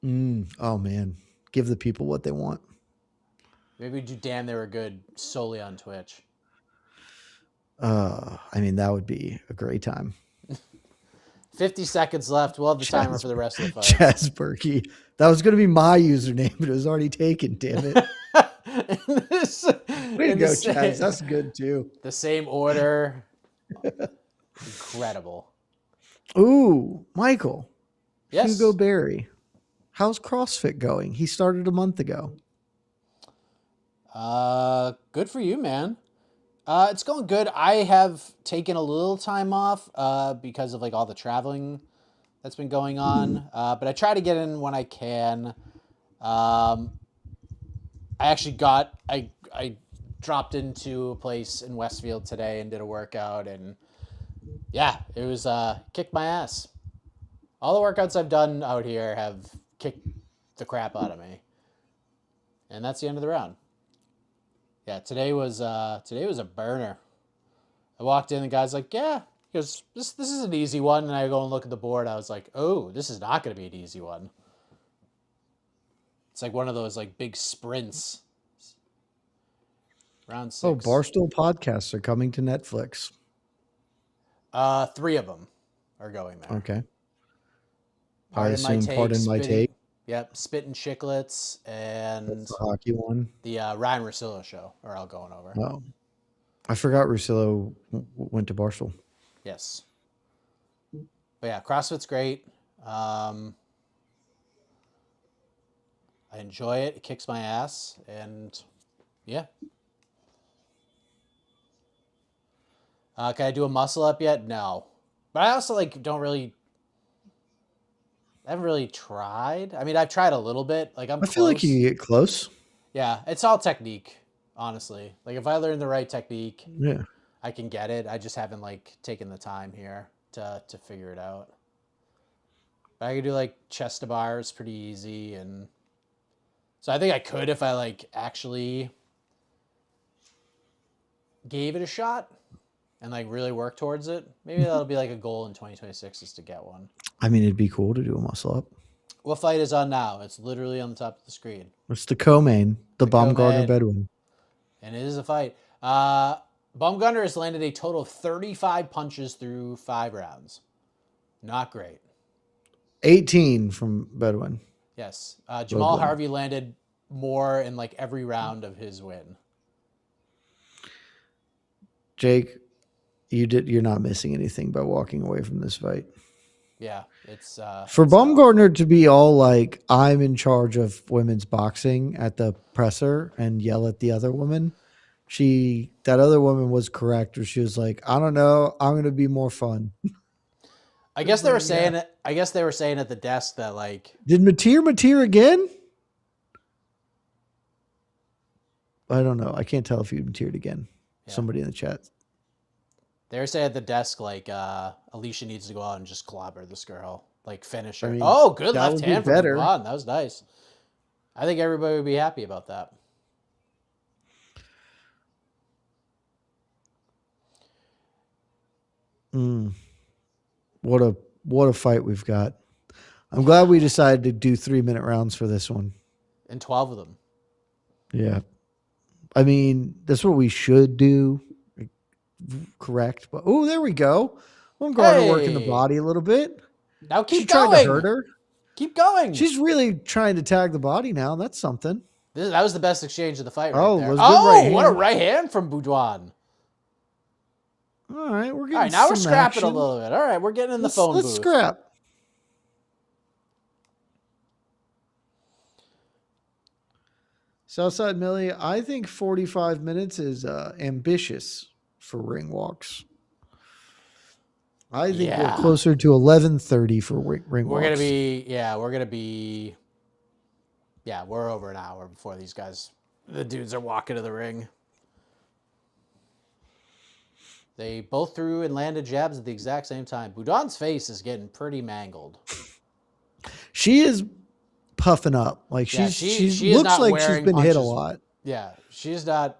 Oh, man. Give the people what they want. Maybe we do Damn They Were Good solely on Twitch. I mean, that would be a great time. 50 seconds left. We'll have the timer for the rest of the fight. Chaz Berkey. That was going to be my username, but it was already taken, damn it. Way to go, Chaz. That's good, too. The same order. Incredible. Ooh, Michael. Yes. Hugo Berry. How's CrossFit going? He started a month ago. Good for you, man. It's going good. I have taken a little time off because of like all the traveling that's been going on. But I try to get in when I can. I dropped into a place in Westfield today and did a workout, and yeah, it was kicked my ass. All the workouts I've done out here have kicked the crap out of me. And that's the end of the round. Yeah, today was a burner. I walked in, the guy's like, yeah, he goes, this is an easy one. And I go and look at the board. I was like, oh, this is not going to be an easy one. It's like one of those like big sprints. Round 6. Oh, Barstool podcasts are coming to Netflix. 3 of them are going there. Okay. Pardon my take. Yep, Spittin' Chicklets and That's the hockey one. The Ryan Russillo show are all going over. Oh, I forgot Russillo went to Barstool. Yes. But yeah, CrossFit's great. I enjoy it. It kicks my ass. And yeah. Can I do a muscle up yet? No. But I also I haven't really tried. I mean, I've tried a little bit. Like I feel like you get close. Yeah, it's all technique, honestly. Like if I learn the right technique, yeah, I can get it. I just haven't taken the time here to figure it out. But I could do chest to bars pretty easy, and so I think I could if I actually gave it a shot and really work towards it. Maybe that'll be a goal in 2026 is to get one. I mean, it'd be cool to do a muscle up. What fight is on now? It's literally on the top of the screen. It's the co-main, the Bumgardner Bedwin. And it is a fight. Bumgardner has landed a total of 35 punches through 5 rounds. Not great. 18 from Bedwin. Yes. Jamal Harvey landed more in every round of his win. Jake, you're not missing anything by walking away from this fight. Yeah, it's For it's tough. Bumgardner to be all like, I'm in charge of women's boxing at the presser and yell at the other woman, that other woman was correct, where she was like, I don't know, I'm going to be more fun. I It's guess they were like, yeah. saying it. I guess they were saying at the desk that like Did Mateer again? I don't know. I can't tell if you Mateered again. Yeah. Somebody in the chat. they were saying at the desk like Alicia needs to go out and just clobber this girl, like finish her. I mean, Oh, good that left would be hand from better. Budwan. That was nice. I think everybody would be happy about that. What a fight we've got. I'm glad we decided to do 3-minute rounds for this one. And 12 of them. Yeah. I mean, that's what we should do. Correct. But oh, there we go. Bumgardner working the body a little bit. Now keep she going. Tried to hurt her. Keep going. She's really trying to tag the body now. That's something. That was the best exchange of the fight right there. Was good right what a hand. right hand from Budwan. All right, we're getting All right, now we're scrapping action. a little bit. All right, we're getting in the phone booth. Let's scrap. Southside Millie, I think 45 minutes is ambitious for ring walks. I think we're closer to 11:30 for ring walks. We're over an hour before these guys, the dudes are walking to the ring. They both threw and landed jabs at the exact same time. Budwan's face is getting pretty mangled. She is puffing up. Like she looks like she's been hit a lot. Yeah, she does not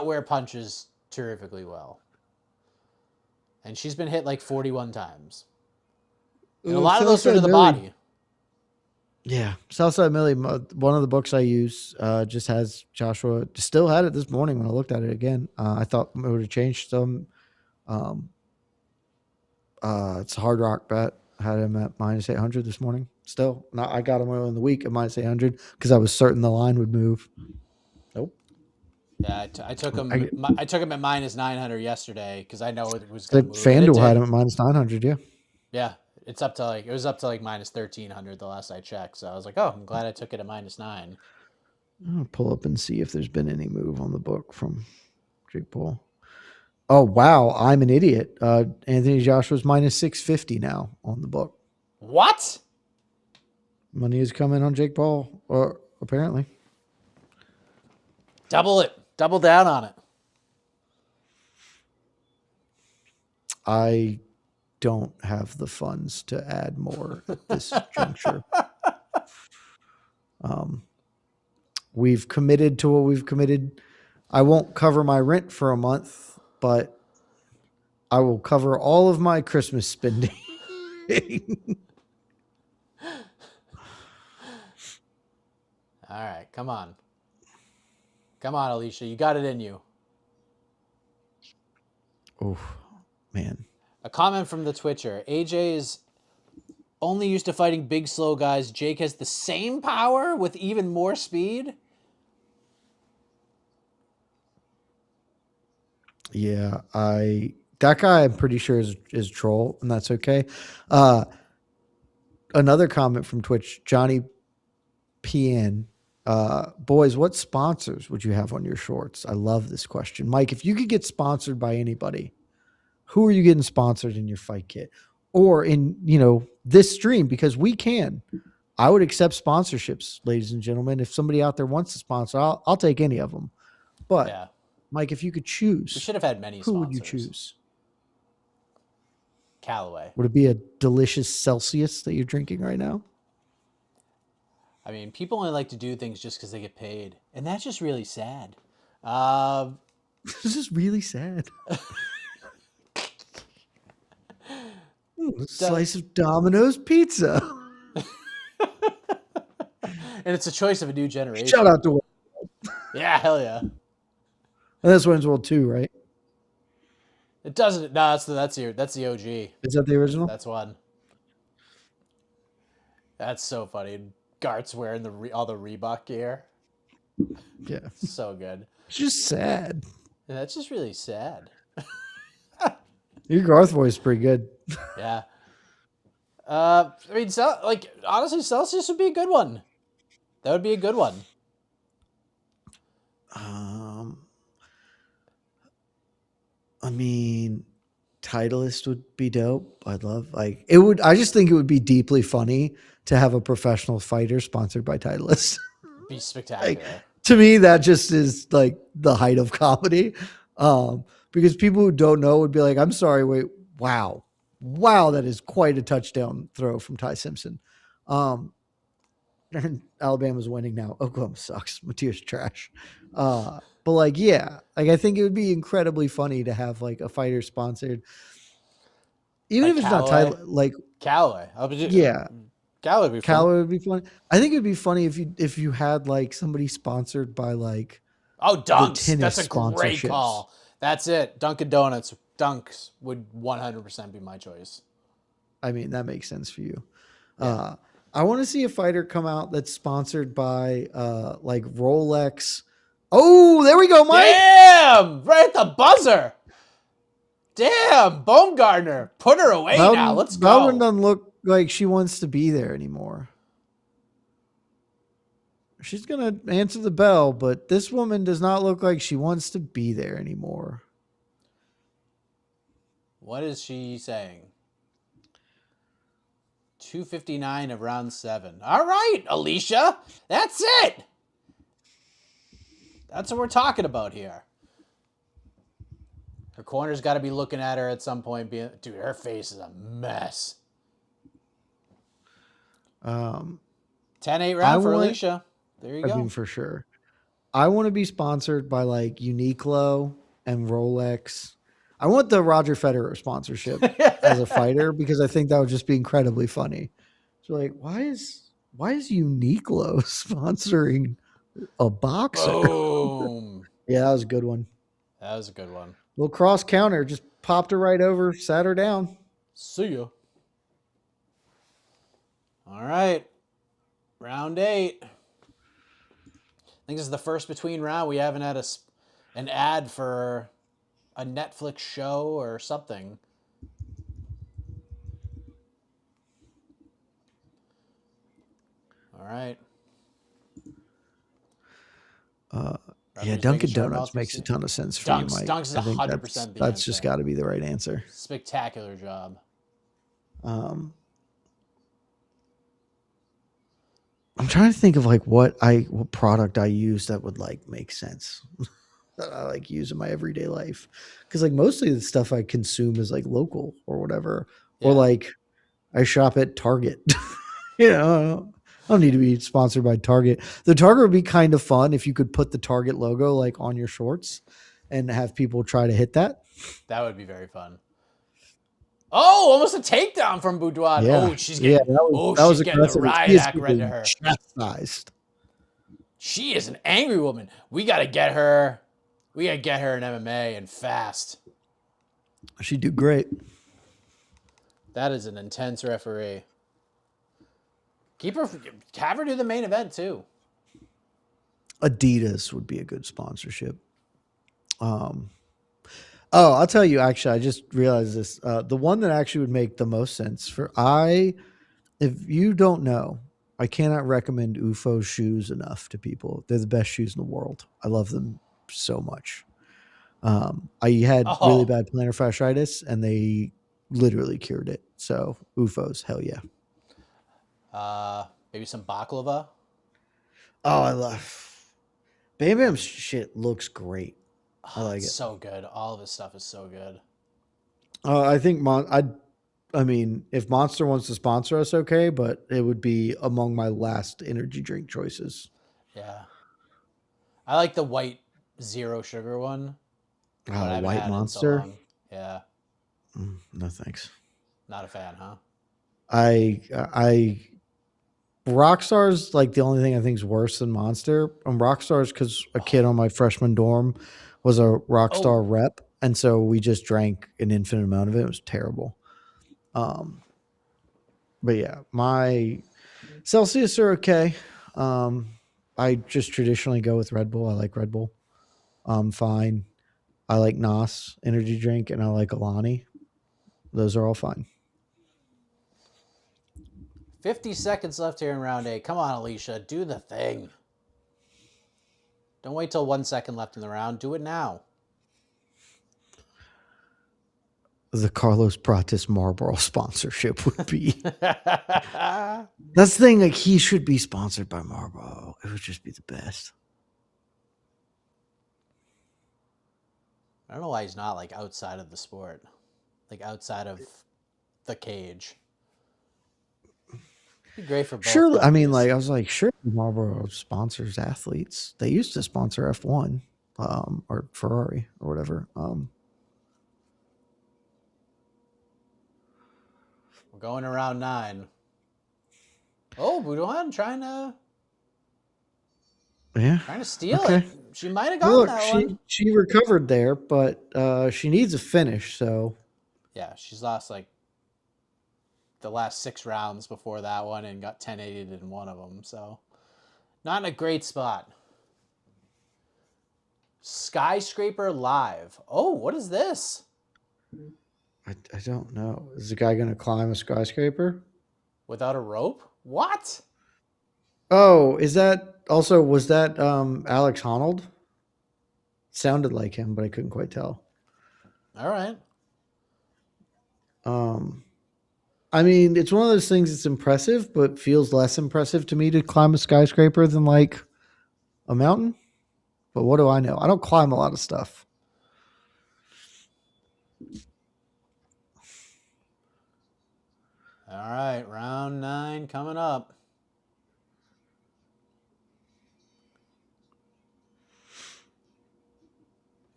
wear punches terrifically well. And she's been hit like 41 times. And a lot of those are to the body. Yeah. Southside Millie, one of the books I use, just has Joshua. Still had it this morning when I looked at it again. I thought it would have changed some. It's a Hard Rock bet. I had him at -800 this morning. Still, I got him early in the week at -800 because I was certain the line would move. Nope. Yeah, I took him. I took him at -900 yesterday because I know it was going to move. FanDuel had him at -900. Yeah. Yeah, it was up to like -1300 the last I checked. So I was like, oh, I'm glad I took it at -9. I'll pull up and see if there's been any move on the book from Jake Paul. Oh wow, I'm an idiot. Anthony Joshua's -650 now on the book. What? Money is coming on Jake Paul, apparently. Double it. Double down on it. I don't have the funds to add more at this juncture. We've committed to what we've committed. I won't cover my rent for a month, but I will cover all of my Christmas spending. All right, come on. Come on, Alicia. You got it in you. Oh, man. A comment from the Twitcher. AJ is only used to fighting big, slow guys. Jake has the same power with even more speed. Yeah, that guy I'm pretty sure is troll, and that's okay. Another comment from Twitch, Johnny PN. Boys, what sponsors would you have on your shorts? I love this question. Mike, if you could get sponsored by anybody, who are you getting sponsored in your fight kit? Or in, this stream, because we can. I would accept sponsorships, ladies and gentlemen. If somebody out there wants to sponsor, I'll take any of them. But yeah. Mike, if you could choose, we should have had many who sponsors. would you choose? Callaway. Would it be a delicious Celsius that you're drinking right now? I mean, people only like to do things just because they get paid. And that's just really sad. This is really sad. A slice of Domino's pizza. And it's a choice of a new generation. Shout out to Yeah, hell yeah. And this one's World 2, right? It doesn't. No, that's the OG. Is that the original? That's one. That's so funny. Gart's wearing all the Reebok gear. Yeah. So good. It's just sad. Yeah, that's just really sad. Your Garth voice is pretty good. Yeah. I mean, like honestly, Celsius would be a good one. That would be a good one. I mean, Titleist would be dope. I'd love like it would. I just think it would be deeply funny to have a professional fighter sponsored by Titleist. Be Like spectacular. to me, that just is like the height of comedy. Because people who don't know would be like, "I'm sorry, wait, wow, that is quite a touchdown throw from Ty Simpson." And Alabama's winning now. Oklahoma sucks. Mateer's trash. But like, yeah, like I think it would be incredibly funny to have like a fighter sponsored, even Like if it's not Callaway. title. Like, Callaway. yeah, Callaway would be fun. Callaway would be funny. I think it'd be funny if you had like somebody sponsored by like Oh, the Dunks. That's tennis a great sponsorships. call. That's it. Dunkin' Donuts. Dunks would 100% be my choice. I mean, that makes sense for you. Yeah. I want to see a fighter come out that's sponsored by like Rolex. Oh, there we go, Mike. Damn! Right at the buzzer. Damn, Bumgardner. Put her away now. Let's Bedwin go. doesn't look like she wants to be there anymore. She's going to answer the bell, but this woman does not look like she wants to be there anymore. What is she saying? 2:59 of round 7. All right, Alicia. That's it. That's what we're talking about here. Her corner's got to be looking at her at some point. Dude, her face is a mess. 10-8 round for Alicia. There you go. I mean, for sure. I want to be sponsored by like Uniqlo and Rolex. I want the Roger Federer sponsorship as a fighter because I think that would just be incredibly funny. So like, why is Uniqlo sponsoring a boxer? Boom. Yeah, that was a good one. That was a good one. Little cross counter, just popped her right over, sat her down. See ya. All right. Round 8. I think this is the first between round we haven't had an ad for a Netflix show or something. All right. Yeah, Dunkin' Donuts makes a ton of sense for you, Mike. Dunks is 100% that's just got to be the right answer. Spectacular job. I'm trying to think of like what product I use that would like make sense that I like use in my everyday life. Cause like mostly the stuff I consume is like local or whatever, or like I shop at Target. You know, I don't need to be sponsored by Target. The Target would be kind of fun if you could put the Target logo like on your shorts and have people try to hit that. That would be very fun. Oh, almost a takedown from Boudoir. Yeah. Oh, she's getting, she's getting the riot act read to her. Chastised. She is an angry woman. We got to get her. We got to get her in MMA and fast. She'd do great. That is an intense referee. Have her do the main event too. Adidas would be a good sponsorship. I'll tell you, actually, I just realized this. The one that actually would make the most sense if you don't know, I cannot recommend UFO shoes enough to people. They're the best shoes in the world. I love them so much. I had really bad plantar fasciitis and they literally cured it. So UFOs, hell yeah. Maybe some baklava. Oh, I love Bam Bam's shit looks great. I like it. So good. All of his stuff is so good. I think I mean, if Monster wants to sponsor us, okay, but it would be among my last energy drink choices. Yeah. I like the white zero sugar one. White Monster? Yeah. No thanks. Not a fan, huh? Rockstar's like the only thing I think is worse than Monster. Rockstar's because a kid on my freshman dorm was a Rockstar rep, and so we just drank an infinite amount of it. It was terrible. But yeah, my Celsius are okay. I just traditionally go with Red Bull. I like Red Bull. Fine. I like NOS energy drink, and I like Alani. Those are all fine. 50 seconds left here in round 8. Come on, Alicia. Do the thing. Don't wait till 1 second left in the round. Do it now. The Carlos Pratis Marlboro sponsorship would be. That's the thing. Like, he should be sponsored by Marlboro. It would just be the best. I don't know why he's not like outside of the sport, like outside of the cage. It'd be great for both. Sure. I mean, companies. like, I was like, sure, Marlboro sponsors athletes. They used to sponsor F1, or Ferrari or whatever. We're going to round 9. Oh, Boudouin trying to steal it. She might have gotten that one. She recovered there, but she needs a finish. So yeah, she's lost like the last 6 rounds before that one and got 10-8'd in one of them. So not in a great spot. Skyscraper live. Oh, what is this? I don't know. Is the guy going to climb a skyscraper without a rope? What? Oh, is that also, was that Alex Honnold? Sounded like him, but I couldn't quite tell. All right. I mean, it's one of those things that's impressive, but feels less impressive to me to climb a skyscraper than like a mountain. But what do I know? I don't climb a lot of stuff. All right, round 9 coming up.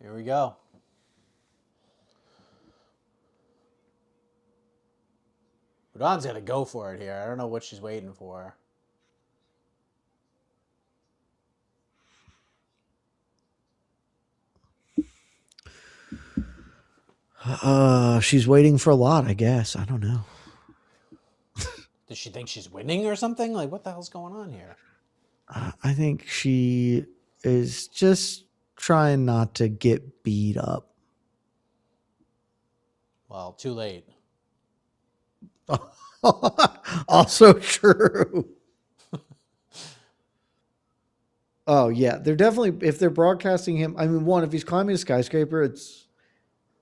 Here we go. Rodon's going to go for it here. I don't know what she's waiting for. She's waiting for a lot, I guess. I don't know. Does she think she's winning or something? Like, what the hell's going on here? I think she is just trying not to get beat up. Well, too late. Also true. Oh, yeah. They're definitely, if they're broadcasting him, I mean, one, if he's climbing a skyscraper,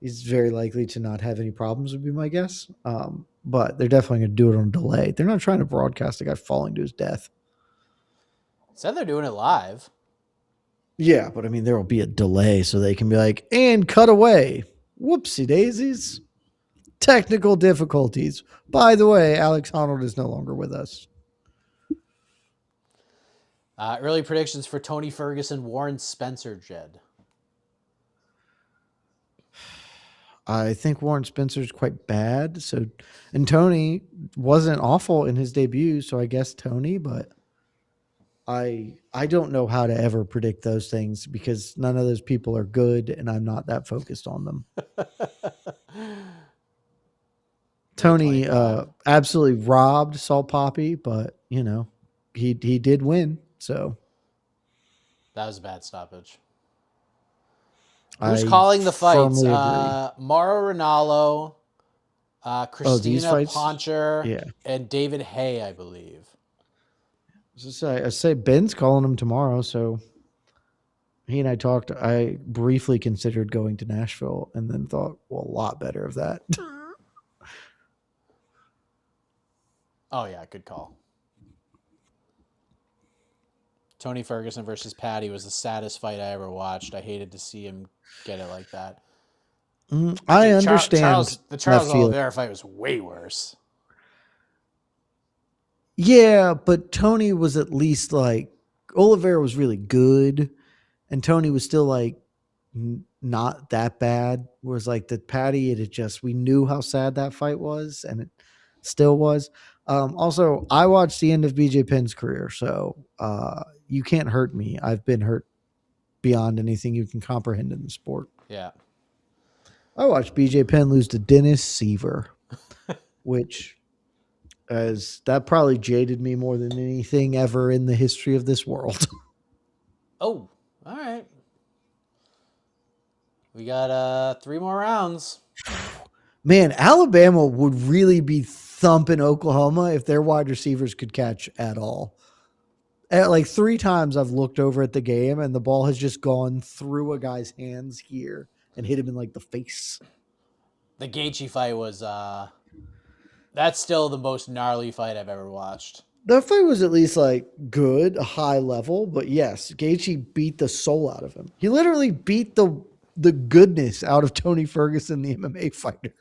he's very likely to not have any problems, would be my guess. But they're definitely going to do it on delay. They're not trying to broadcast a guy falling to his death. Said they're doing it live. Yeah, but I mean, there will be a delay so they can be like, and cut away. Whoopsie daisies. Technical difficulties. By the way, Alex Honnold is no longer with us. Early predictions for Tony Ferguson, Warren Spencer, Jed. I think Warren Spencer's quite bad. So, and Tony wasn't awful in his debut, so I guess Tony, but I don't know how to ever predict those things because none of those people are good and I'm not that focused on them. Tony absolutely robbed Salt Poppy, but you know, he did win. So that was a bad stoppage. Who's calling the fights? Mauro Ranallo, Christina Poncher, and David Hay, I believe. I say Ben's calling him tomorrow, so he and I talked. I briefly considered going to Nashville and then thought, well, a lot better of that. Oh, yeah, good call. Tony Ferguson versus Patty was the saddest fight I ever watched. I hated to see him get it like that. I understand. The Charles Oliveira fight was way worse. Yeah, but Tony was at least like, Oliveira was really good, and Tony was still like not that bad. Whereas like the Patty, we knew how sad that fight was, and it still was. Also, I watched the end of BJ Penn's career, so you can't hurt me. I've been hurt beyond anything you can comprehend in the sport. Yeah. I watched BJ Penn lose to Dennis Seaver, which that probably jaded me more than anything ever in the history of this world. Oh, all right. We got 3 more rounds. Man, Alabama would really be thumping Oklahoma if their wide receivers could catch at all. Like 3 times I've looked over at the game and the ball has just gone through a guy's hands here and hit him in like the face. The Gaethje fight was that's still the most gnarly fight I've ever watched. That fight was at least like good, high level, but yes, Gaethje beat the soul out of him. He literally beat the goodness out of Tony Ferguson, the MMA fighter.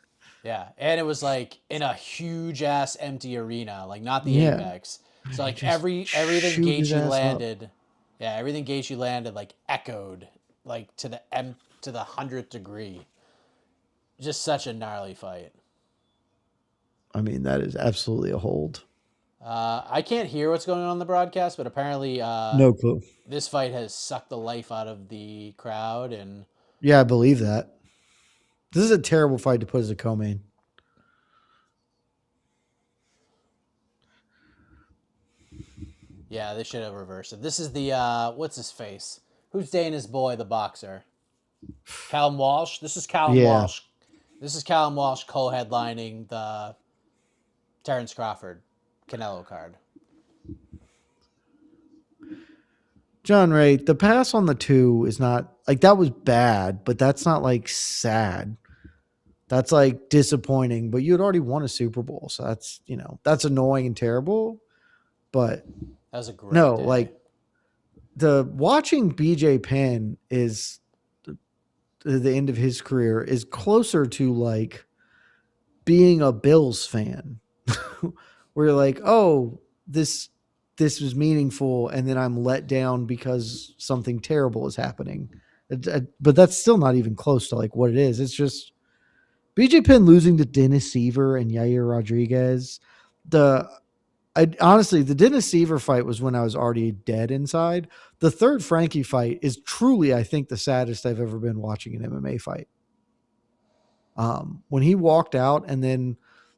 Yeah, and it was like in a huge ass empty arena, like not the Yeah. Apex. So like Just everything chewed his Gaethje ass up. landed, yeah, everything Gaethje landed like echoed like to the 100th degree. Just such a gnarly fight. I mean, that is absolutely a hold. I can't hear what's going on in the broadcast, but apparently No clue. this fight has sucked the life out of the crowd, and Yeah, I believe that. This is a terrible fight to put as a co-main. yeah, they should have reversed it. This is the what's his face? Who's Dana's boy, the boxer? Callum Walsh. This is Callum Yeah. Walsh. This is Callum Walsh co-headlining the Terrence Crawford Canelo card. John Ray, the pass on the 2 is not like that was bad, but that's not like sad. That's like disappointing, but you had already won a Super Bowl. So that's, that's annoying and terrible. But That was a great no, day. like the watching BJ Penn is the end of his career is closer to like being a Bills fan where you're like, oh, this was meaningful. And then I'm let down because something terrible is happening. But that's still not even close to like what it is. It's just BJ Penn losing to Dennis Seaver and Yair Rodriguez. Honestly, the Dennis Seaver fight was when I was already dead inside. The third Frankie fight is truly, I think, the saddest I've ever been watching an MMA fight. When he walked out and then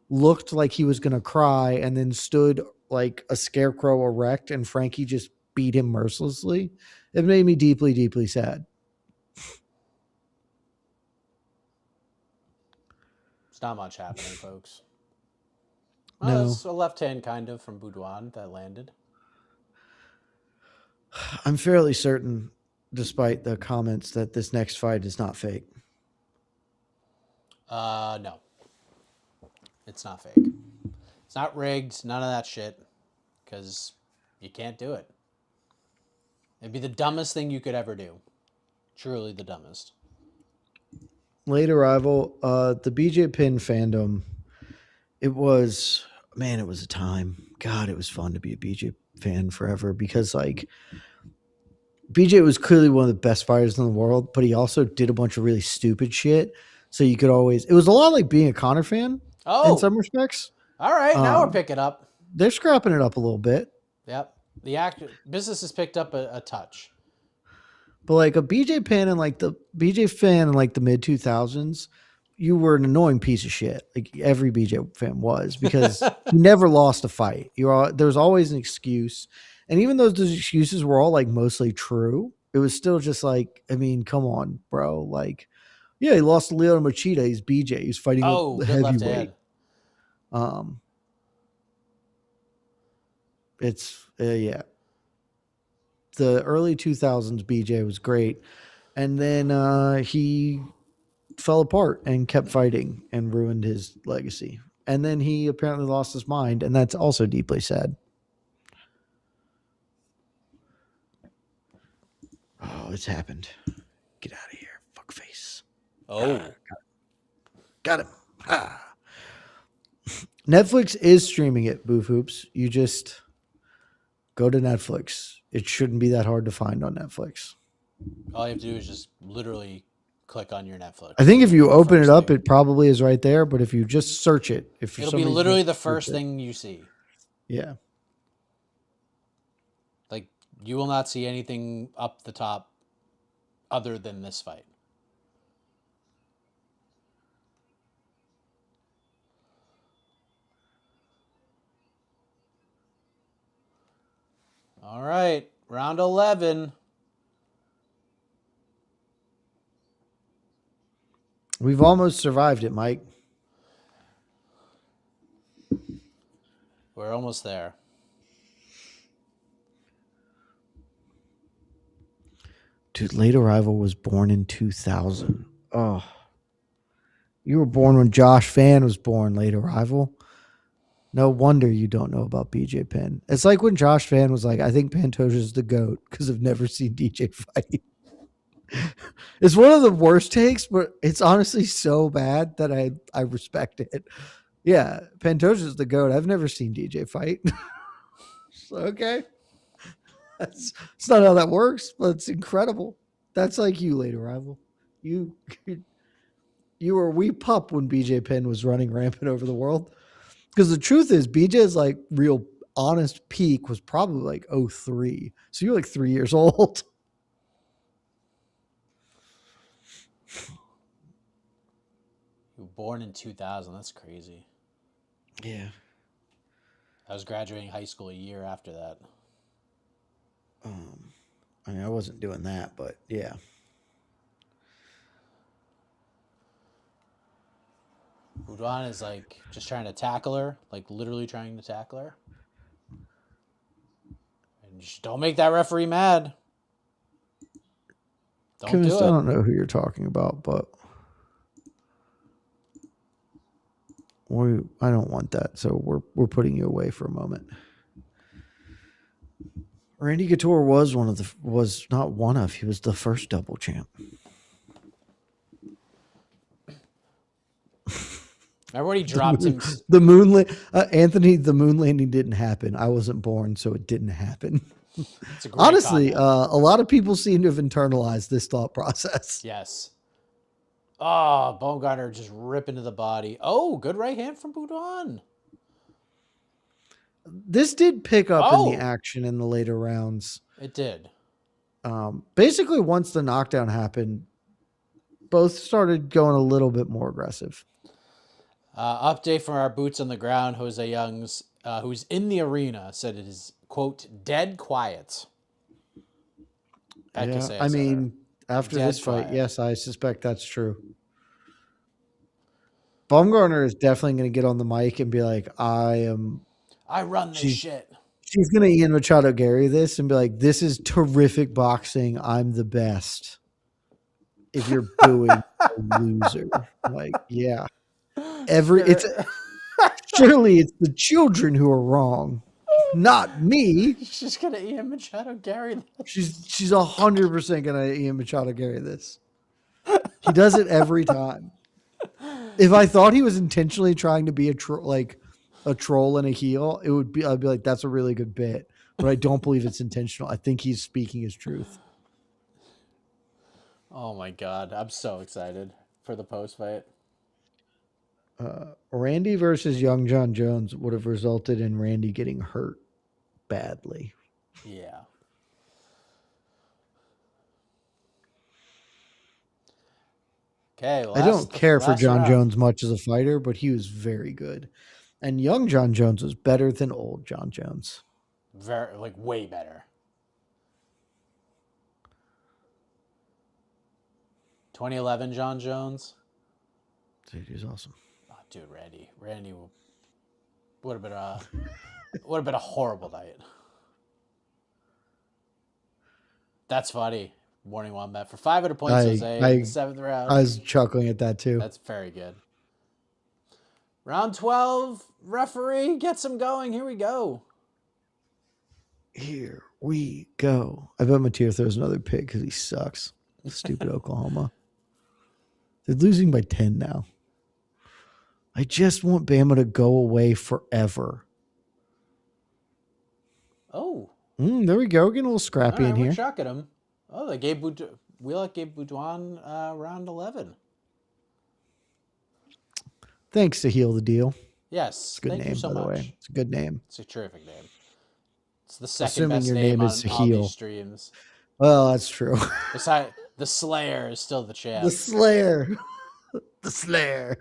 looked like he was going to cry and then stood like a scarecrow erect and Frankie just beat him mercilessly, it made me deeply, deeply sad. It's not much happening, folks. No. It's a left hand kind of from Bedwin that landed. I'm fairly certain, despite the comments, that this next fight is not fake. No. It's not fake. It's not rigged. None of that shit. Because you can't do it. It'd be the dumbest thing you could ever do. Truly the dumbest. Late arrival, the BJ Penn fandom, it was a time. God, it was fun to be a BJ fan forever because like BJ was clearly one of the best fighters in the world, but he also did a bunch of really stupid shit. So you could always, it was a lot like being a Connor fan in some respects. All right, now we're picking up. They're scrapping it up a little bit. Yep. The business has picked up a touch. But like a BJ fan in like the mid 2000s, you were an annoying piece of shit. Like every BJ fan was because he never lost a fight. There was always an excuse. And even though those excuses were all like mostly true, it was still just like, I mean, come on, bro. Like, yeah, he lost to Lyoto Machida. He's BJ. He's fighting a heavyweight. It's yeah. The early 2000s BJ was great. And then he fell apart and kept fighting and ruined his legacy. And then he apparently lost his mind, and that's also deeply sad. Oh, it's happened. Get out of here, fuckface. Oh. Got him. Netflix is streaming it, Boof Hoops. You just go to Netflix. It shouldn't be that hard to find on Netflix. All you have to do is just literally click on your Netflix. I think if you open it up, it probably is right there. But if you just search it, it'll be literally the first thing you see. Yeah. Like you will not see anything up the top other than this fight. All right, round 11. We've almost survived it, Mike. We're almost there. Dude, Late Arrival was born in 2000. Oh. You were born when Josh Fan was born, Late Arrival. No wonder you don't know about BJ Penn. It's like when Josh Fan was like, I think Pantoja's the GOAT because I've never seen DJ fight. It's one of the worst takes, but it's honestly so bad that I respect it. Yeah, Pantoja's the GOAT. I've never seen DJ fight. So, okay. It's not how that works, but it's incredible. That's like you, Late Arrival. You were a wee pup when BJ Penn was running rampant over the world. Because the truth is, BJ's like real honest peak was probably like 03. So you're like 3 years old. You were born in 2000. That's crazy. Yeah. I was graduating high school a year after that. I mean, I wasn't doing that, but yeah. Budwan is like just trying to tackle her, like literally trying to tackle her. And just don't make that referee mad. Don't do it. I don't know who you're talking about, but I don't want that. So we're putting you away for a moment. Randy Couture was he was the first double champ. Remember when he dropped him? The moon Anthony, the moon landing didn't happen. I wasn't born, so it didn't happen. Honestly, a lot of people seem to have internalized this thought process. Yes. Oh, Bumgardner just ripping to the body. Oh, good right hand from Budwan. This did pick up in the action in the later rounds. It did. Basically, once the knockdown happened, both started going a little bit more aggressive. Update from our boots on the ground. Jose Youngs, who's in the arena, said it is, quote, dead quiet. Yeah, I mean, after this fight, yes, I suspect that's true. Bumgardner is definitely going to get on the mic and be like, I run this shit. She's going to Ian Machado Gary this and be like, this is terrific boxing. I'm the best. If you're booing a loser. Like, yeah. Surely it's the children who are wrong, not me. She's going to Ian Machado Gary this. She's 100% going to Ian Machado Gary this. He does it every time. If I thought he was intentionally trying to be a troll and a heel, I'd be like, that's a really good bit. But I don't believe it's intentional. I think he's speaking his truth. Oh my God. I'm so excited for the post fight. Randy versus Young John Jones would have resulted in Randy getting hurt badly. Yeah. Okay. I don't care for John Jones much as a fighter, but he was very good. And young John Jones was better than old John Jones. Way better. 2011 John Jones. Dude, he's awesome. Oh, dude, Randy would have been a horrible night. That's funny. Morning Wombat for 500 points, Jose, in the 7th round. I was chuckling at that too. That's very good. Round 12, referee, gets him going. Here we go. Here we go. I bet Mateer throws another pick because he sucks. Stupid Oklahoma. They're losing by 10 now. I just want Bama to go away forever. Oh. There we go. Getting a little scrappy in here. We're chucking him. Oh, they gave Wheelock gave Budwan round 11. Thanks to Heal the Deal. Yes. It's a good name, by the way. It's a good name. It's a terrific name. It's the second best your name is on these streams. Well, that's true. Besides, the Slayer is still the champ. The Slayer. The Slayer.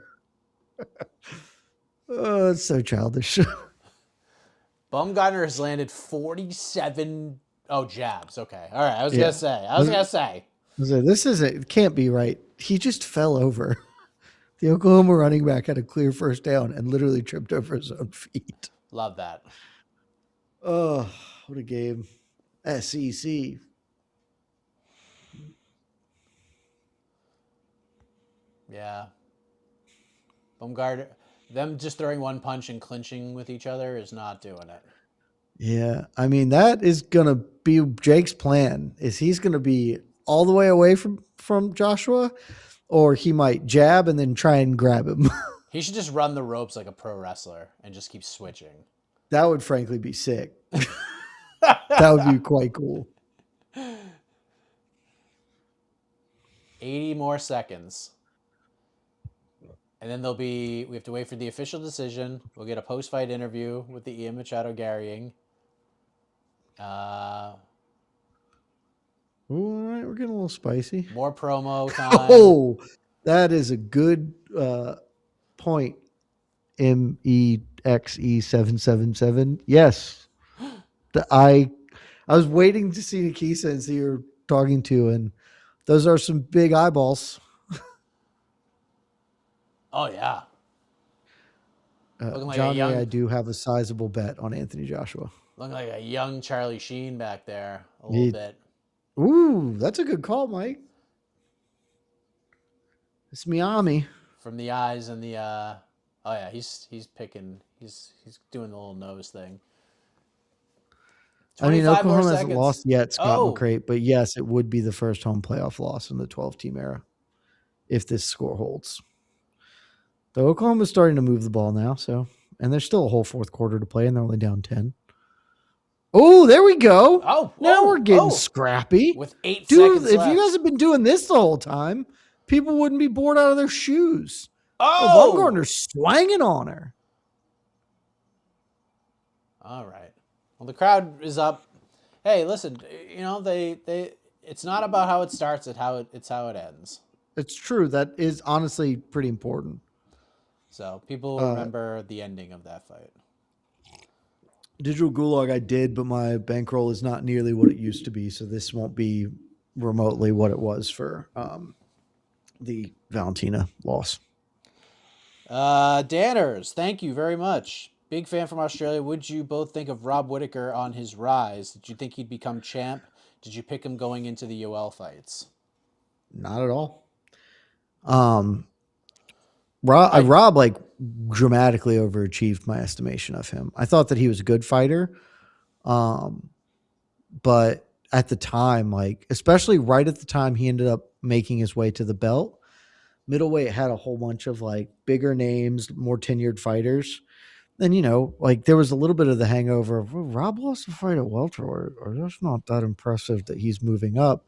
Oh, it's so childish. Bumgardner has landed 47 jabs. Okay. All right. I was going to say. It can't be right. He just fell over. The Oklahoma running back had a clear first down and literally tripped over his own feet. Love that. Oh, what a game. SEC. Yeah. Bumgardner, them just throwing one punch and clinching with each other is not doing it. Yeah. I mean, that is going to be Jake's plan. Is he's going to be all the way away from Joshua, or he might jab and then try and grab him. He should just run the ropes like a pro wrestler and just keep switching. That would frankly be sick. That would be quite cool. 80 more seconds. And then we have to wait for the official decision. We'll get a post-fight interview with the Ian Machado Garying. All right, we're getting a little spicy. More promo time. Oh, that is a good point. MEXE777. Yes. I was waiting to see Nikisa and see her talking to, and those are some big eyeballs. Oh, yeah. Looking like Johnny, I do have a sizable bet on Anthony Joshua. Looking like a young Charlie Sheen back there a little bit. Ooh, that's a good call, Mike. It's Miami. From the eyes and the oh yeah, he's picking, he's doing the little nose thing. I mean, Oklahoma hasn't seconds. lost yet, Scott McCrate, but yes, it would be the first home playoff loss in the 12-team era if this score holds. Though Oklahoma's starting to move the ball now, and there's still a whole fourth quarter to play, and they're only down 10. Oh, there we go. Now we're getting scrappy. With 8 seconds if left. you guys have been doing this the whole time, people wouldn't be bored out of their shoes. Bumgardner's swanging on her. All right. Well, the crowd is up. Hey, listen, it's not about how it starts, it's how it ends. It's true. That is honestly pretty important. So people remember the ending of that fight. Digital Gulag I did, but my bankroll is not nearly what it used to be, so this won't be remotely what it was for the Valentina loss. Danners, thank you very much. Big fan from Australia. Would you both think of Rob Whittaker on his rise? Did you think he'd become champ? Did you pick him going into the UL fights? Not at all. Rob like dramatically overachieved my estimation of him. I thought that he was a good fighter. But at the time, like, especially right at the time he ended up making his way to the belt, middleweight had a whole bunch of like bigger names, more tenured fighters. Then, like there was a little bit of the hangover of, well, Rob lost a fight at welterweight, or that's not that impressive that he's moving up.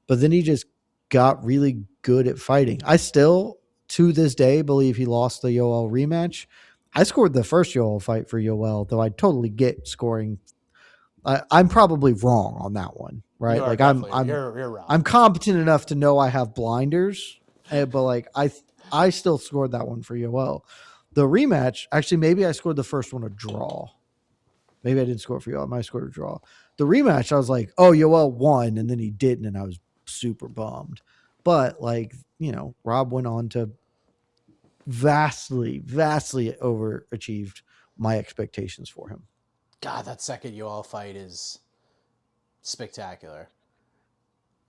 But then he just got really good at fighting. I still, to this day, believe he lost the Yoel rematch. I scored the first Yoel fight for Yoel, though I totally get scoring. I'm probably wrong on that one, right? You're wrong. I'm competent enough to know I have blinders, but like I still scored that one for Yoel. The rematch, actually, maybe I scored the first one a draw. Maybe I didn't score for Yoel. I might have scored a draw. The rematch, I was like, oh, Yoel won, and then he didn't, and I was super bummed. But like, Rob went on to vastly overachieved my expectations for him. God, that second Yoel fight is spectacular.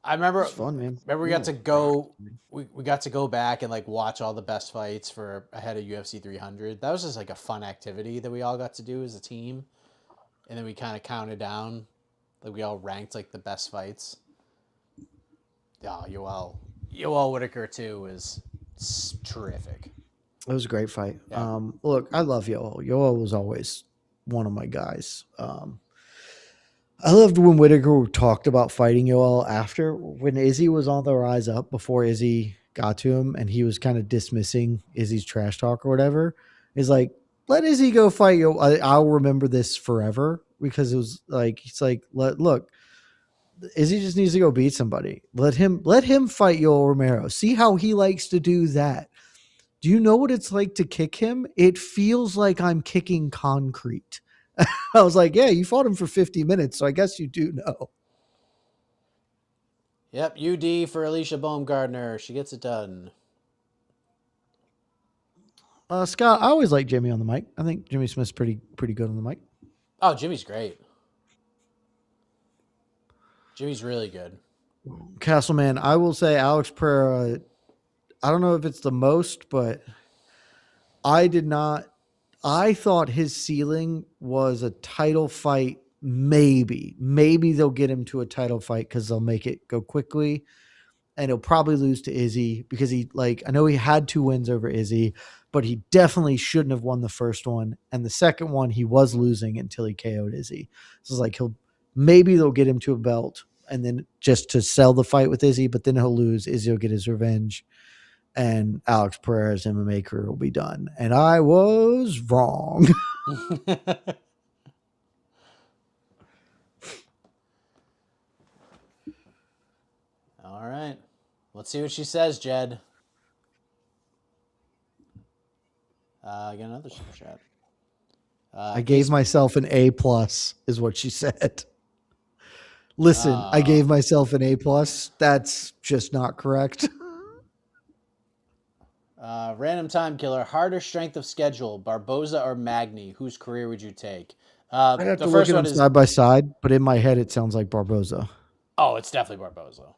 I remember It's fun, man. Remember we got to go we got to go back and like watch all the best fights for ahead of UFC 300. That was just like a fun activity that we all got to do as a team. And then we kind of counted down, like we all ranked like the best fights. Yeah, Yoel Whittaker too is terrific. It was a great fight. Yeah. Look, I love Yoel. Yoel was always one of my guys. I loved when Whittaker talked about fighting Yoel after, when Izzy was on the rise up, before Izzy got to him, and he was kind of dismissing Izzy's trash talk or whatever. He's like, let Izzy go fight Yoel. I'll remember this forever, because it was like, he's like, look, Izzy just needs to go beat somebody. Let him fight Yoel Romero. See how he likes to do that. Do you know what it's like to kick him? It feels like I'm kicking concrete. I was like, yeah, you fought him for 50 minutes, so I guess you do know. Yep, UD for Alicia Bumgardner. She gets it done. Scott, I always like Jimmy on the mic. I think Jimmy Smith's pretty good on the mic. Oh, Jimmy's great. Jimmy's really good. Castleman, I will say Alex Pereira. I don't know if it's the most, but I did not. I thought his ceiling was a title fight. Maybe they'll get him to a title fight because they'll make it go quickly, and he'll probably lose to Izzy because I know he had 2 wins over Izzy, but he definitely shouldn't have won the first one, and the second one he was losing until he KO'd Izzy. So it's like maybe they'll get him to a belt, and then just to sell the fight with Izzy, but then he'll lose. Izzy will get his revenge, and Alex Pereira's MMA career will be done. And I was wrong. All right. Let's see what she says, Jed. I got another super chat. I gave myself an A+, is what she said. Listen, I gave myself an A+. That's just not correct. Random time killer. Harder strength of schedule, Barboza or Magny? Whose career would you take? I'd have to look at them side by side, but in my head it sounds like Barboza. Oh, it's definitely Barboza.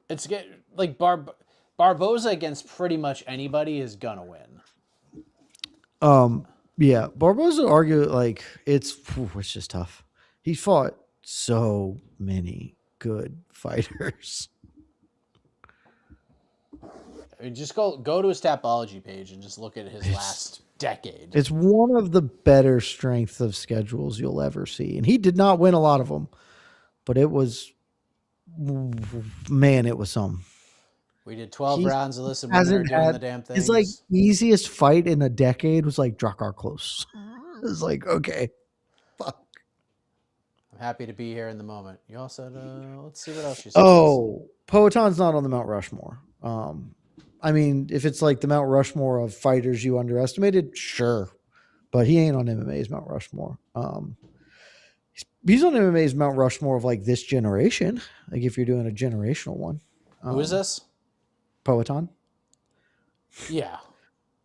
It's like Barboza against pretty much anybody is gonna win. Yeah, Barboza argued it's just tough. He fought so many good fighters. I mean, just go to his Tapology page and just look at his last decade. It's one of the better strength of schedules you'll ever see. And he did not win a lot of them, but it was, man, it was some. We did 12 rounds of Alyssa Winter doing the damn things. His easiest fight in a decade was Drakkar Close. It was okay, fuck. I'm happy to be here in the moment. You all said, let's see what else you said. Oh, Poetan's not on the Mount Rushmore. I mean, if it's the Mount Rushmore of fighters you underestimated, sure. But he ain't on MMA's Mount Rushmore. He's on MMA's Mount Rushmore of this generation. If you're doing a generational one. Who is this? Poetan. Yeah.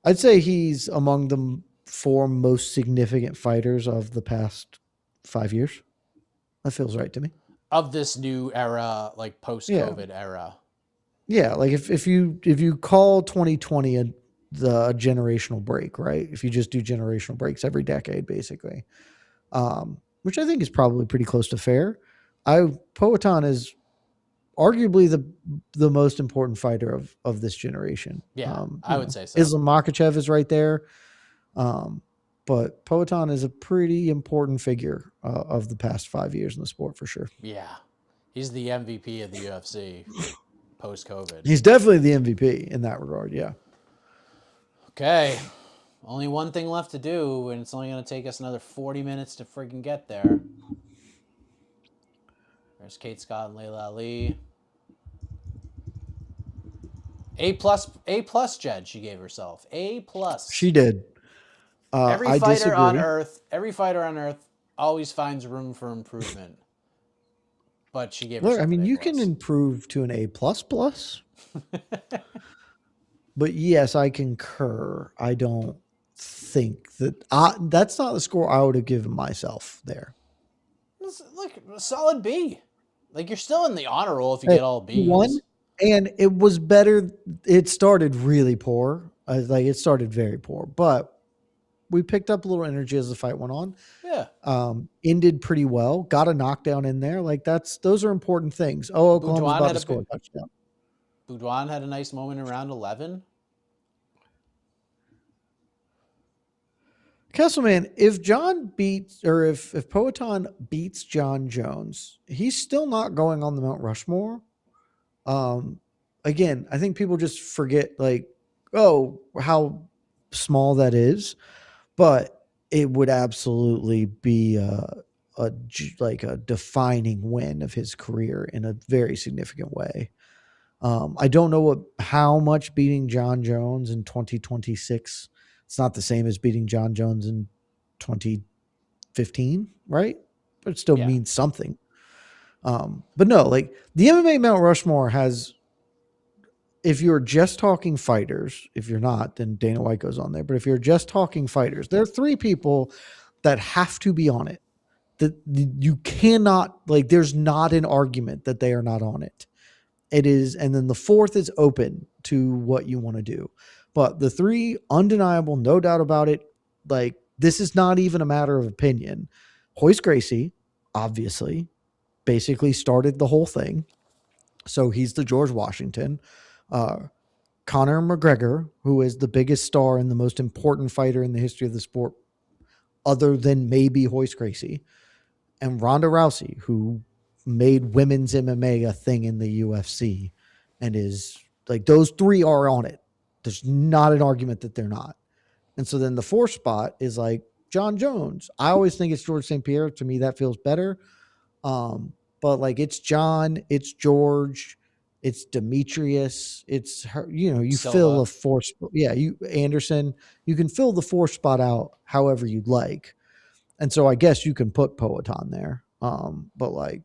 I'd say he's among the 4 most significant fighters of the past 5 years. That feels right to me. Of this new era, post-COVID era. Yeah, if you call 2020 the generational break, right? If you just do generational breaks every decade, basically, which I think is probably pretty close to fair. Poetan is arguably the most important fighter of this generation. Yeah, I would say so. Islam Makhachev is right there, but Poetan is a pretty important figure of the past 5 years in the sport for sure. Yeah, he's the MVP of the UFC. Post-COVID. He's definitely the MVP in that regard, yeah. Okay. Only one thing left to do, and it's only going to take us another 40 minutes to freaking get there. There's Kate Scott and Layla Ali. A+, Jed, she gave herself. A+. She did. Every fighter on Earth always finds room for improvement. But she gave. Look, I mean, you can improve to an A++. But yes, I concur. I don't think that's not the score I would have given myself there. It's a solid B. You're still in the honor roll if you get all B's. One, and it was better. It started really poor. It started very poor, but we picked up a little energy as the fight went on. Yeah. Ended pretty well. Got a knockdown in there. Those are important things. Oh, Oklahoma's about to score a touchdown. Bedwin had a nice moment in round 11. Castleman, if Poetan beats John Jones, he's still not going on the Mount Rushmore. Again, I think people just forget how small that is. But it would absolutely be a defining win of his career in a very significant way. I don't know how much beating John Jones in 2026. It's not the same as beating John Jones in 2015, right? But it still means something. But no, the MMA Mount Rushmore has if you're just talking fighters, if you're not, then Dana White goes on there. But if you're just talking fighters, there are three people that have to be on it. That you cannot, like, there's not an argument that they are not on it. It is, and then the fourth is open to what you want to do. But the three, undeniable, no doubt about it. Like, this is not even a matter of opinion. Royce Gracie, obviously, basically started the whole thing. So he's the George Washington. Conor McGregor, who is the biggest star and the most important fighter in the history of the sport, other than maybe Royce Gracie, and Ronda Rousey, who made women's MMA a thing in the UFC and is like, those three are on it. There's not an argument that they're not. And so then the fourth spot is like John Jones. I always think it's George St. Pierre. To me, that feels better. But like, it's John, it's George, it's Demetrius, it's her, you Silva. fill a fourth. Yeah. Anderson, you can fill the fourth spot out however you'd like. And so I guess you can put Poatan there. But like,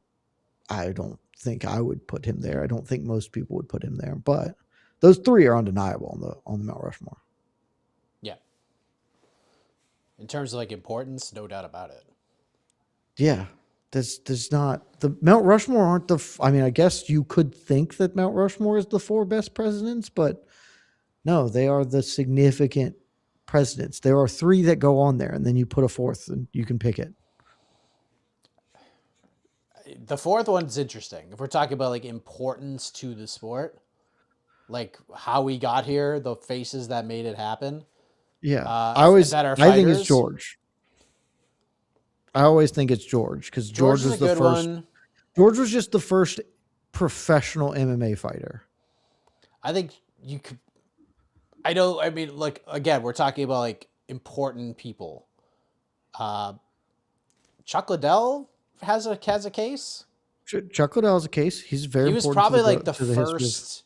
I don't think I would put him there. I don't think most people would put him there, but those three are undeniable on the Mount Rushmore. Yeah. In terms of like importance, no doubt about it. Yeah. There's not, the Mount Rushmore aren't I mean, I guess you could think that Mount Rushmore is the four best presidents, but no, they are the significant presidents. There are three that go on there, and then you put a fourth and you can pick it. The fourth one's interesting. If we're talking about like importance to the sport, like how we got here, the faces that made it happen. Yeah. That are fighters. I think it's George. I always think it's George, because George was the first one. George was just the first professional MMA fighter. I think you could. I know. I mean, like, again, we're talking about like important people. Chuck Liddell has a case. Chuck Liddell has a case. He's very. He was probably like the first.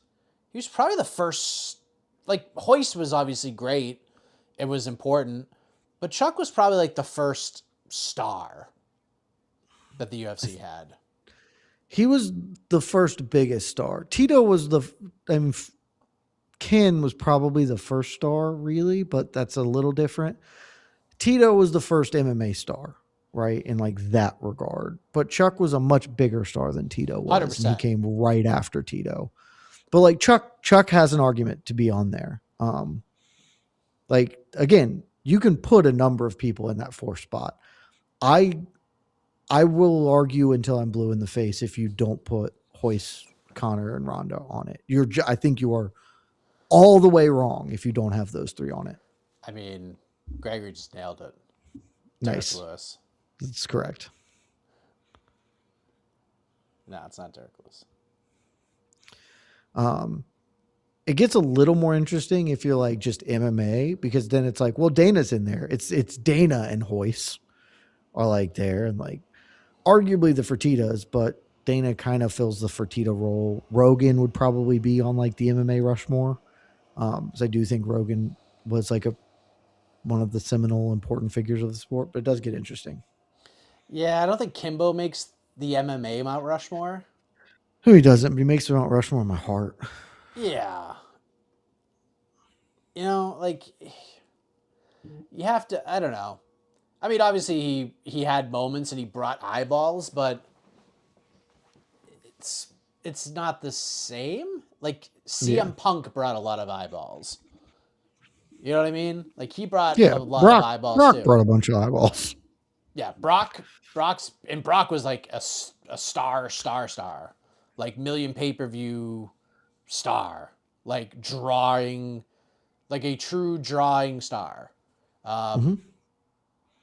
He was probably the first. Like, Hoist was obviously great. It was important, but Chuck was probably like the first star that the UFC had. He was the first biggest star. Tito was Ken was probably the first star, really, but that's a little different. Tito was the first MMA star, right, in like that regard. But Chuck was a much bigger star than Tito was. 100%. And he came right after Tito. But like Chuck has an argument to be on there. Like, again, you can put a number of people in that fourth spot. I will argue until I'm blue in the face if you don't put Royce, Conor, and Ronda on it. I think you are all the way wrong if you don't have those three on it. I mean, Gregory just nailed it. Nice. Derek Lewis. That's correct. No, it's not Derek Lewis. It gets a little more interesting if you're like just MMA, because then it's like, well, Dana's in there. It's Dana and Royce are like there, and like arguably the Fertittas, but Dana kind of fills the Fertitta role. Rogan would probably be on like the MMA Rushmore. So I do think Rogan was like one of the seminal important figures of the sport, but it does get interesting. Yeah, I don't think Kimbo makes the MMA Mount Rushmore. Who he doesn't, but he makes the Mount Rushmore in my heart. Yeah. Like, you have to, I don't know. I mean, obviously he had moments and he brought eyeballs, but it's not the same. Like, CM Punk brought a lot of eyeballs. You know what I mean? Like, he brought a lot of eyeballs Brock too. Brought a bunch of eyeballs. Yeah, Brock was like a star. Like, million pay-per-view star. Like, drawing, like a true drawing star.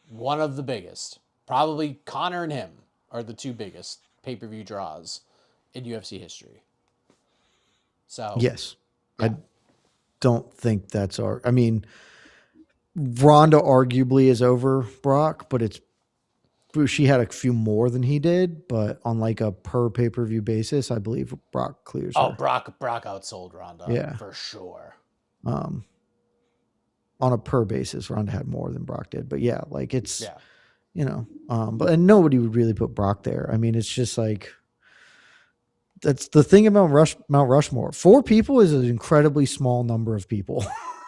One of the biggest. Probably Conor and him are the two biggest pay-per-view draws in UFC history. So yes, yeah. I don't think that's I mean, Ronda arguably is over Brock, but she had a few more than he did, but on like a per pay-per-view basis, I believe Brock clears her. Brock outsold Ronda, for sure. On a per basis, Ronda had more than Brock did, but yeah, like it's, but nobody would really put Brock there. I mean, it's just like, That's the thing about Mount Rushmore. 4 people is an incredibly small number of people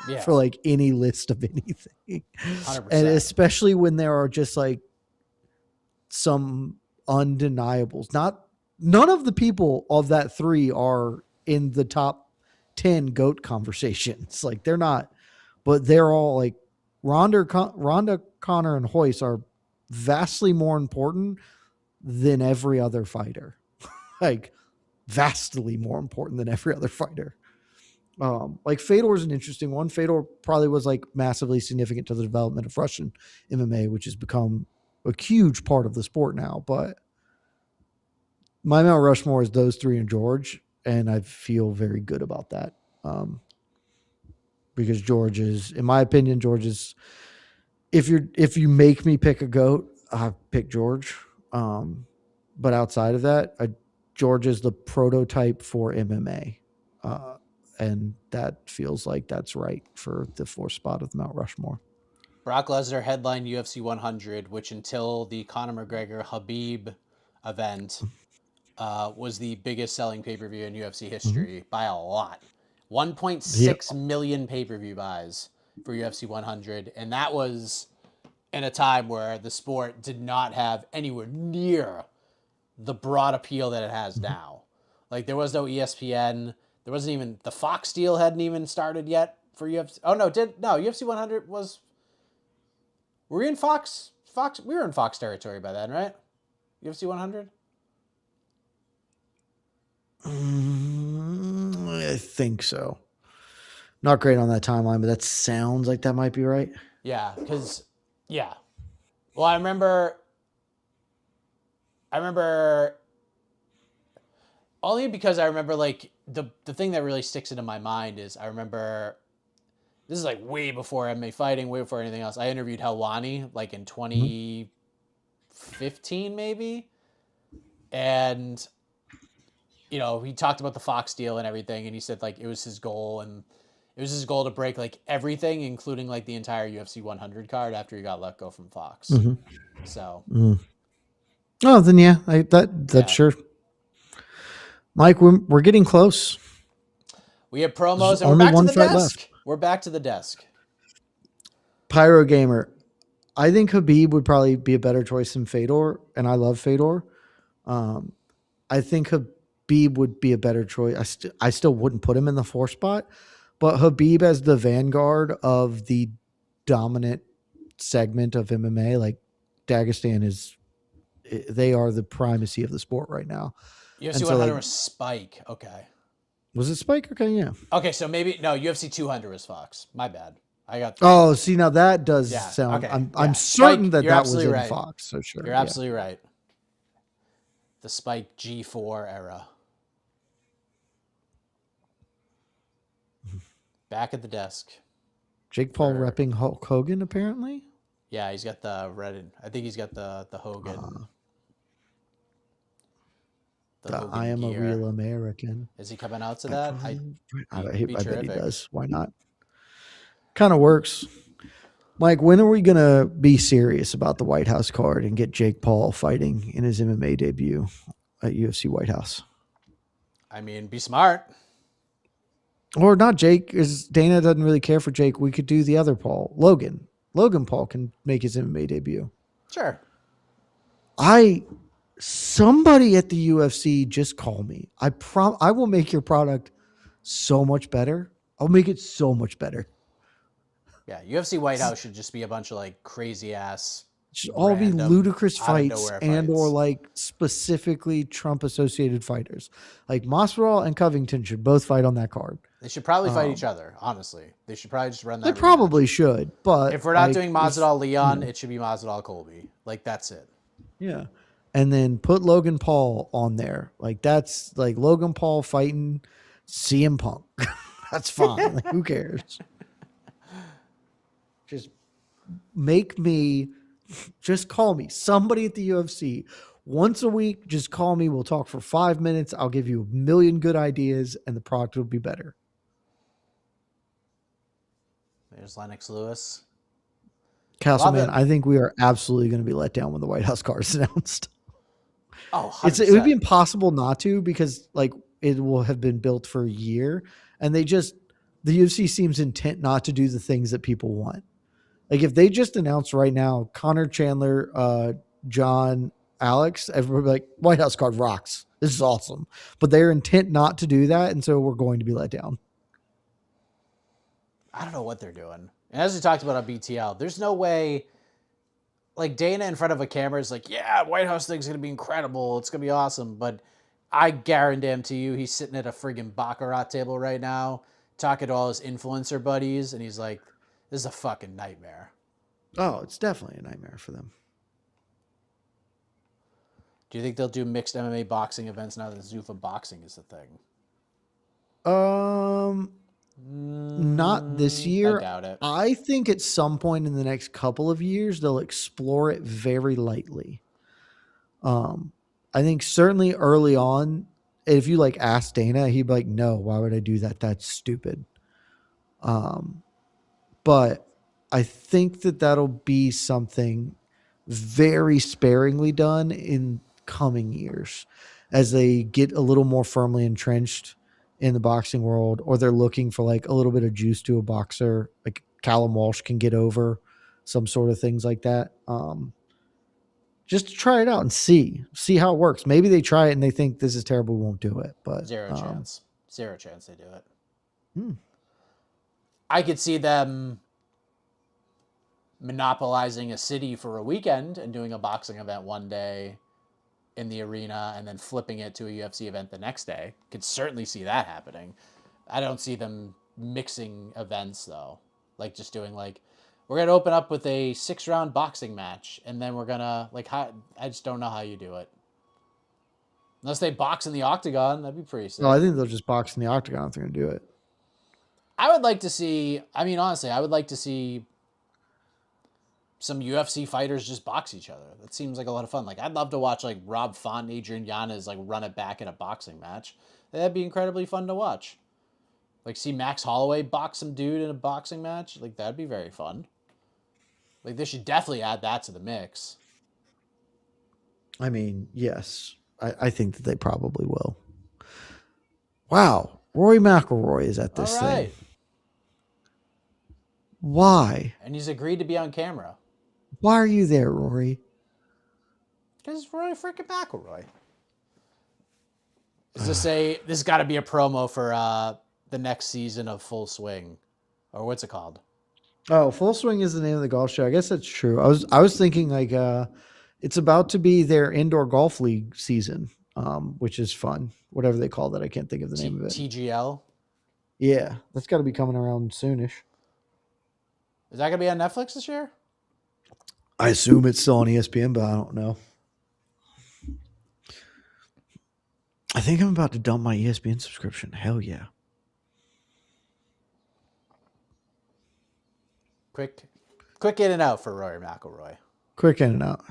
Yeah, for like any list of anything. And 100%. especially when there are just like some undeniables. None of the people of that 3 are in the top 10 GOAT conversations. Like they're not, but they're all like Ronda, Connor, and Hoyce are vastly more important than every other fighter. Like vastly more important than every other fighter. Like Fedor is an interesting one. Fedor probably was like massively significant to the development of Russian MMA, which has become a huge part of the sport now. But my Mount Rushmore is those 3 and George, and I feel very good about that. Because George is, in my opinion, George is. If you make me pick a GOAT, I pick George. But outside of that, George is the prototype for MMA. And that feels like that's right for the 4th spot of Mount Rushmore. Brock Lesnar headlined UFC 100, which until the Conor McGregor Habib event was the biggest selling pay-per-view in UFC history by a lot. 1.6 million pay-per-view buys for UFC 100, and that was in a time where the sport did not have anywhere near the broad appeal that it has now. Like there was no ESPN, there wasn't even the Fox deal hadn't even started yet for UFC. Oh no, UFC 100 was. Were we in Fox? We were in Fox territory by then, right? UFC 100. I think so. Not great on that timeline, but that sounds like that might be right. Yeah, because well, I remember only because I remember like the thing that really sticks into my mind is I remember this is like way before MMA Fighting, way before anything else. I interviewed Helwani like in 2015 maybe, and he talked about the Fox deal and everything, and he said like it was his goal to break like everything, including like the entire UFC 100 card after he got let go from Fox. Mm-hmm. So. Oh, then yeah, that's sure. Mike, we're getting close. We have promos, and we're back to the desk. Left. We're back to the desk. Pyro Gamer. I think Habib would probably be a better choice than Fedor, and I love Fedor. I think Habib would be a better choice. I still wouldn't put him in the 4th spot, but Habib as the vanguard of the dominant segment of MMA, like Dagestan they are the primacy of the sport right now. UFC 100 was Spike. Okay. Was it Spike? Okay, yeah. Okay, so maybe no. UFC 200 was Fox. My bad. I got. Oh, see now that does sound. Okay. I'm certain Spike, that was in Fox. So sure, you're absolutely right. The Spike G4 era. Back at the desk. Jake Paul repping Hulk Hogan apparently. Yeah, he's got the red. I think he's got the Hogan. The I am gear. A real American. Is he coming out to that? I bet he does. Why not? Kind of works. Mike, when are we going to be serious about the White House card and get Jake Paul fighting in his MMA debut at UFC White House? I mean, be smart. Or not Jake, because Dana doesn't really care for Jake. We could do the other Paul. Logan Paul can make his MMA debut. Sure. Somebody at the UFC just call me. I will make your product so much better. I'll make it so much better. Yeah, UFC White House should just be a bunch of like crazy ass. It should all be ludicrous fights or like specifically Trump associated fighters. Like Masvidal and Covington should both fight on that card. They should probably fight each other. Honestly, they should probably just run that. They probably should, but if we're not doing Masvidal Leon, it should be Masvidal Colby. Like that's it. Yeah. And then put Logan Paul on there. Like that's like Logan Paul fighting CM Punk. That's fine. Like, who cares? Just call me. Somebody at the UFC once a week. Just call me. We'll talk for 5 minutes. I'll give you a million good ideas and the product will be better. There's Lennox Lewis. Castleman, I think we are absolutely going to be let down when the White House card is announced. Oh, It would be 100%. impossible not to, because like it will have been built for a year, and the UFC seems intent not to do the things that people want. Like if they just announced right now, Connor Chandler, John, Alex, everybody would be like, White House card rocks. This is awesome. But they're intent not to do that, and so we're going to be let down. I don't know what they're doing. And as we talked about on BTL, there's no way, like Dana in front of a camera is like, yeah, White House thing's going to be incredible. It's going to be awesome. But I guarantee you, he's sitting at a friggin' Baccarat table right now, talking to all his influencer buddies, and he's like, this is a fucking nightmare. Oh, it's definitely a nightmare for them. Do you think they'll do mixed MMA boxing events now that Zuffa boxing is the thing? Not this I year. doubt it. I think at some point in the next couple of years they'll explore it very lightly. I think certainly early on, if you like ask Dana, he'd be like, "No, why would I do that? That's stupid." But I think that that'll be something very sparingly done in coming years as they get a little more firmly entrenched in the boxing world, or they're looking for like a little bit of juice to a boxer, like Callum Walsh can get over, some sort of things like that. Just to try it out and see how it works. Maybe they try it and they think this is terrible, we won't do it. But Zero chance. Zero chance they do it. Hmm. I could see them monopolizing a city for a weekend and doing a boxing event one day in the arena and then flipping it to a UFC event the next day. Could certainly see that happening. I don't see them mixing events though. Like just doing like, we're gonna open up with a 6-round boxing match and then we're gonna like, how, I just don't know how you do it. Unless they box in the octagon, that'd be pretty sick. No, I think they'll just box in the octagon if they're going to do it. I would like to see, I mean, honestly, I would like to see some UFC fighters just box each other. That seems like a lot of fun. Like, I'd love to watch, like, Rob Font and Adrian Yanez, like, run it back in a boxing match. That'd be incredibly fun to watch. Like, see Max Holloway box some dude in a boxing match. Like, that'd be very fun. Like, they should definitely add that to the mix. I mean, yes, I think that they probably will. Wow, Rory McIlroy is at this All right. thing. Why? And he's agreed to be on camera. Why are you there, Rory? Because it's Rory freaking McIlroy. Is this got to be a promo for the next season of Full Swing? Or what's it called? Oh, Full Swing is the name of the golf show. I guess that's true. I was thinking like it's about to be their indoor golf league season, which is fun. Whatever they call that, I can't think of the name of it. TGL? Yeah, that's got to be coming around soonish. Is that going to be on Netflix this year? I assume it's still on ESPN, but I don't know. I think I'm about to dump my ESPN subscription. Hell yeah. Quick in and out for Rory McIlroy. Quick in and out.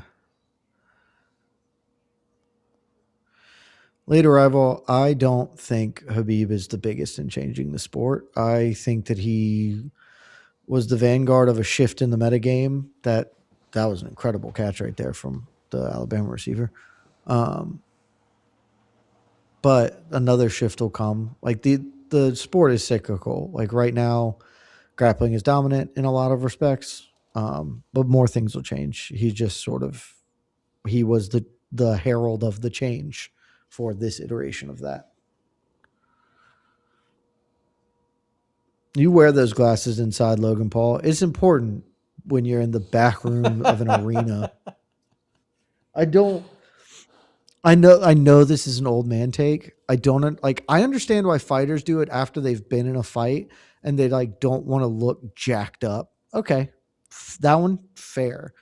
Late arrival, I don't think Khabib is the biggest in changing the sport. I think that he was the vanguard of a shift in the metagame. That was an incredible catch right there from the Alabama receiver. But another shift will come. Like the sport is cyclical. Like right now, grappling is dominant in a lot of respects. But more things will change. He just he was the herald of the change for this iteration of that. You wear those glasses inside, Logan Paul. It's important when you're in the back room of an arena. I know this is an old man take. I understand why fighters do it after they've been in a fight and they like don't want to look jacked up. Okay. That one fair.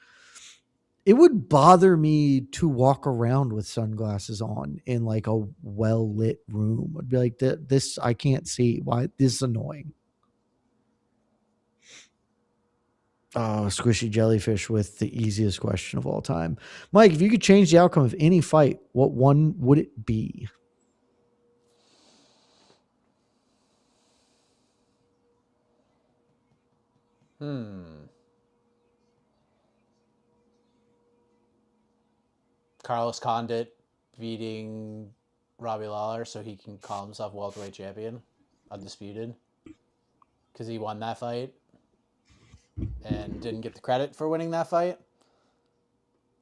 It would bother me to walk around with sunglasses on in like a well-lit room. I'd be like, this I can't see. Why? This is annoying. Oh, squishy jellyfish with the easiest question of all time. Mike, if you could change the outcome of any fight, what one would it be? Carlos Condit beating Robbie Lawler so he can call himself welterweight champion, undisputed, because he won that fight and didn't get the credit for winning that fight.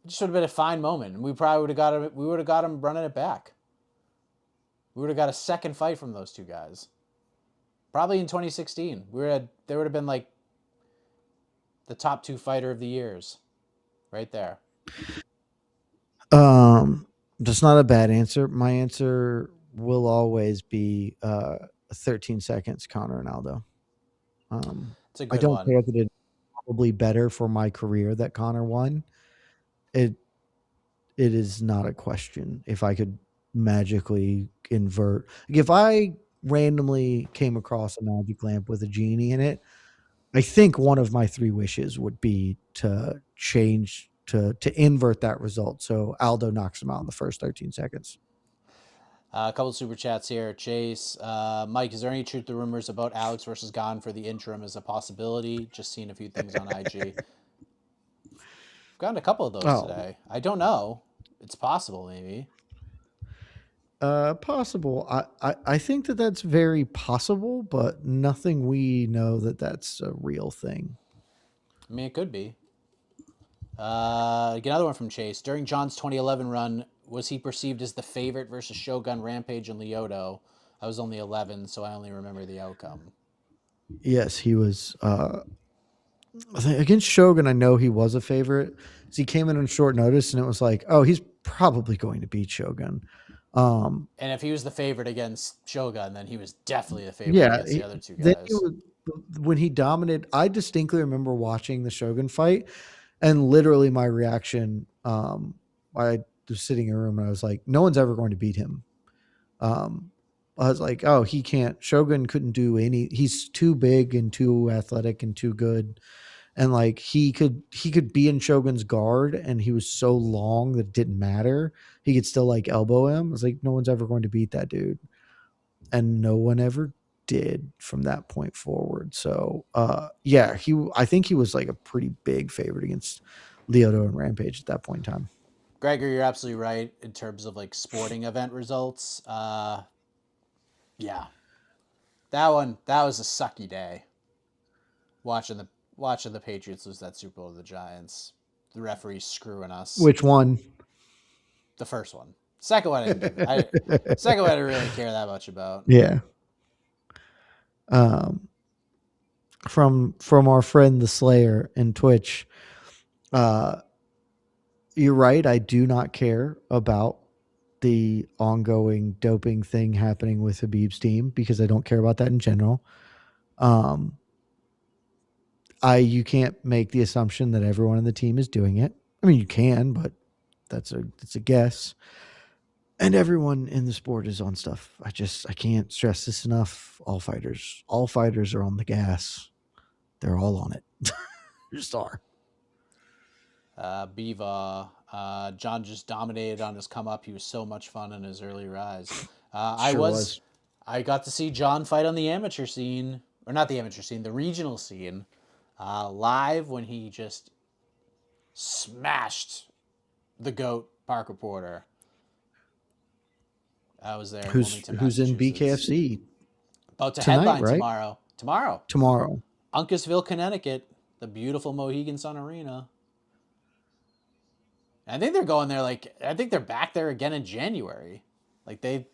It just would have been a fine moment, and we probably would have got him. We would have got him running it back. We would have got a second fight from those two guys. Probably in 2016. They would have been like the top two fighter of the years. Right there. That's not a bad answer. My answer will always be 13 seconds, Conor and Aldo. It's a good I don't one. care that it's probably better for my career that Conor won. It is not a question. If I could magically invert, like if I randomly came across a magic lamp with a genie in it, I think one of my three wishes would be to change to invert that result. So Aldo knocks him out in the first 13 seconds. A couple of super chats here. Chase, Mike, is there any truth to rumors about Alex versus Gon for the interim as a possibility? Just seeing a few things on IG. I've gotten a couple of those today. I don't know. It's possible, maybe. Possible. I think that that's very possible, but nothing we know that that's a real thing. I mean, it could be. Another one from Chase. During John's 2011 run, was he perceived as the favorite versus Shogun, Rampage, and Lyoto? I was only 11, so I only remember the outcome. Yes, he was. Against Shogun, I know he was a favorite. So he came in on short notice, and it was like, oh, he's probably going to beat Shogun. And if he was the favorite against Shogun, then he was definitely the favorite against the other two guys. When he dominated, I distinctly remember watching the Shogun fight, and literally my reaction, I was sitting in a room and I was like, no one's ever going to beat him. I was like, oh, he can't. Shogun couldn't do any. He's too big and too athletic and too good. And like he could be in Shogun's guard, and he was so long that it didn't matter. He could still like elbow him. I was like, no one's ever going to beat that dude. And no one ever did from that point forward. So I think he was like a pretty big favorite against Lyoto and Rampage at that point in time. Gregor, you're absolutely right in terms of like sporting event results. That was a sucky day. Watching the Patriots lose that Super Bowl to the Giants. The referees screwing us. Which one? The first one. Second one, I didn't really care that much about. Yeah. From our friend the Slayer in Twitch, you're right. I do not care about the ongoing doping thing happening with Habib's team because I don't care about that in general. You can't make the assumption that everyone on the team is doing it. I mean, you can, but it's a guess. And everyone in the sport is on stuff. I can't stress this enough. All fighters are on the gas. They're all on it. Just are. Biva, John just dominated on his come up. He was so much fun in his early rise. I got to see John fight on the amateur scene, or not the amateur scene, the regional scene, live when he just smashed the GOAT Parker Porter. I was there. Who's in BKFC? About to tonight, headline right? Tomorrow. Uncasville, Connecticut, the beautiful Mohegan Sun Arena. I think they're going there. I think they're back there again in January. Like they're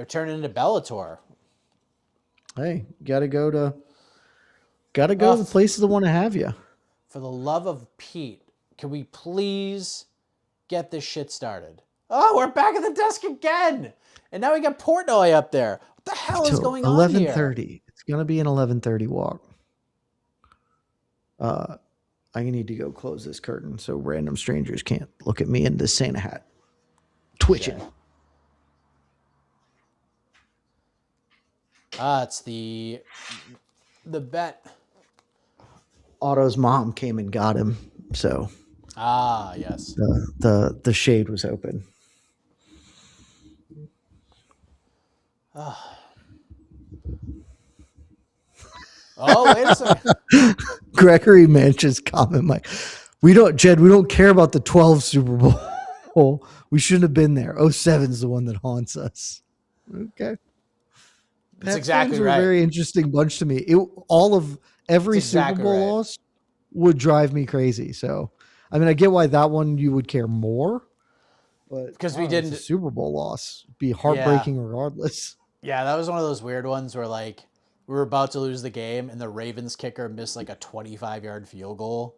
turning into Bellator. Hey, gotta go to the places that want to have you. For the love of Pete, can we please get this shit started? Oh, we're back at the desk again. And now we got Portnoy up there. What the hell is going on here? 11:30. It's going to be an 11:30 walk. I need to go close this curtain so random strangers can't look at me in this Santa hat. Twitching. It's the bet. Otto's mom came and got him, so. Yes. The shade was open. Oh, wait a second. Gregory Manch's comment, Mike. We don't care about the 12 Super Bowl. We shouldn't have been there. 07's the one that haunts us. Okay. That's Pats exactly fans were a right. very interesting bunch to me. Every That's Super exactly Bowl right. loss would drive me crazy. So, I mean, I get why that one you would care more, but Because I we don't know, it's a didn't. Super Bowl loss. It'd be Yeah. heartbreaking regardless. Yeah, that was one of those weird ones where like we were about to lose the game and the Ravens kicker missed like a 25-yard field goal.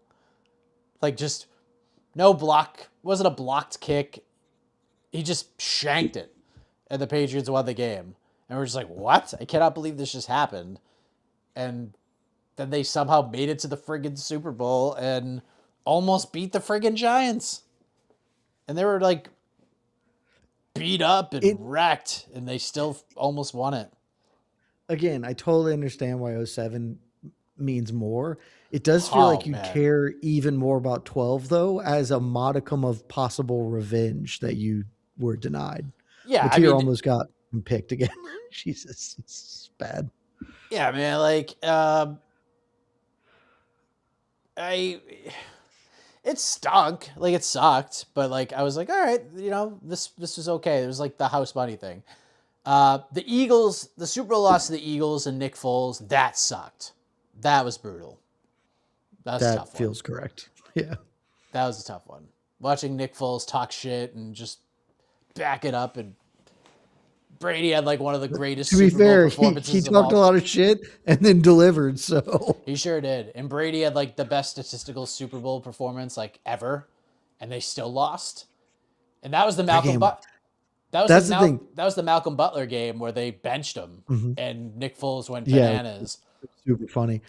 Like just no block, wasn't a blocked kick. He just shanked it and the Patriots won the game. And we're just like, "What? I cannot believe this just happened." And then they somehow made it to the friggin' Super Bowl and almost beat the friggin' Giants. And they were like beat up It and wrecked and they still almost won it. Again, I totally understand why 07 means more. It does feel Oh like you man. care even more about 12 though, as a modicum of possible revenge that you were denied. Yeah, My I tier mean, almost got picked again. Jesus, it's bad. yeah, man, like I it stunk. Like it sucked, but like I was like, all right, this was okay. It was like the house money thing. The Eagles, the Super Bowl loss to the Eagles and Nick Foles, that sucked. That was brutal. That was a That tough one. feels correct. Yeah. That was a tough one. Watching Nick Foles talk shit and just back it up, and Brady had like one of the greatest To be Super Bowl fair, he performances of talked a all. lot of shit and then delivered. So He sure did. And Brady had like the best statistical Super Bowl performance like ever, and they still lost. And that was the that Malcolm game, but that was that's the thing. that was the Malcolm Butler game where they benched him Mhm. and Nick Foles went Yeah, bananas. super funny.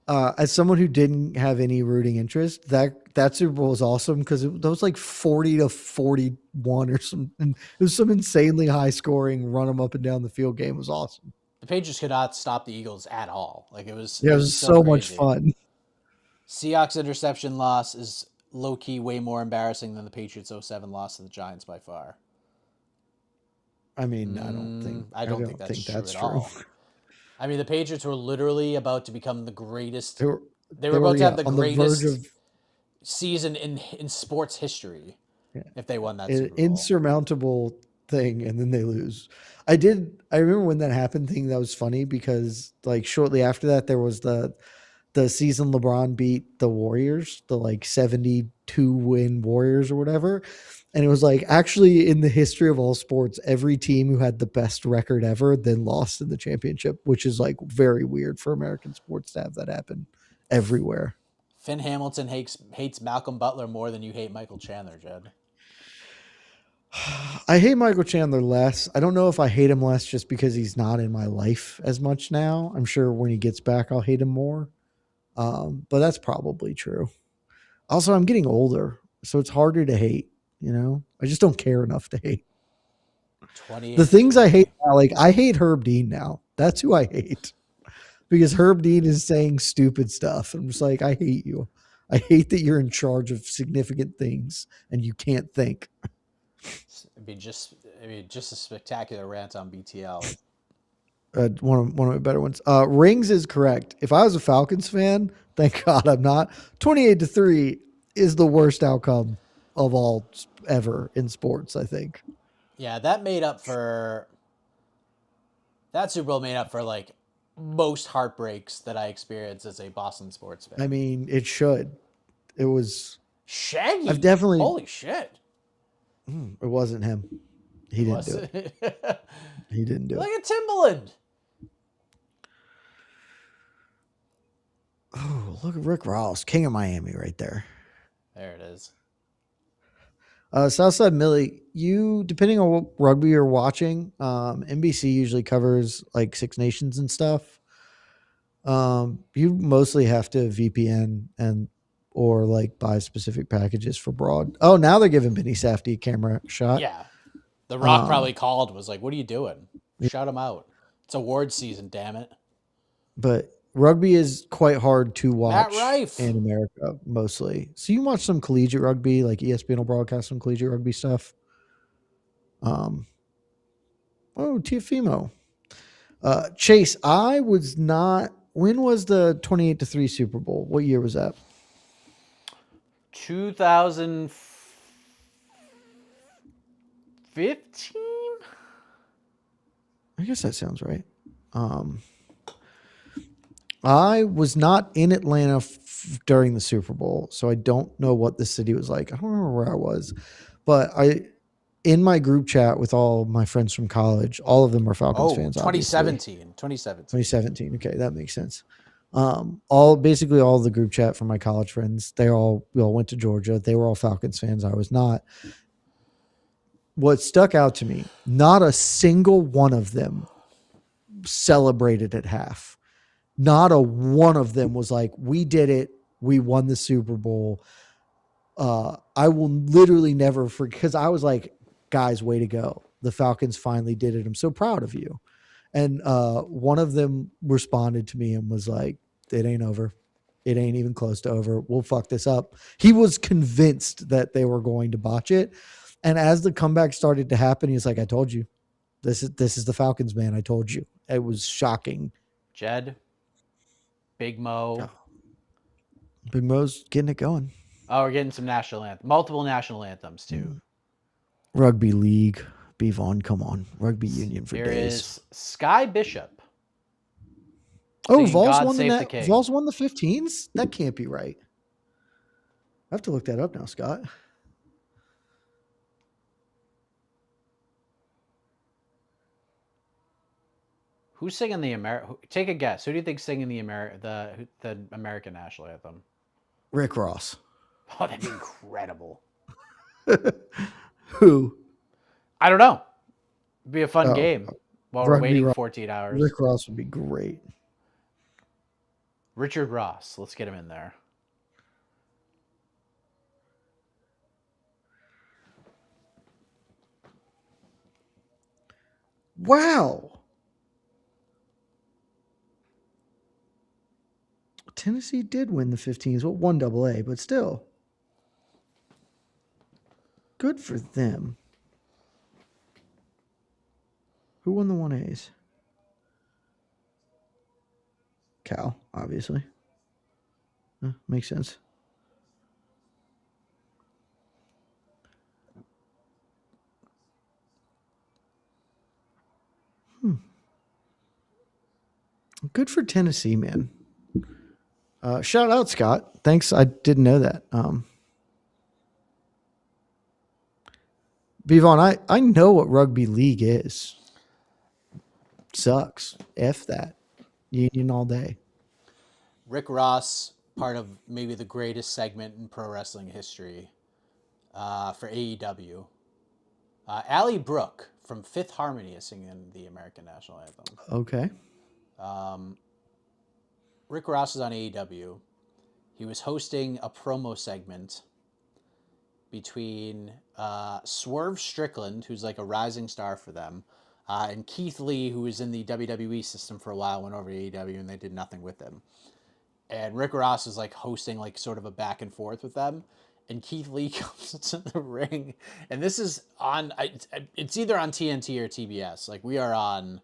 As someone who didn't have any rooting interest, that Super Bowl was awesome because that was like 40-41 or something. It was some insanely high scoring, run them up and down the field game. It was awesome. The Patriots could not stop the Eagles at all. Like Yeah, it it was was so so much crazy. fun. Seahawks interception loss is low key way more embarrassing than the Patriots 07 loss to the Giants by far. I mean, I don't think I don't think that's true that's at true. all. I mean, the Patriots were literally about to become the greatest. They were They were about to have the on the verge greatest of season in sports history yeah, if they won that an Super Bowl. insurmountable thing, and then they lose. I remember when that happened. Thing that was funny because like shortly after that, there was the season LeBron beat the Warriors, the like 72 win Warriors or whatever. And it was like actually in the history of all sports, every team who had the best record ever then lost in the championship, which is like very weird for American sports to have that happen everywhere. Finn Hamilton hates Malcolm Butler more than you hate Michael Chandler, Jed. I hate Michael Chandler less. I don't know if I hate him less just because he's not in my life as much now. I'm sure when he gets back, I'll hate him more. But that's probably true. Also, I'm getting older, so it's harder to hate. I just don't care enough to hate. The 28 to things I hate 3. now, like I hate Herb Dean now. That's who I hate because Herb Dean is saying stupid stuff. I'm just like, I hate you. I hate that you're in charge of significant things and you can't think. Just a spectacular rant on BTL. One of my better ones. Rings is correct. If I was a Falcons fan, thank God I'm not. 28-3 is the worst outcome of all ever in sports, I think. Yeah, that Super Bowl made up for like most heartbreaks that I experienced as a Boston sports I fan. mean, it should. It was. I've Shaggy, definitely. holy shit! It wasn't him. He It didn't was do it. look He didn't do it. at Timbaland. Oh, look at Rick Ross, King of Miami, right there. There it is. Southside Millie, you depending on what rugby you're watching, NBC usually covers like Six Nations and stuff. You mostly have to VPN or like buy specific packages for broad. Oh, now they're giving Benny Safdie a camera shot. Yeah, The Rock Um, probably called, was like, "What are you doing? Shut him out. It's awards season, damn it." but rugby is quite hard to Matt watch Rife. in America mostly. So you can watch some collegiate rugby, like ESPN will broadcast some collegiate rugby stuff. Tiafimo. Chase, I was not. When was the 28-3 Super Bowl? What year was that? 2000. 15? I guess that sounds right. I was not in Atlanta during the Super Bowl, so I don't know what the city was like. I don't remember where I was, but in my group chat with all my friends from college, all of them were Falcons Oh, fans, obviously. 2017. 2017. Okay, that makes sense. Basically all the group chat from my college friends, we all went to Georgia. They were all Falcons fans. I was not. What stuck out to me, not a single one of them celebrated at half. Not a one of them was like, we did it. We won the Super Bowl. I will literally never forget, because I was like, guys, way to go. The Falcons finally did it. I'm so proud of you. And one of them responded to me and was like, it ain't over. It ain't even close to over. We'll fuck this up. He was convinced that they were going to botch it. And as the comeback started to happen, he's like, I told you. This is the Falcons, man. I told you. It was shocking. Jed, Big Mo. Oh. Big Mo's getting it going. Oh, we're getting some multiple national anthems too. Rugby league. B. Vaughn, come on. Rugby union for Here days. is Sky Bishop. Oh, singing Vols God won Save the the King. Vols won the 15s? That can't be right. I have to look that up now, Scott. Who's singing the Take a guess. Who do you think's singing the American national anthem? Rick Ross. Oh, that'd be incredible. Who? I don't know. It'd be a fun game while we're waiting 14 hours. Rick Ross would be great. Richard Ross. Let's get him in there. Wow. Tennessee did win the 15s. Well, 1AA, but still. Good for them. Who won the 1As? Cal, obviously. Makes sense. Good for Tennessee, man. Shout out, Scott. Thanks. I didn't know that. Bevon, I know what rugby league is. Sucks. F that. Union all day. Rick Ross, part of maybe the greatest segment in pro wrestling history for AEW. Allie Brooke from Fifth Harmony is singing the American national anthem. Okay. Rick Ross is on AEW. He was hosting a promo segment between Swerve Strickland, who's like a rising star for them, and Keith Lee, who was in the WWE system for a while, went over to AEW, and they did nothing with him. And Rick Ross is like hosting like sort of a back and forth with them. And Keith Lee comes into the ring. And this is on, it's either on TNT or TBS. Like we are on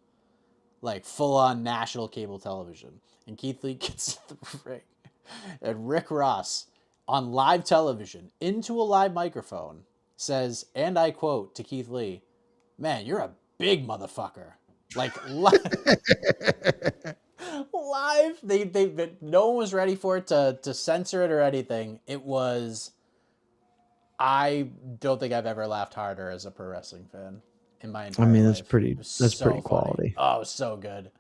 like full on national cable television. And Keith Lee gets in the ring. And Rick Ross on live television into a live microphone says, and I quote to Keith Lee, "Man, you're a big motherfucker." Like live, they no one was ready for it to censor it or anything. It was, I don't think I've ever laughed harder as a pro wrestling fan in my entire life. That's pretty funny. quality. Oh, it was so good.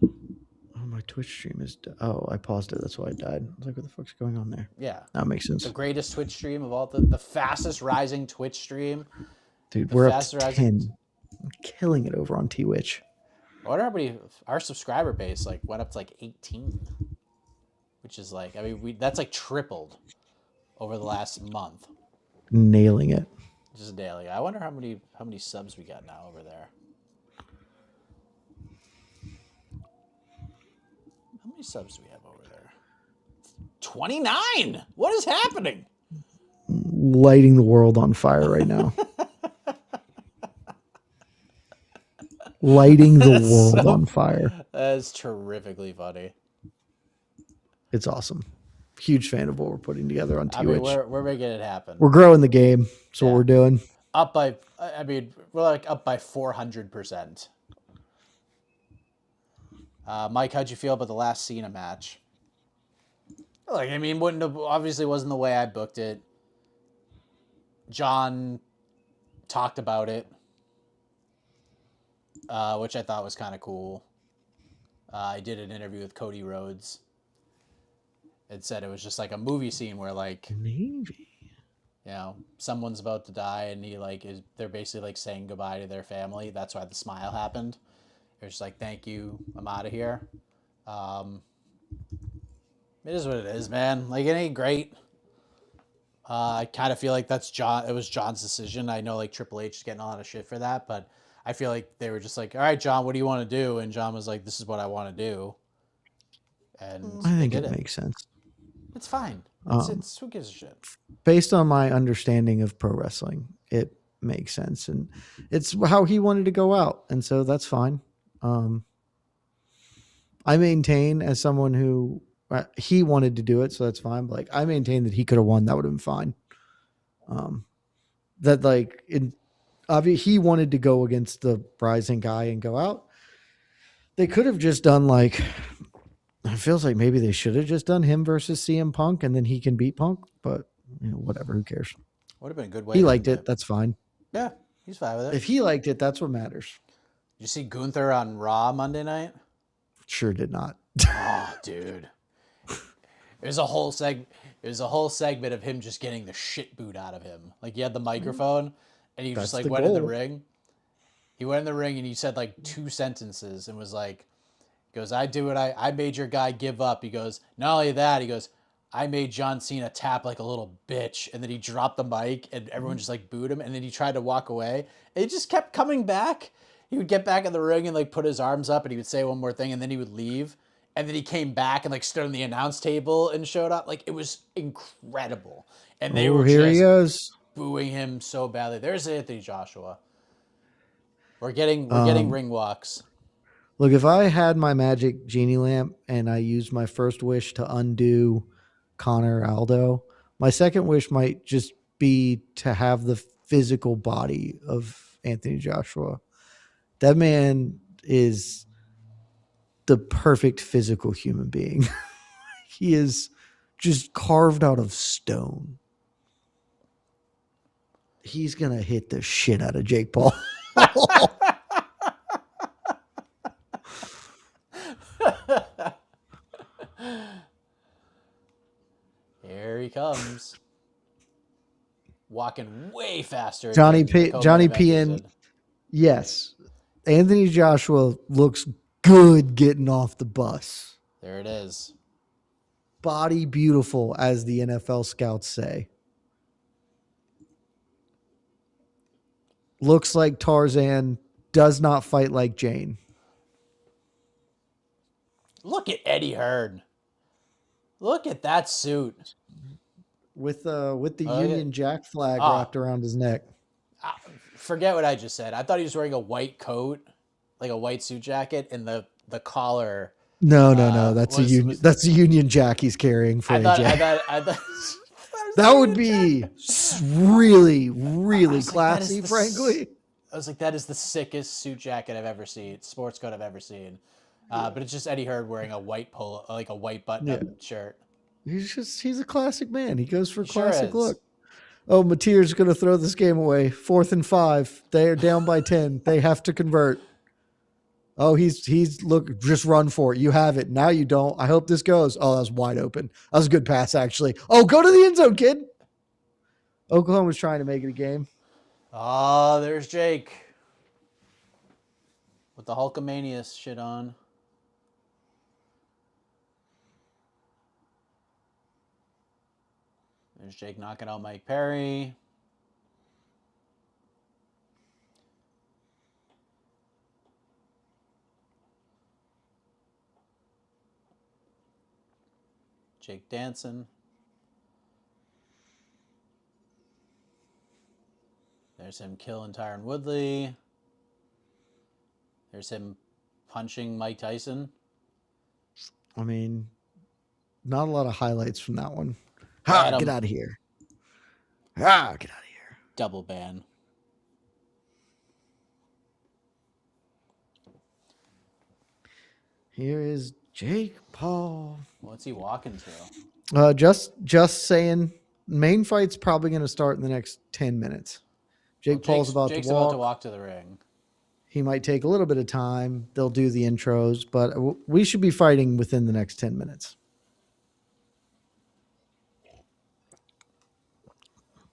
Oh, my Twitch stream is I paused it. That's why it died. I was like, what the fuck's going on there? Yeah. That makes sense. The greatest Twitch stream of all, the fastest rising Twitch stream. Dude, we're up to 10. I'm killing it over on Twitch. I wonder how many, our subscriber base like went up to like 18, which is like, I mean, that's like tripled over the last month. Nailing it. Just daily. I wonder how many subs we got now over there. How many subs do we have over there? 29. What is happening? Lighting the world on fire right now. Lighting the world on fire. That's terrifically funny. It's awesome. huge fan of what we're putting together on I mean, Twitch. we're making it happen. We're growing the game. That's what we're doing. Up by, I mean, we're like up by 400%. Mike, how'd you feel about the last Cena match? Like, I mean, obviously wasn't the way I booked it. John talked about it, which I thought was kind of cool. I did an interview with Cody Rhodes. It said it was just like a movie scene where, like, Navy. you know, someone's about to die and they're basically like saying goodbye to their family. That's why the smile happened. It was just like, thank you, I'm out of here. It is what it is, man. Like, it ain't great. I kind of feel like it was John's decision. I know like Triple H is getting a lot of shit for that, but I feel like they were just like, all right, John, what do you want to do? And John was like, this is what I want to do. And I think it makes sense. It's fine. It's who gives a shit? Based on my understanding of pro wrestling, it makes sense. And it's how he wanted to go out. And so that's fine. I maintain as someone who he wanted to do it, so that's fine. But like, I maintain that he could have won. That would have been fine. That like obviously he wanted to go against the rising guy and go out. They could have just done like, it feels like maybe they should have just done him versus CM Punk and then he can beat Punk, but you know, whatever, who cares? Would have been a good way. He liked it. That's fine. Yeah, he's fine with it. If he liked it, that's what matters. Did you see Gunther on Raw Monday night? Sure did not. Oh, dude. It was a whole segment of him just getting the shit boot out of him. Like, he had the microphone and he just like went in the ring. He went in the ring and he said like 2 sentences and was like, he goes, I made your guy give up. He goes, not only that, he goes, I made John Cena tap like a little bitch. And then he dropped the mic and everyone just like booed him. And then he tried to walk away. And he just kept coming back. He would get back in the ring and like put his arms up and he would say one more thing and then he would leave. And then he came back and like stood on the announce table and showed up. Like, it was incredible. And they were just booing him so badly. There's Anthony Joshua. We're getting ring walks. Look, if I had my magic genie lamp and I used my first wish to undo Connor Aldo, my second wish might just be to have the physical body of Anthony Joshua. That man is the perfect physical human being. He is just carved out of stone. He's going to hit the shit out of Jake Paul. Here he comes. Walking way faster. Johnny P and yes. Anthony Joshua looks good getting off the bus. There it is. Body beautiful, as the NFL scouts say. Looks like Tarzan, does not fight like Jane. Look at Eddie Hearn. Look at that suit. With the Union Jack flag wrapped around his neck. Forget what I just said. I thought he was wearing a white coat, like a white suit jacket, and the collar. No. That's a Union Jack he's carrying for AJ. I thought that would be really, really classy, frankly. I was like, that is the sickest suit jacket I've ever seen, sports coat I've ever seen. But it's just Eddie Hearn wearing a white polo, like a white button-up shirt. He's a classic man. He goes for a classic look. Oh, Mateer's going to throw this game away. 4th and 5. They are down by 10. They have to convert. Oh, he's look, just run for it. You have it. Now you don't. I hope this goes. Oh, that was wide open. That was a good pass, actually. Oh, go to the end zone, kid. Oklahoma's trying to make it a game. Oh, there's Jake. With the Hulkamania shit on. There's Jake knocking out Mike Perry. Jake dancing. There's him killing Tyron Woodley. There's him punching Mike Tyson. I mean, not a lot of highlights from that one. Adam. Get out of here. Get out of here. Double ban. Here is Jake Paul. What's he walking to? Just saying, main fight's probably going to start in the next 10 minutes. Paul's about Jake's to walk. about to walk to the ring. He might take a little bit of time. They'll do the intros, but we should be fighting within the next 10 minutes.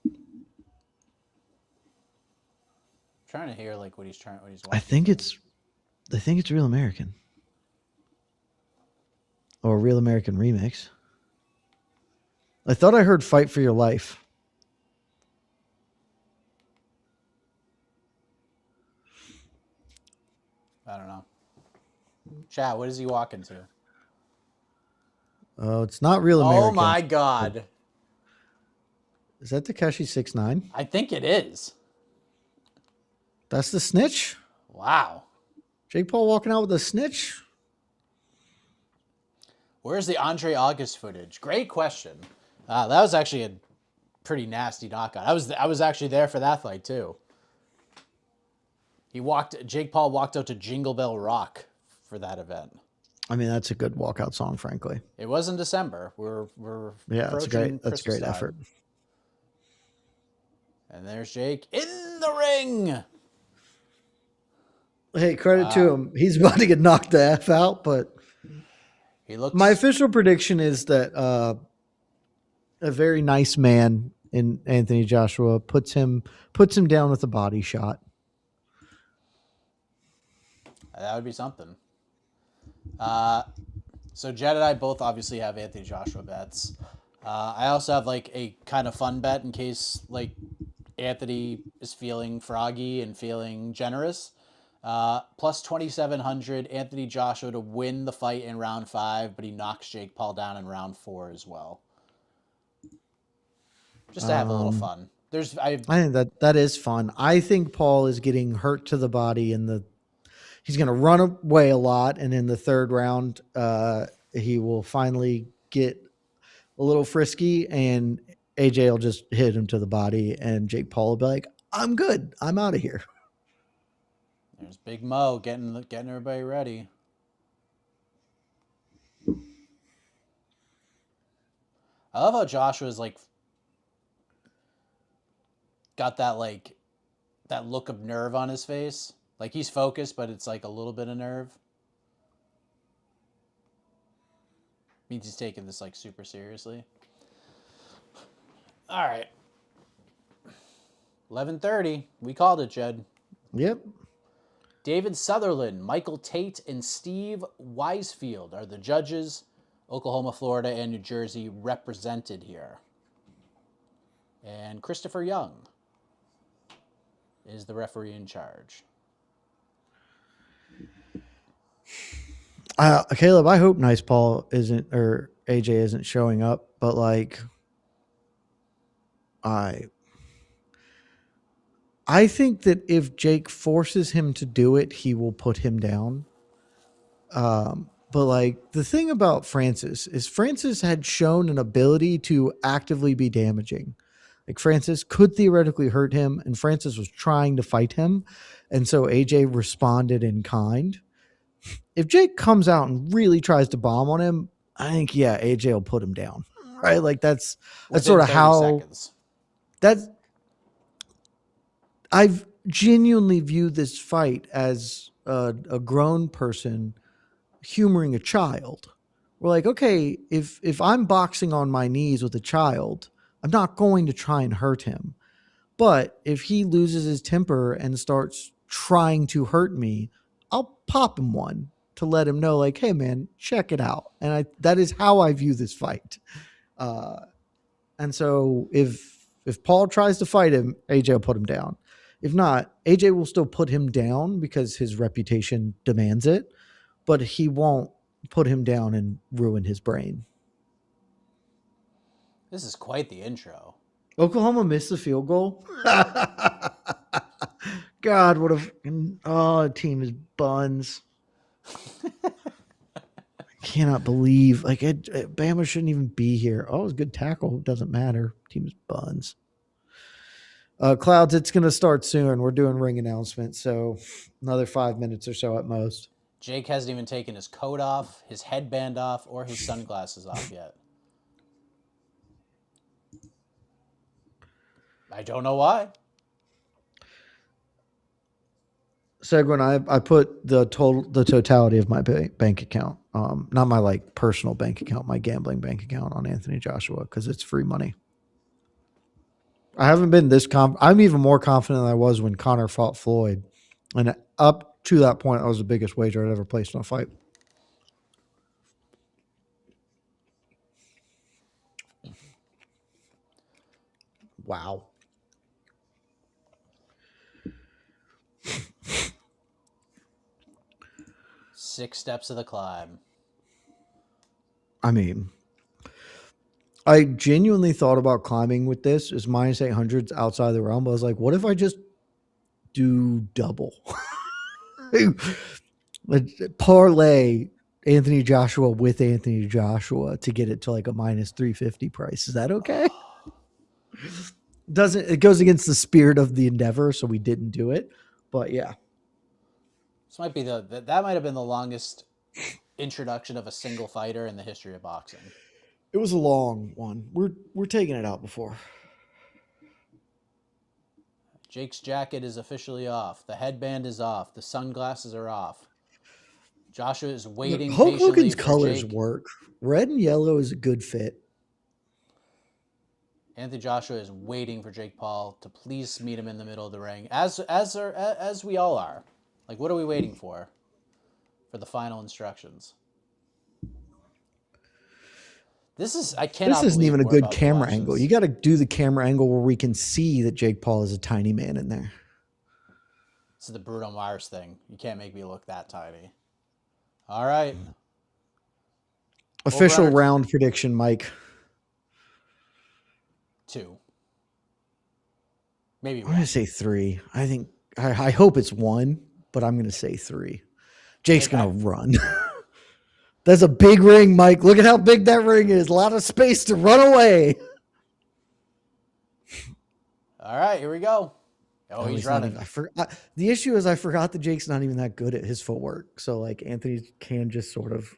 I'm trying to hear like what he's watching. I think it's Real American. Or Real American Remix. I thought I heard Fight for Your Life. I don't know. Chat, what is he walking to? Oh, it's not Real American. Oh my God. Is that Takeshi 6ix9ine? I think it is. That's the snitch? Wow. Jake Paul walking out with a snitch? Where's the Andre August footage? Great question. That was actually a pretty nasty knockout. I was actually there for that fight too. Jake Paul walked out to Jingle Bell Rock for that event. I mean, that's a good walkout song, frankly. It was in December. That's a great effort. And there's Jake in the ring. Hey, credit to him. He's about to get knocked the F out, but my official prediction is that a very nice man in Anthony Joshua puts him down with a body shot. That would be something. So Jed and I both obviously have Anthony Joshua bets. I also have like a kind of fun bet in case like Anthony is feeling froggy and feeling generous. Plus 2,700 Anthony Joshua to win the fight in round 5, but he knocks Jake Paul down in round 4 as well. Just to have a little fun. I think that is fun. I think Paul is getting hurt to the body he's going to run away a lot. And in the third round, he will finally get a little frisky and AJ will just hit him to the body. And Jake Paul will be like, I'm good. I'm out of here. There's Big Mo getting everybody ready. I love how Joshua's like got that look of nerve on his face. Like he's focused, but it's like a little bit of nerve. Means he's taking this like super seriously. All right. 11:30. We called it, Jed. Yep. David Sutherland, Michael Tate, and Steve Weisfield are the judges. Oklahoma, Florida, and New Jersey represented here. And Christopher Young is the referee in charge. Caleb, I hope Nice Paul isn't, or AJ isn't showing up, but like, I think that if Jake forces him to do it, he will put him down. But like the thing about Francis is Francis had shown an ability to actively be damaging. Like Francis could theoretically hurt him, and Francis was trying to fight him. And so AJ responded in kind. If Jake comes out and really tries to bomb on him, I think, AJ will put him down. Right? Like that's sort of how I've genuinely viewed this fight as a grown person humoring a child. We're like, okay, if I'm boxing on my knees with a child, I'm not going to try and hurt him. But if he loses his temper and starts trying to hurt me, I'll pop him one to let him know, like, hey, man, check it out. And that is how I view this fight. And so if Paul tries to fight him, AJ will put him down. If not, AJ will still put him down because his reputation demands it, but he won't put him down and ruin his brain. This is quite the intro. Oklahoma missed the field goal. God, what a team is buns. cannot believe Bama shouldn't even be here. Oh, it was a good tackle. Doesn't matter. Team is buns. Clouds, it's going to start soon. We're doing ring announcements, so another 5 minutes or so at most. Jake hasn't even taken his coat off, his headband off, or his sunglasses off yet. I don't know why. Seguin, I put the totality of my bank account, not my personal bank account, my gambling bank account on Anthony Joshua because it's free money. I haven't been this I'm even more confident than I was when Connor fought Floyd, and up to that point, that was the biggest wager I'd ever placed on a fight. Wow. Six steps of the climb. I mean, I genuinely thought about climbing with this. Is minus 800s outside the realm? But I was like, what if I just do double? Parlay Anthony Joshua with Anthony Joshua to get it to like a minus 350 price. Is that okay? It goes against the spirit of the endeavor, so we didn't do it. But yeah. This might be that might have been the longest introduction of a single fighter in the history of boxing. It was a long one. We're taking it out before. Jake's jacket is officially off. The headband is off. The sunglasses are off. Joshua is waiting Hulk patiently Hogan's for colors Jake. work. Red and yellow is a good fit. Anthony Joshua is waiting for Jake Paul to please meet him in the middle of the ring, as we all are. Like, what are we waiting for the final instructions? This isn't even a good camera angle. You got to do the camera angle where we can see that Jake Paul is a tiny man in there. This is the Bruno Mars thing. You can't make me look that tiny. All right. Official round prediction, Mike. 2. Maybe 1. I'm going to say 3. I hope it's 1, but I'm going to say 3. Jake's going to run. That's a big ring, Mike. Look at how big that ring is. A lot of space to run away. All right, here we go. Oh, he's running. The issue is I forgot that Jake's not even that good at his footwork. So, like, Anthony can just sort of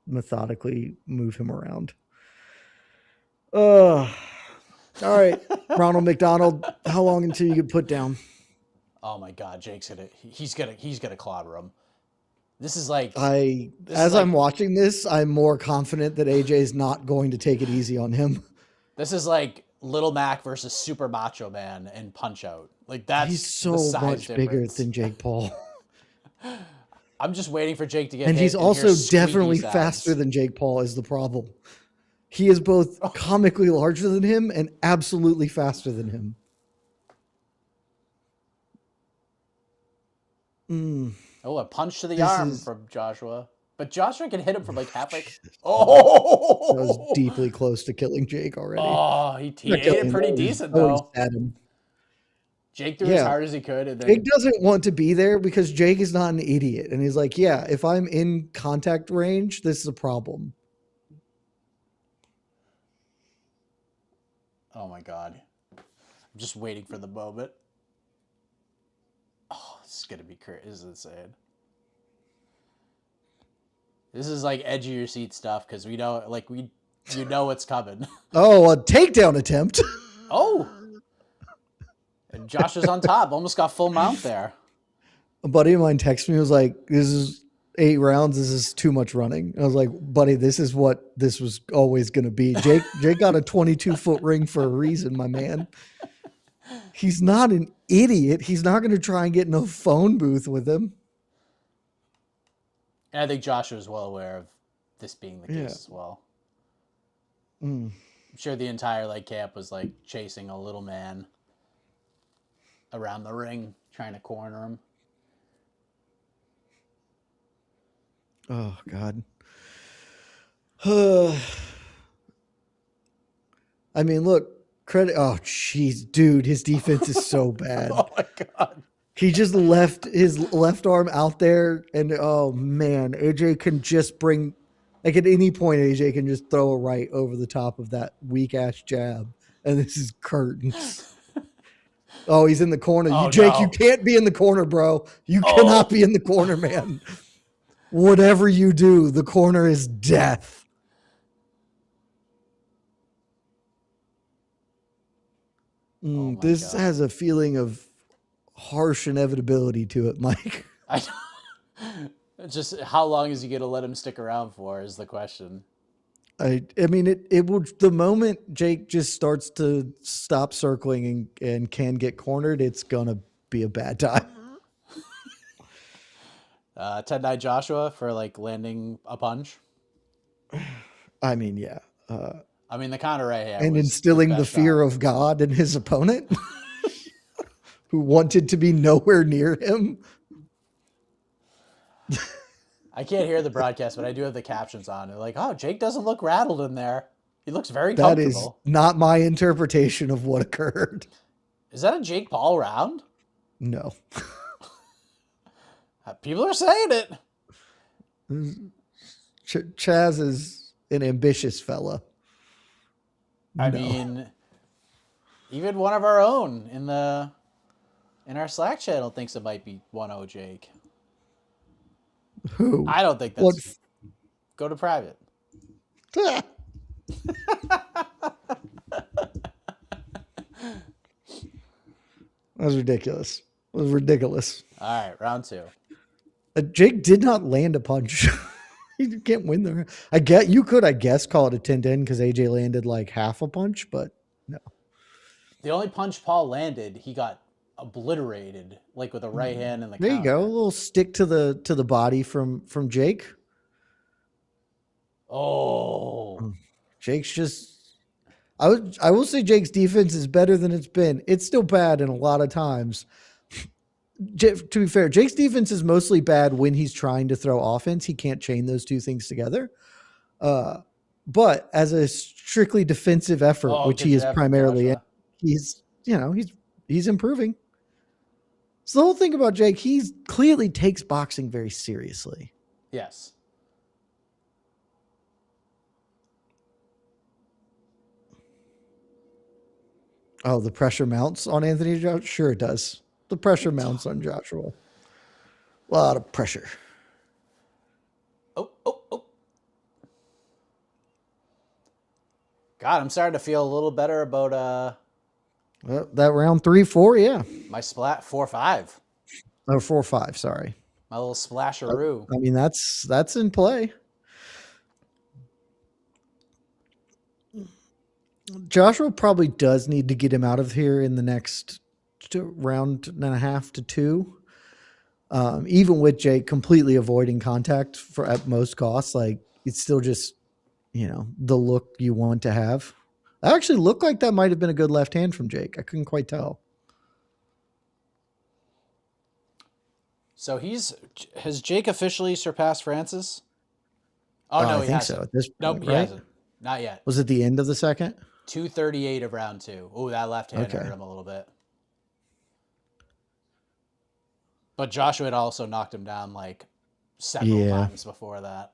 methodically move him around. All right, Ronald McDonald, how long until you get put down? Oh, my God, Jake's he's gonna clobber him. This is like... I'm watching this, I'm more confident that AJ is not going to take it easy on him. This is like Little Mac versus Super Macho Man in Punch-Out. Like, that's he's so much bigger than Jake Paul. I'm just waiting for Jake to get and hit he's also definitely faster than Jake Paul is the problem. He is both comically larger than him and absolutely faster than him. Oh, a punch to the arm from Joshua. But Joshua can hit him from like halfway. Oh! That was deeply close to killing Jake already. Oh, he ate it pretty decent, though. Jake threw as hard as he could. And then... Jake doesn't want to be there because Jake is not an idiot. And he's like, yeah, if I'm in contact range, this is a problem. Oh, my God. I'm just waiting for the moment. Oh, this is going to be crazy. This is insane. This is like edge of your seat stuff because we know, like, you know what's coming. Oh, a takedown attempt. Oh. And Josh is on top. Almost got full mount there. A buddy of mine texted me, was like, this is 8 rounds. This is too much running. I was like, buddy, this is what this was always going to be. Jake got a 22-foot ring for a reason, my man. He's not an idiot. He's not going to try and get in a phone booth with him. And I think Joshua is well aware of this being the case as well. I'm sure the entire like camp was like chasing a little man around the ring, trying to corner him. Oh, God. I mean, look, credit. Oh, jeez, dude, his defense is so bad. Oh, my God. He just left his left arm out there, and oh, man, AJ can just bring Like at any point, AJ can just throw a right over the top of that weak ass jab, and this is curtains. Oh, he's in the corner. Oh, Jake, no. you can't be in the corner, bro. You Oh. cannot be in the corner, man. Whatever you do, the corner is death. This God. has a feeling of harsh inevitability to it, Mike. Just how long is he going to let him stick around for is the question. I mean, it will, the moment Jake just starts to stop circling and can get cornered, it's going to be a bad time. 10-9 Joshua for like landing a punch. I mean, yeah. I mean, the counter right here. And was instilling his the best fear shot. of God in his opponent who wanted to be nowhere near him. I can't hear the broadcast, but I do have the captions on. They're like, oh, Jake doesn't look rattled in there. He looks very That is comfortable. not my interpretation of what occurred. Is that a Jake Paul round? No. People are saying it. Chaz is an ambitious fella. I mean, even one of our own in our Slack channel thinks it might be 1-0 Jake. Who? I don't think that's... Go to private. That's ridiculous. It was ridiculous. All right, round 2. Jake did not land a punch. You can't win there. I guess, call it a 10-10 because AJ landed like half a punch, but no. The only punch Paul landed, he got obliterated, like with a right hand in the There you go. A little stick to the body from Jake. Oh. Jake's just I will say Jake's defense is better than it's been. It's still bad in a lot of times. To be fair, Jake's defense is mostly bad when he's trying to throw offense. He can't chain those two things together. But as a strictly defensive effort, which he is primarily in, he's improving. So the whole thing about Jake, he's clearly takes boxing very seriously. Yes. Oh, the pressure mounts on Anthony Joshua? Sure it does. The pressure mounts on Joshua. A lot of pressure. Oh. God, I'm starting to feel a little better about that round 3-4, yeah. my splat 4-5. Oh, 4-5, sorry. My little splasheroo. I mean, that's in play. Joshua probably does need to get him out of here in the next round and a half to 2. Even with Jake completely avoiding contact at most costs, like it's still just, the look you want to have. That actually looked like that might have been a good left hand from Jake. I couldn't quite tell. So has Jake officially surpassed Francis? Oh, no, I think so at this point. Nope, he right? hasn't. Not yet. Was it the end of the second? 2:38 of round 2. Oh, that left hand hurt him a little bit. But Joshua had also knocked him down like several times before that.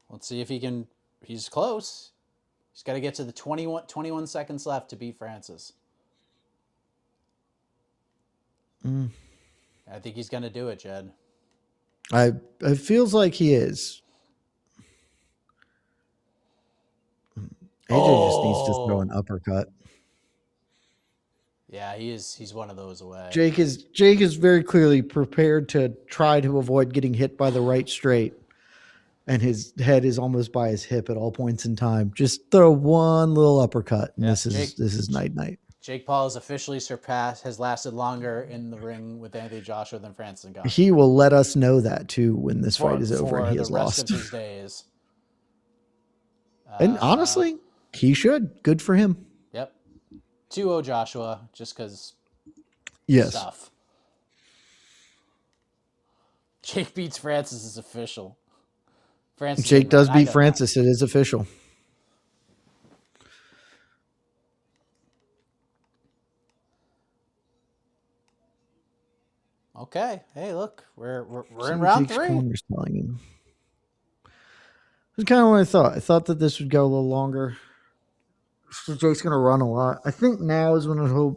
Let's see if he's close. He's got to get to the 21 seconds left to beat Francis. I think he's going to do it, Jed. It feels like he is. AJ just needs to throw an uppercut. Yeah, he's one of those away. Jake is very clearly prepared to try to avoid getting hit by the right straight. And his head is almost by his hip at all points in time. Just throw one little uppercut, and this is night. Jake Paul has lasted longer in the ring with Anthony Joshua than Francis Ngannou. He will let us know that too when this fight is over and he has lost. For the rest of his days. And honestly, he should. Good for him. Yep. 2-0 Joshua, just because stuff. Jake beats Francis is official. Jake does beat Francis. It is official. Okay. Hey, look, we're See in what round Jake's 3. corner's telling him. That's kind of what I thought. I thought that this would go a little longer. So Jake's going to run a lot. I think now is when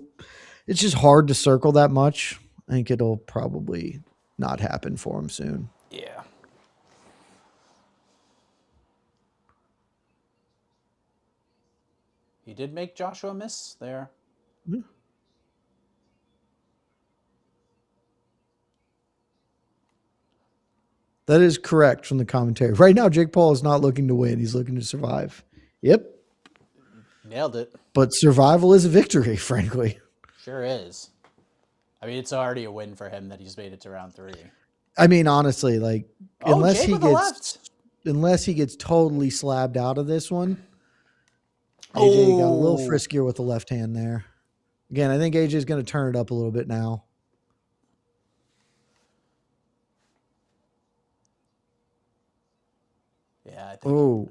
it's just hard to circle that much. I think it'll probably not happen for him soon. Yeah. He did make Joshua miss there. Yeah. That is correct from the commentary. Right now, Jake Paul is not looking to win. He's looking to survive. Yep. Nailed it. But survival is a victory, frankly. Sure is. I mean, it's already a win for him that he's made it to round 3. I mean, honestly, like unless Jake he with the left. gets totally slabbed out of this one, AJ got a little friskier with the left hand there. Again, I think AJ is going to turn it up a little bit now. Yeah, I think. Oh,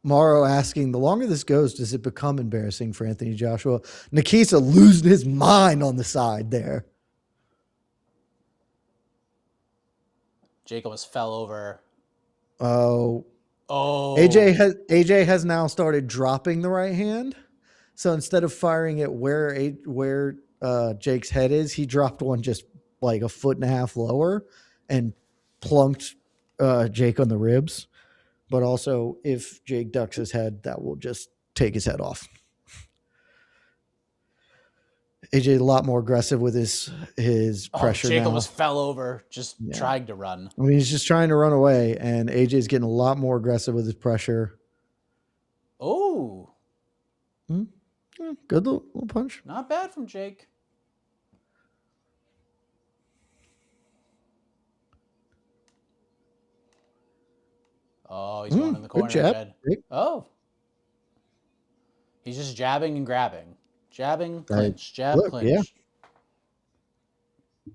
Morrow asking, the longer this goes, does it become embarrassing for Anthony Joshua? Nikisa losing his mind on the side there. Jake almost fell over. Oh. AJ has now started dropping the right hand. So instead of firing it where Jake's head is, he dropped one just like a foot and a half lower and plunked Jake on the ribs. But also, if Jake ducks his head, that will just take his head off. AJ a lot more aggressive with his pressure. Jake now. almost fell over just trying to run. I mean, he's just trying to run away, and AJ's getting a lot more aggressive with his pressure. Oh. Good little punch. Not bad from Jake. Oh, he's going in the corner. Good jab. Oh. He's just jabbing and grabbing. Jabbing, clinch, jab, clinch. Yeah.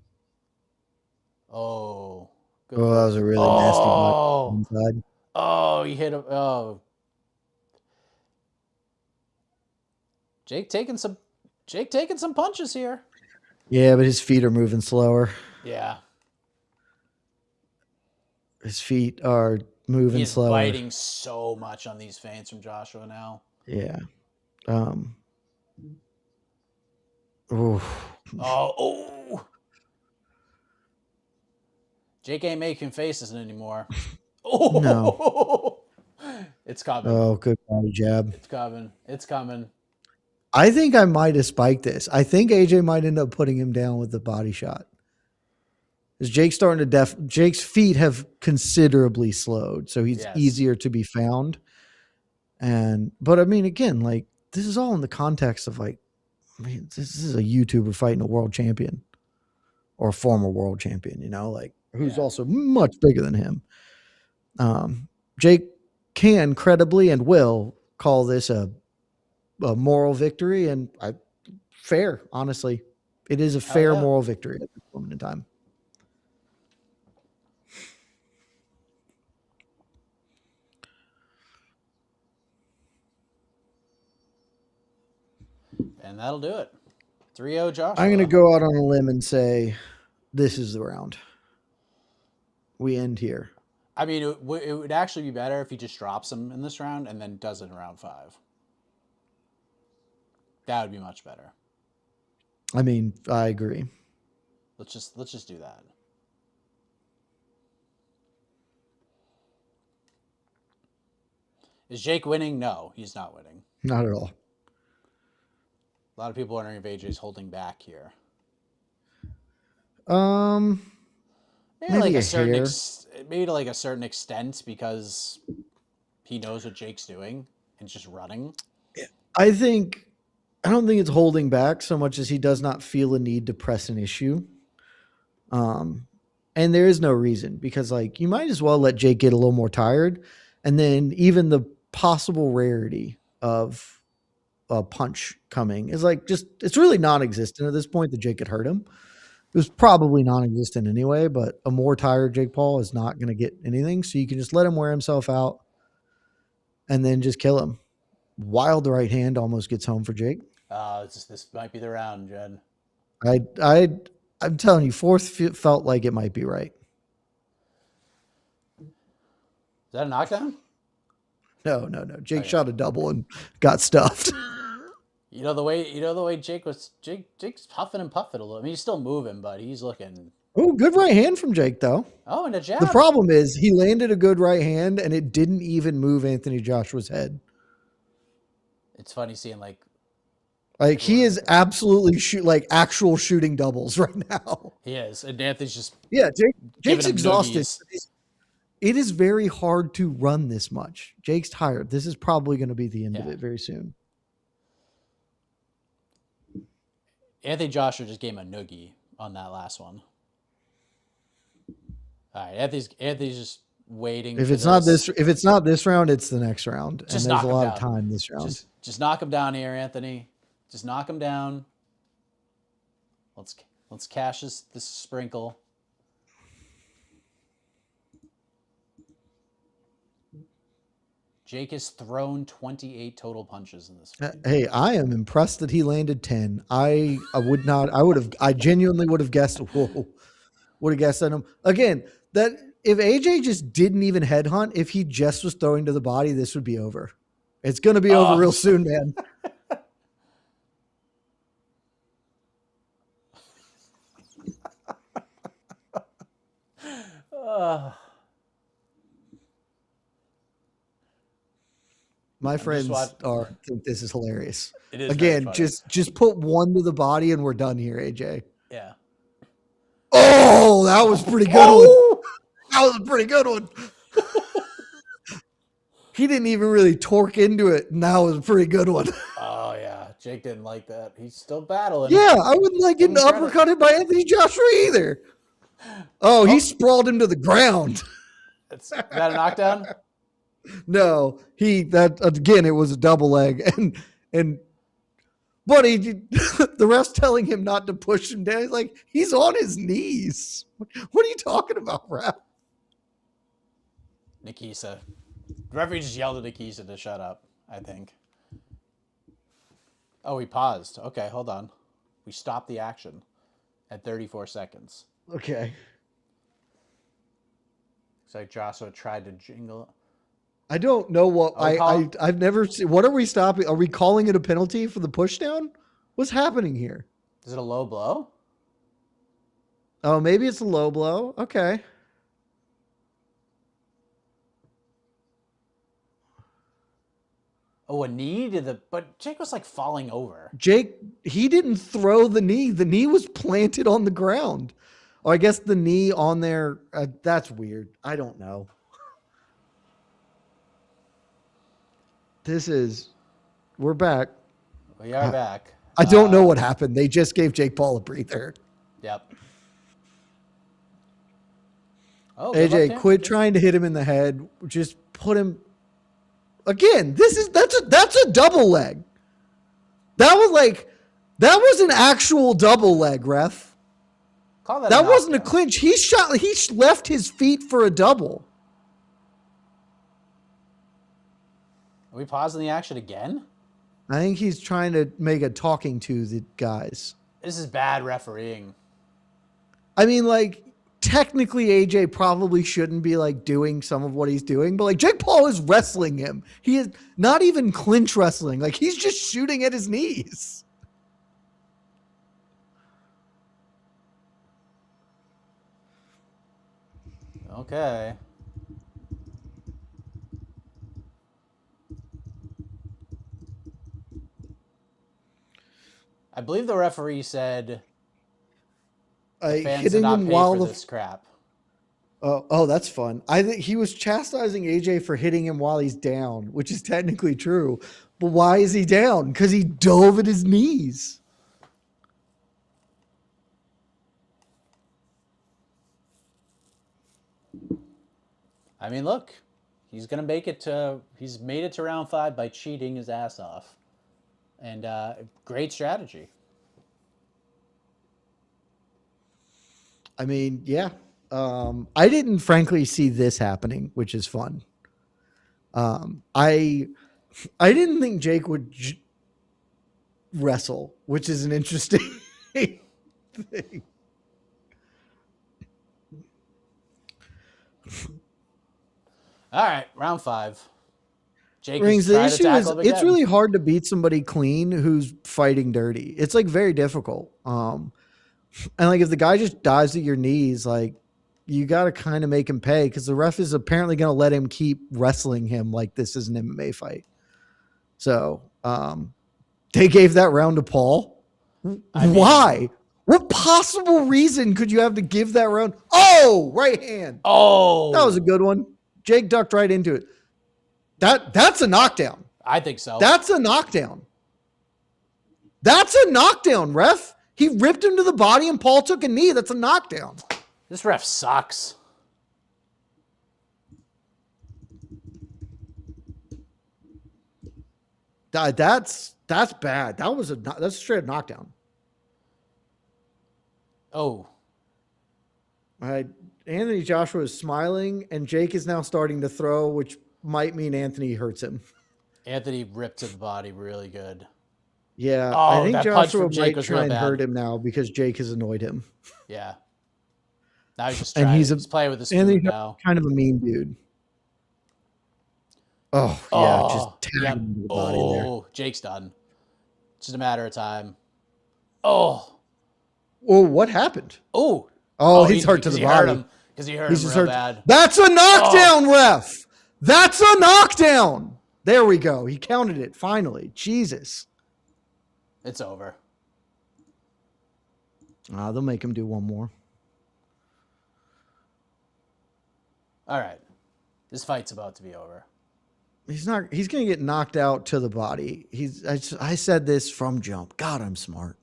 Oh. Good that was a really nasty punch inside. Oh, he hit him. Oh. Jake taking some punches here. Yeah, but his feet are moving slower. Yeah. His feet are moving slower. He's biting so much on these feints from Joshua now. Yeah. Jake ain't making faces anymore. Oh no. It's coming. Oh, good body jab. It's coming. I think I might have spiked this. I think AJ might end up putting him down with the body shot. Is Jake starting to Jake's feet have considerably slowed, so he's easier to be found. But I mean, again, like this is all in the context of like, I mean, this is a YouTuber fighting a world champion or a former world champion, you know, like who's also much bigger than him. Jake can credibly and will call this a moral victory, and fair, honestly. It is a fair moral victory at this moment in time. And that'll do it. 3-0 Joshua. I'm going to go out on a limb and say this is the round. We end here. I mean, it would actually be better if he just drops him in this round and then does it in round 5. That would be much better. I mean, I agree. Let's just do that. Is Jake winning? No, he's not winning. Not at all. A lot of people wondering if AJ's holding back here. Maybe like a certain maybe to like a certain extent because he knows what Jake's doing and just running. I don't think it's holding back so much as he does not feel a need to press an issue. And there is no reason because like you might as well let Jake get a little more tired, and then even the possible rarity of a punch coming is like it's really non-existent at this point that Jake could hurt him. It was probably non-existent anyway, but a more tired Jake Paul is not going to get anything. So you can just let him wear himself out and then just kill him. Wild right hand almost gets home for Jake. This might be the round, Jed. I'm telling you, fourth felt like it might be right. Is that a knockdown? No. Jake shot a double and got stuffed. The way Jake's huffing and puffing a little. I mean, he's still moving, but he's looking. Oh, good right hand from Jake, though. Oh, and a jab. The problem is he landed a good right hand, and it didn't even move Anthony Joshua's head. It's funny seeing like he is absolutely actual shooting doubles right now. He is, and Anthony's just Jake's exhausted. It is very hard to run this much. Jake's tired. This is probably going to be the end of it very soon. Anthony Joshua just gave him a noogie on that last one. All right, Anthony's just waiting. If it's not this round, it's the next round. Just and there's a lot of time this round. Just knock him down here, Anthony. Just knock him down. Let's cash this sprinkle. Jake has thrown 28 total punches in this fight. Hey, I am impressed that he landed 10. I genuinely would have guessed. Whoa, would have guessed on him again. That if AJ just didn't even headhunt, if he just was throwing to the body, this would be over. It's going to be over real soon, man. My friends think this is hilarious. It is again, just put one to the body and we're done here, AJ. Yeah. Oh, that was pretty good one. That was a pretty good one. He didn't even really torque into it, and that was a pretty good one. Oh yeah, Jake didn't like that. He's still battling. Yeah, I wouldn't like getting uppercutted by Anthony Joshua either. Oh, he sprawled him to the ground. Is that a knockdown? No, again, it was a double leg, but the ref's telling him not to push him down. He's like, he's on his knees. What are you talking about, ref? Nikisa. The referee just yelled at Nikisa to shut up, I think. Oh, he paused. Okay, hold on. We stopped the action at 34 seconds. Okay. Looks like Joshua tried to jingle. I don't know what I've never seen. What are we stopping? Are we calling it a penalty for the pushdown? What's happening here? Is it a low blow? Oh, maybe it's a low blow. Okay. Oh, a knee to the... But Jake was like falling over. Jake, he didn't throw the knee. The knee was planted on the ground. Or I guess the knee on there. That's weird. I don't know. We're back. We are back. I don't know what happened. They just gave Jake Paul a breather. Yep. Oh, AJ, quit trying to hit him in the head. Just put him. Again, that's a double leg. That was an actual double leg, ref. That wasn't a clinch. He left his feet for a double. Are we pausing the action again? I think he's trying to make a talking to the guys. This is bad refereeing. I mean, technically AJ probably shouldn't be doing some of what he's doing, but Jake Paul is wrestling him. He is not even clinch wrestling. He's just shooting at his knees. Okay. I believe the referee said the fans did not pay for this crap. Oh, that's fun. I think he was chastising AJ for hitting him while he's down, which is technically true. But why is he down? Because he dove at his knees. I mean, look, he's gonna make it to. He's made it to round 5 by cheating his ass off. And great strategy. I mean, yeah. I didn't frankly see this happening, which is fun. I didn't think Jake would wrestle, which is an interesting thing. All right, round 5. Jake Rings, is the trying to issue is tackle him it's again. really hard to beat somebody clean who's fighting dirty. It's like very difficult. And like if the guy just dives at your knees, like you got to kind of make him pay because the ref is apparently going to let him keep wrestling him like this is an MMA fight. So they gave that round to Paul. Why? What possible reason could you have to give that round? Oh, right hand. Oh, That was a good one. Jake ducked right into it. That's a knockdown. I think so. That's a knockdown. That's a knockdown, ref. He ripped him to the body and Paul took a knee. That's a knockdown. This ref sucks. That's bad. That's a straight knockdown. Oh. All right. Anthony Joshua is smiling, and Jake is now starting to throw, which might mean Anthony hurts him. Anthony ripped to the body really good. Yeah, Oh, I think that punch Joshua from Jake might was try real and bad. hurt him now because Jake has annoyed him. Yeah. Now he's just And trying. he's He's playing with his food Anthony now. kind of a mean dude. Oh, yeah, just tagging him to the body there. Oh, Jake's done. It's just a matter of time. Oh. Well, what happened? Oh. Oh, he's hurt to the body. Because he hurt him real bad. That's a knockdown, ref. That's a knockdown. There we go. He counted it finally. Jesus. It's over. They'll make him do one more. All right. This fight's about to be over. He's not. He's going to get knocked out to the body. I said this from jump. God, I'm smart.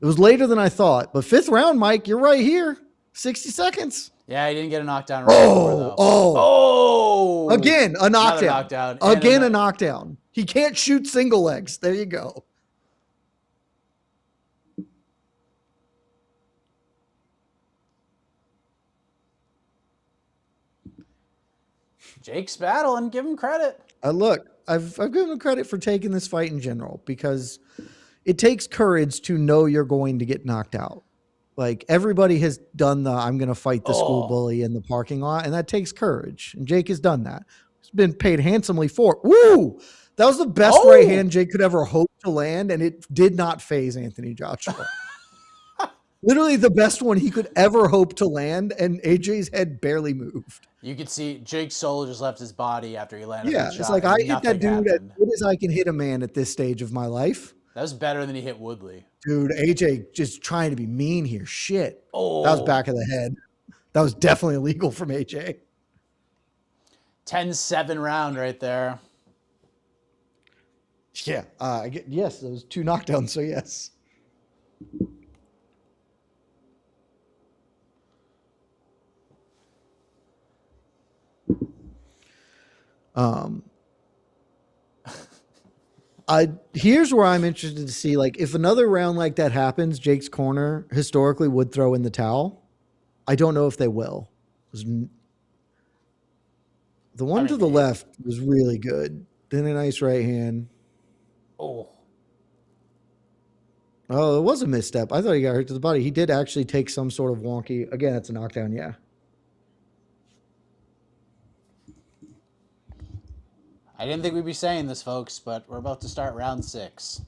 It was later than I thought, but 5th round, Mike, you're right here. 60 seconds. Yeah, he didn't get a knockdown right before, though. Oh. Again, a knockdown. Again, a knockdown. He can't shoot single legs. There you go. Jake's battling. Give him credit. Look, I've given him credit for taking this fight in general because it takes courage to know you're going to get knocked out. Like everybody has done the I'm going to fight the school bully in the parking lot, and that takes courage. And Jake has done that. He's been paid handsomely for it. Woo! That was the best right hand Jake could ever hope to land, and it did not phase Anthony Joshua. Literally the best one he could ever hope to land, and AJ's head barely moved. You could see Jake's soul just left his body after he landed that shot. It's like I hit that dude as good as I can hit a man at this stage of my life. That was better than he hit Woodley. Dude, AJ just trying to be mean here. Shit. Oh. That was back of the head. That was definitely illegal from AJ. 10-7 round right there. Yeah. Yes, those 2 knockdowns, so yes. Here's where I'm interested to see, like, if another round like that happens, Jake's corner historically would throw in the towel. I don't know if they will. The one to the left was really good. Then a nice right hand. Oh, it was a misstep. I thought he got hurt to the body. He did actually take some sort of wonky. Again, it's a knockdown, yeah. I didn't think we'd be saying this, folks, but we're about to start round 6.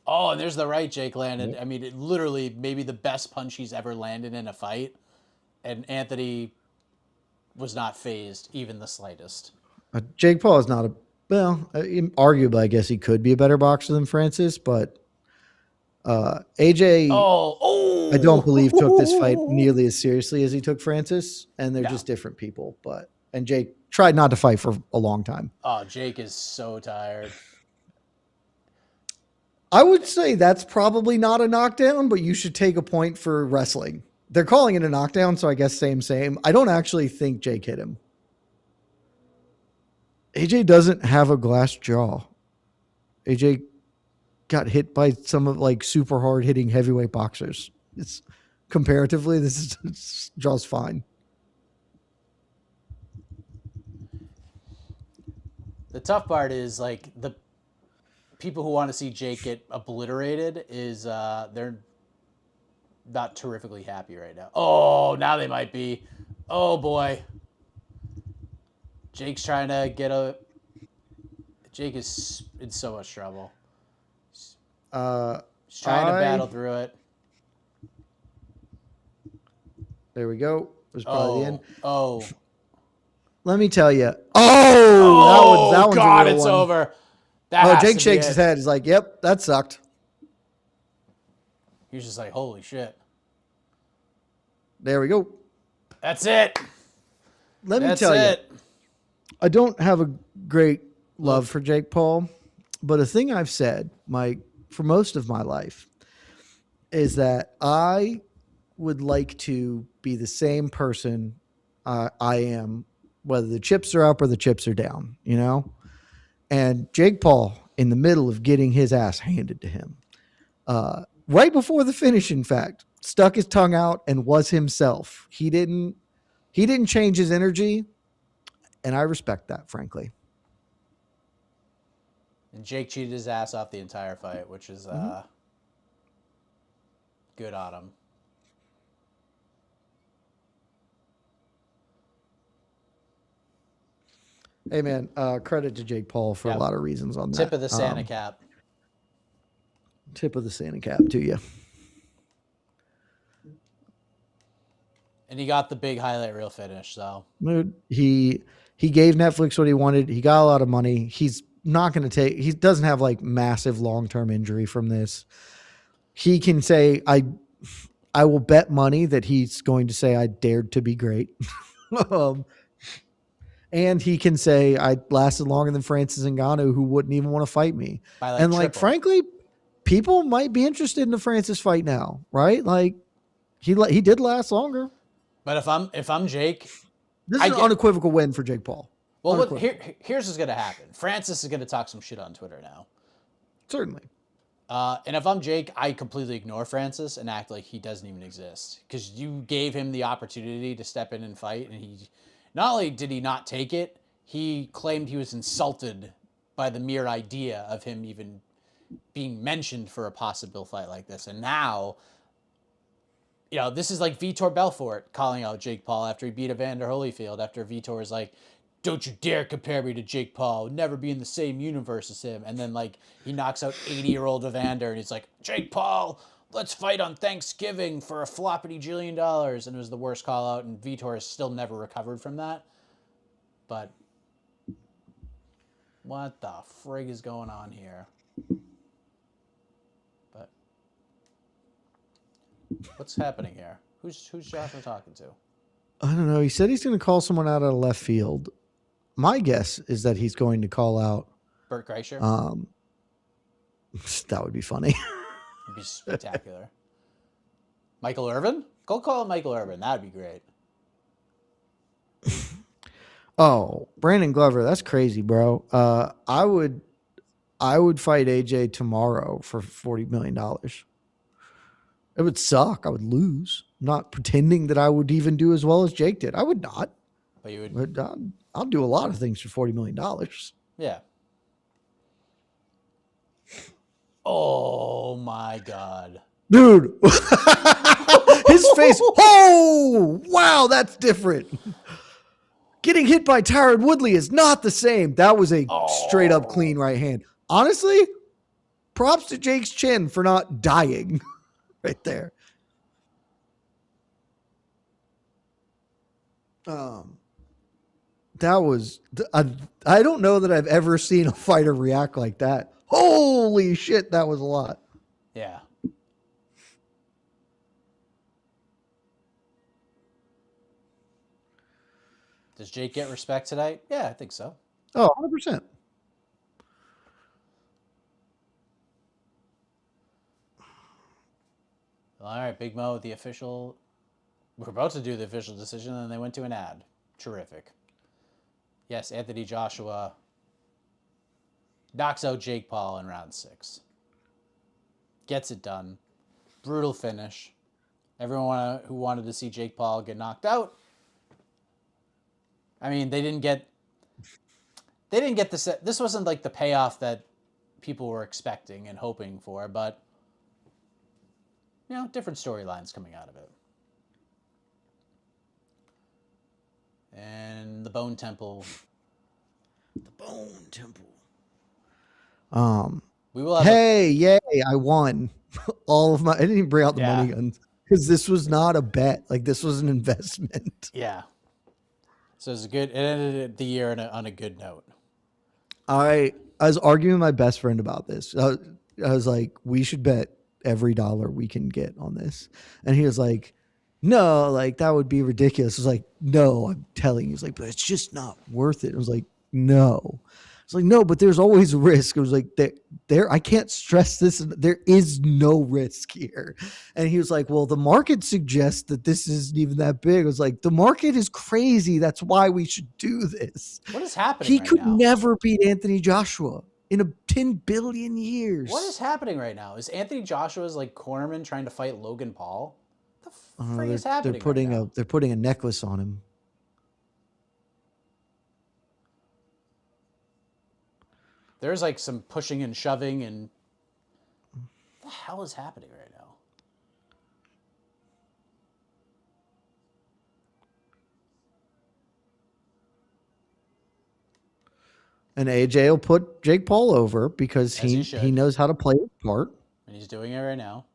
Oh, and there's the right Jake landed. I mean, it literally maybe the best punch he's ever landed in a fight. And Anthony was not phased, even the slightest. Jake Paul is not arguably, I guess he could be a better boxer than Francis, but AJ, I don't believe took this fight nearly as seriously as he took Francis, and they're just different people. And Jake tried not to fight for a long time. Oh, Jake is so tired. I would say that's probably not a knockdown, but you should take a point for wrestling. They're calling it a knockdown, so I guess same. I don't actually think Jake hit him. AJ doesn't have a glass jaw. AJ got hit by some of like super hard hitting heavyweight boxers. It's comparatively, this jaw's fine. The tough part is like the people who want to see Jake get obliterated is they're not terrifically happy right now. Oh, now they might be. Oh boy. Jake's trying to get a. Jake is in so much trouble. He's trying to battle through it. There we go. It was probably the end. Oh. Let me tell you. Oh, that one's God, a real it's one. over. That Jake shakes his head. He's like, "Yep, that sucked." He's just like, "Holy shit." There we go. That's it. Let me tell you. I don't have a great love for Jake Paul, but a thing I've said, Mike, for most of my life is that I would like to be the same person I am, whether the chips are up or the chips are down, you know? And Jake Paul, in the middle of getting his ass handed to him, right before the finish, in fact, stuck his tongue out and was himself. He didn't change his energy, and I respect that, frankly. And Jake cheated his ass off the entire fight, which is good on him. Hey, man, credit to Jake Paul for a lot of reasons on that. Tip of the Santa cap. Tip of the Santa cap to you. And he got the big highlight reel finish, so. He gave Netflix what he wanted. He got a lot of money. He's not going to he doesn't have like massive long-term injury from this. He can say, I will bet money that he's going to say, I dared to be great. And he can say, I lasted longer than Francis Ngannou, who wouldn't even want to fight me. And triple. Frankly, people might be interested in the Francis fight now, right? Like he did last longer. But if I'm Jake, this is an unequivocal win for Jake Paul. Well, here's what's going to happen. Francis is going to talk some shit on Twitter now. Certainly. And if I'm Jake, I completely ignore Francis and act like he doesn't even exist. Because you gave him the opportunity to step in and fight, and he not only did he not take it, he claimed he was insulted by the mere idea of him even being mentioned for a possible fight like this. And now, you know, this is like Vitor Belfort calling out Jake Paul after he beat Evander Holyfield, after Vitor is like, don't you dare compare me to Jake Paul. Would never be in the same universe as him. And then, like, he knocks out 80-year-old Evander, and he's like, Jake Paul, let's fight on Thanksgiving for a floppity jillion dollars. And it was the worst call out, and Vitor has still never recovered from that. But what the frig is going on here? But what's happening here? Who's Joshua talking to? I don't know. He said he's going to call someone out of left field. My guess is that he's going to call out Bert Kreischer. That would be funny. It'd be spectacular. Michael Irvin? Go call him Michael Irvin. That'd be great. Oh, Brandon Glover. That's crazy, bro. I would fight AJ tomorrow for $40 million. It would suck. I would lose. I'm not pretending that I would even do as well as Jake did. I would not. But you would. But I'll do a lot of things for $40 million. Yeah. Oh my God. Dude. His face. Oh, wow. That's different. Getting hit by Tyron Woodley is not the same. That was a straight up clean right hand. Honestly, props to Jake's chin for not dying right there. That was, I don't know that I've ever seen a fighter react like that. Holy shit, that was a lot. Yeah. Does Jake get respect tonight? Yeah, I think so. Oh, 100%. All right, Big Mo, the official. We're about to do the official decision, and then they went to an ad. Terrific. Yes, Anthony Joshua knocks out Jake Paul in round 6. Gets it done. Brutal finish. Everyone who wanted to see Jake Paul get knocked out. I mean, they didn't get this wasn't like the payoff that people were expecting and hoping for, but different storylines coming out of it. And the Bone Temple. The Bone Temple. We will have Hey, yay, I won. All of my I didn't even bring out the money Yeah. guns because this was not a bet. Like this was an investment. Yeah. So it ended the year on a good note. I was arguing with my best friend about this. I was like, we should bet every dollar we can get on this. And he was like, no, like that would be ridiculous. I was like, no, I'm telling you. He's like, but it's just not worth it. I was like, no. It's like, no, but there's always risk. It was like, there, I can't stress this. There is no risk here. And he was like, well, the market suggests that this isn't even that big. I was like, the market is crazy. That's why we should do this. What is happening He right could now? never beat Anthony Joshua in 10 billion years. What is happening right now? Is Anthony Joshua's like cornerman trying to fight Logan Paul? What the freak is happening? They're putting a necklace on him. There's like some pushing and shoving, and what the hell is happening right now? And AJ will put Jake Paul over because As he he knows how to play his part. And he's doing it right now.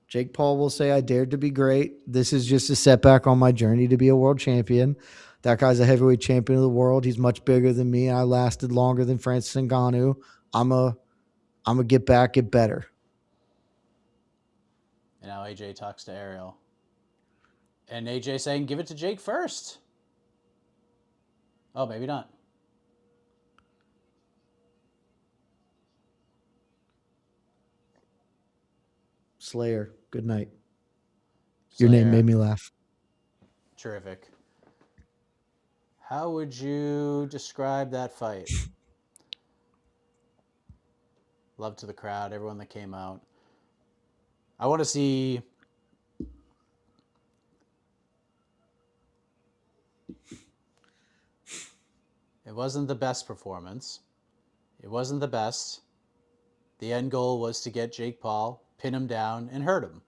Jake Paul will say, I dared to be great. This is just a setback on my journey to be a world champion. That guy's a heavyweight champion of the world. He's much bigger than me. I lasted longer than Francis Ngannou. I'm a get back, get better. And now AJ talks to Ariel. And AJ saying, give it to Jake first. Oh, maybe not. Slayer, good night. Slayer. Your name made me laugh. Terrific. How would you describe that fight? Love to the crowd, everyone that came out. I want to see it wasn't the best performance. It wasn't the best. The end goal was to get Jake Paul, pin him down, and hurt him.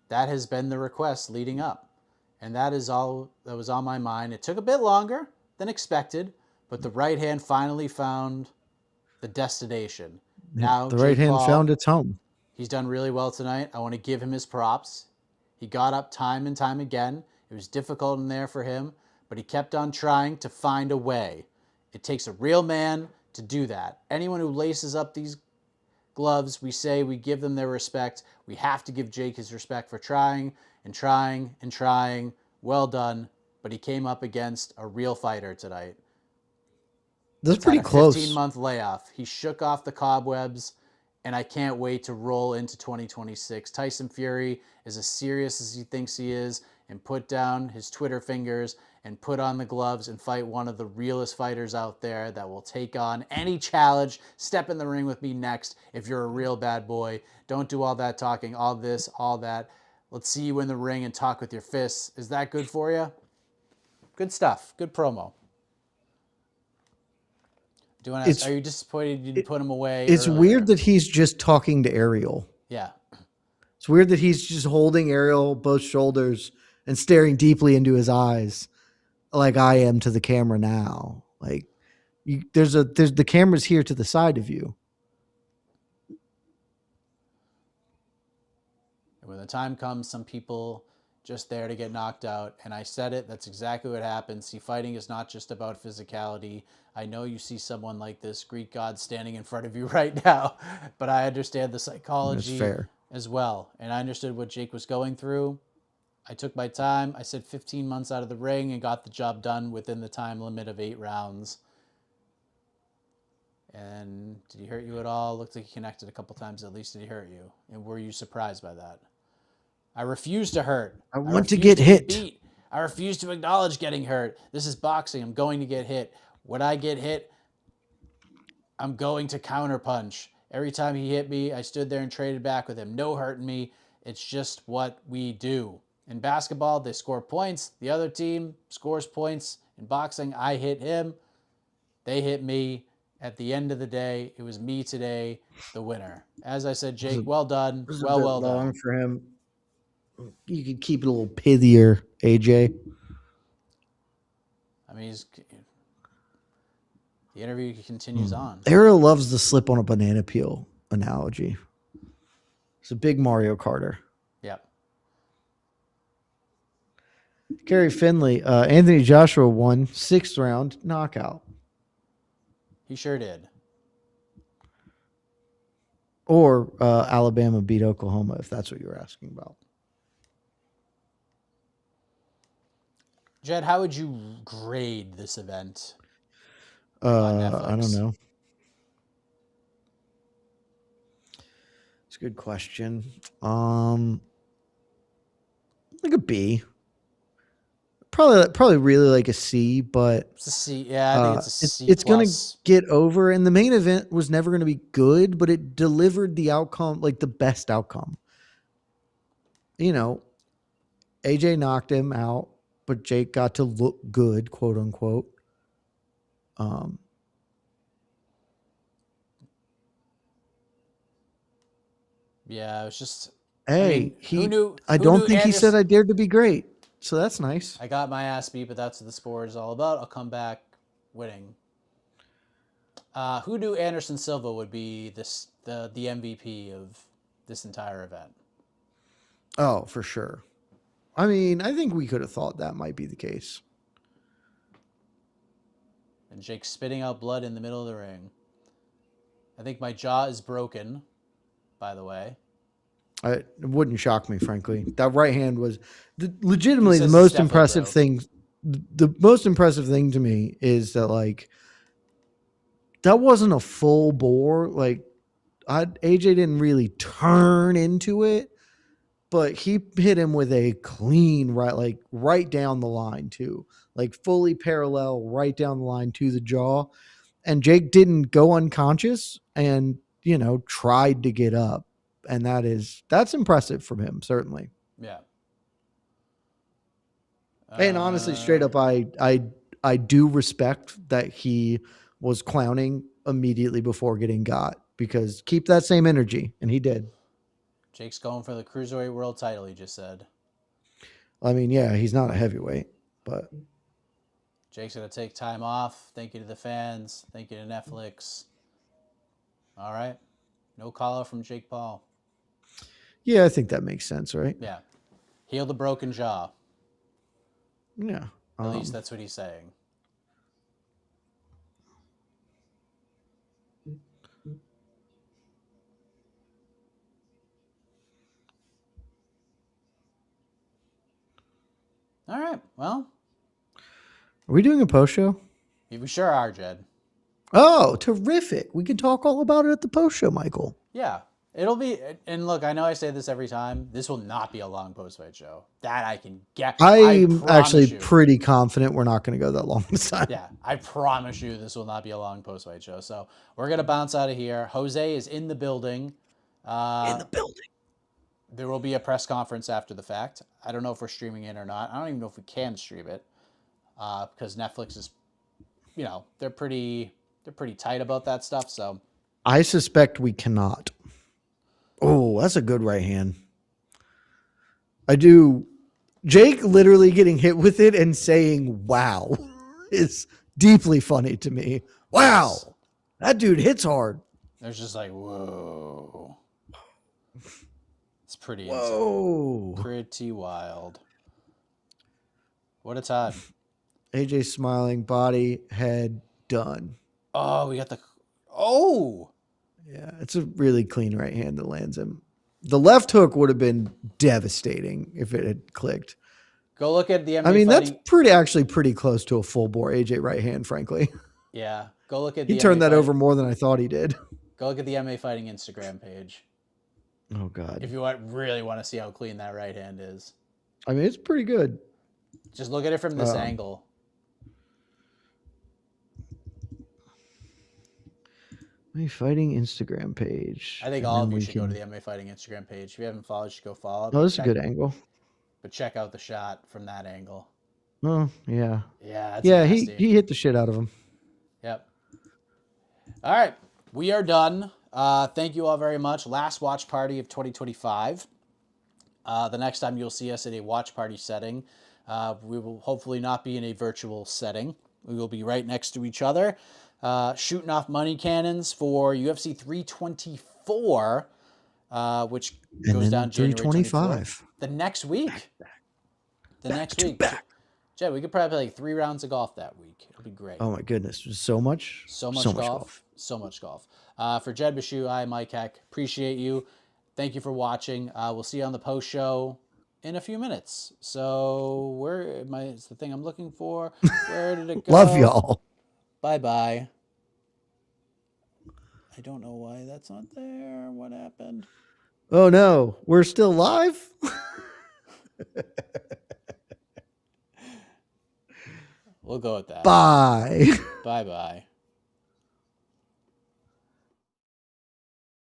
That has been the request leading up. And that is all that was on my mind. It took a bit longer than expected, but the right hand finally found the destination. Now the right hand found its home. He's done really well tonight. I want to give him his props. He got up time and time again. It was difficult in there for him, but he kept on trying to find a way. It takes a real man to do that. Anyone who laces up these gloves, we say we give them their respect. We have to give Jake his respect for trying and trying and trying. Well done. But he came up against a real fighter tonight. That's pretty close. 15-month layoff. He shook off the cobwebs, and I can't wait to roll into 2026. Tyson Fury is as serious as he thinks he is, and put down his Twitter fingers and put on the gloves and fight one of the realest fighters out there that will take on any challenge. Step in the ring with me next if you're a real bad boy. Don't do all that talking, all this, all that. Let's see you in the ring and talk with your fists. Is that good for you? Good stuff. Good promo. Do you want to ask, are you disappointed you didn't put him away? It's earlier? weird that he's just talking to Ariel. Yeah. It's weird that he's just holding Ariel both shoulders and staring deeply into his eyes like I am to the camera now. Like there's the camera's here to the side of you. And when the time comes, some people just there to get knocked out. And I said it, that's exactly what happens. See, fighting is not just about physicality. I know you see someone like this Greek god standing in front of you right now, but I understand the psychology as well. And I understood what Jake was going through. I took my time. I said 15 months out of the ring and got the job done within the time limit of 8 rounds. And did he hurt you at all? Looked like he connected a couple times at least. Did he hurt you? And were you surprised by that? I refuse to hurt. I want to get hit. Beat. I refuse to acknowledge getting hurt. This is boxing. I'm going to get hit. When I get hit, I'm going to counterpunch. Every time he hit me, I stood there and traded back with him. No hurting me. It's just what we do. In basketball, they score points. The other team scores points. In boxing, I hit him. They hit me. At the end of the day, it was me today, the winner. As I said, Jake, It well done. was a Well, bit well long done. for him. You could keep it a little pithier, AJ. I mean, the interview continues on. Ariel loves the slip on a banana peel analogy. It's a big Mario Karter. Yep. Gary Finley, Anthony Joshua won 6th round knockout. He sure did. Or Alabama beat Oklahoma, if that's what you were asking about. Jed, how would you grade this event on Netflix? I don't know. It's a good question. Like a B. Probably really like a C, but It's a C. Yeah, I think it's a C. It's going to get over. And the main event was never going to be good, but it delivered the outcome, like the best outcome. You know, AJ knocked him out, but Jake got to look good, quote unquote. Yeah, it was just. Hey, who knew? I don't think he said I dared to be great, so that's nice. I got my ass beat, but that's what the sport is all about. I'll come back winning. Who knew Anderson Silva would be the MVP of this entire event? Oh, for sure. I mean, I think we could have thought that might be the case. And Jake spitting out blood in the middle of the ring. I think my jaw is broken, by the way. It wouldn't shock me, frankly. That right hand was legitimately the most impressive thing. The most impressive thing to me is that, like, that wasn't a full bore. Like, AJ didn't really turn into it, but he hit him with a clean right down the line too, like fully parallel right down the line to the jaw. And Jake didn't go unconscious and, tried to get up. And that's impressive from him, certainly. Yeah. And honestly, straight up, I do respect that he was clowning immediately before getting got, because keep that same energy, and he did. Jake's going for the Cruiserweight World title, he just said. I mean, yeah, he's not a heavyweight, but Jake's going to take time off. Thank you to the fans. Thank you to Netflix. All right. No call out from Jake Paul. Yeah, I think that makes sense, right? Yeah. Heal the broken jaw. Yeah. At least that's what he's saying. All right. Well. Are we doing a post show? We sure are, Jed. Oh, terrific. We can talk all about it at the post show, Michael. Yeah. It'll be, and look, I know I say this every time. This will not be a long post-fight show. That I can get. I'm actually pretty confident we're not going to go that long this time. Yeah, I promise you this will not be a long post-fight show. So we're going to bounce out of here. Jose is in the building. There will be a press conference after the fact. I don't know if we're streaming it or not. I don't even know if we can stream it because Netflix is, they're pretty tight about that stuff. So I suspect we cannot. Oh, that's a good right hand. I do. Jake literally getting hit with it and saying, wow, is deeply funny to me. Wow, that dude hits hard. There's just like, whoa. It's pretty insane. Pretty wild. What a time. AJ smiling, body, head, done. Oh, we got the... Oh! Yeah, it's a really clean right hand that lands him. The left hook would have been devastating if it had clicked. Go look at the MMA Fighting. That's pretty close to a full bore AJ right hand, frankly. Yeah. Go look at He turned that over more than I thought he did. Go look at the MMA Fighting Instagram page. Oh, God. If you really want to see how clean that right hand is. I mean, it's pretty good. Just look at it from this angle. MMA Fighting Instagram page. I think all of you should go to the MMA Fighting Instagram page. If you haven't followed, you should go follow. Oh, that's a good angle. But check out the shot from that angle. Oh, yeah. Yeah. Yeah, he hit the shit out of him. Yep. All right, we are done. Thank you all very much. Last watch party of 2025. The next time you'll see us in a watch party setting, we will hopefully not be in a virtual setting. We will be right next to each other, shooting off money cannons for UFC 324, which And goes then down January 24th. 325. The next week. The Back next to week. back. Jed, we could probably play like 3 rounds of golf that week. It'll be great. Oh my goodness. So much. So much golf. So much golf. For Jed Meshew, I'm Mike Heck. Appreciate you. Thank you for watching. We'll see you on the post show in a few minutes. So where am I? It's the thing I'm looking for. Where did it go? Love y'all. Bye-bye. I don't know why that's not there. What happened? Oh no. We're still live? We'll go with that. Bye. Bye-bye.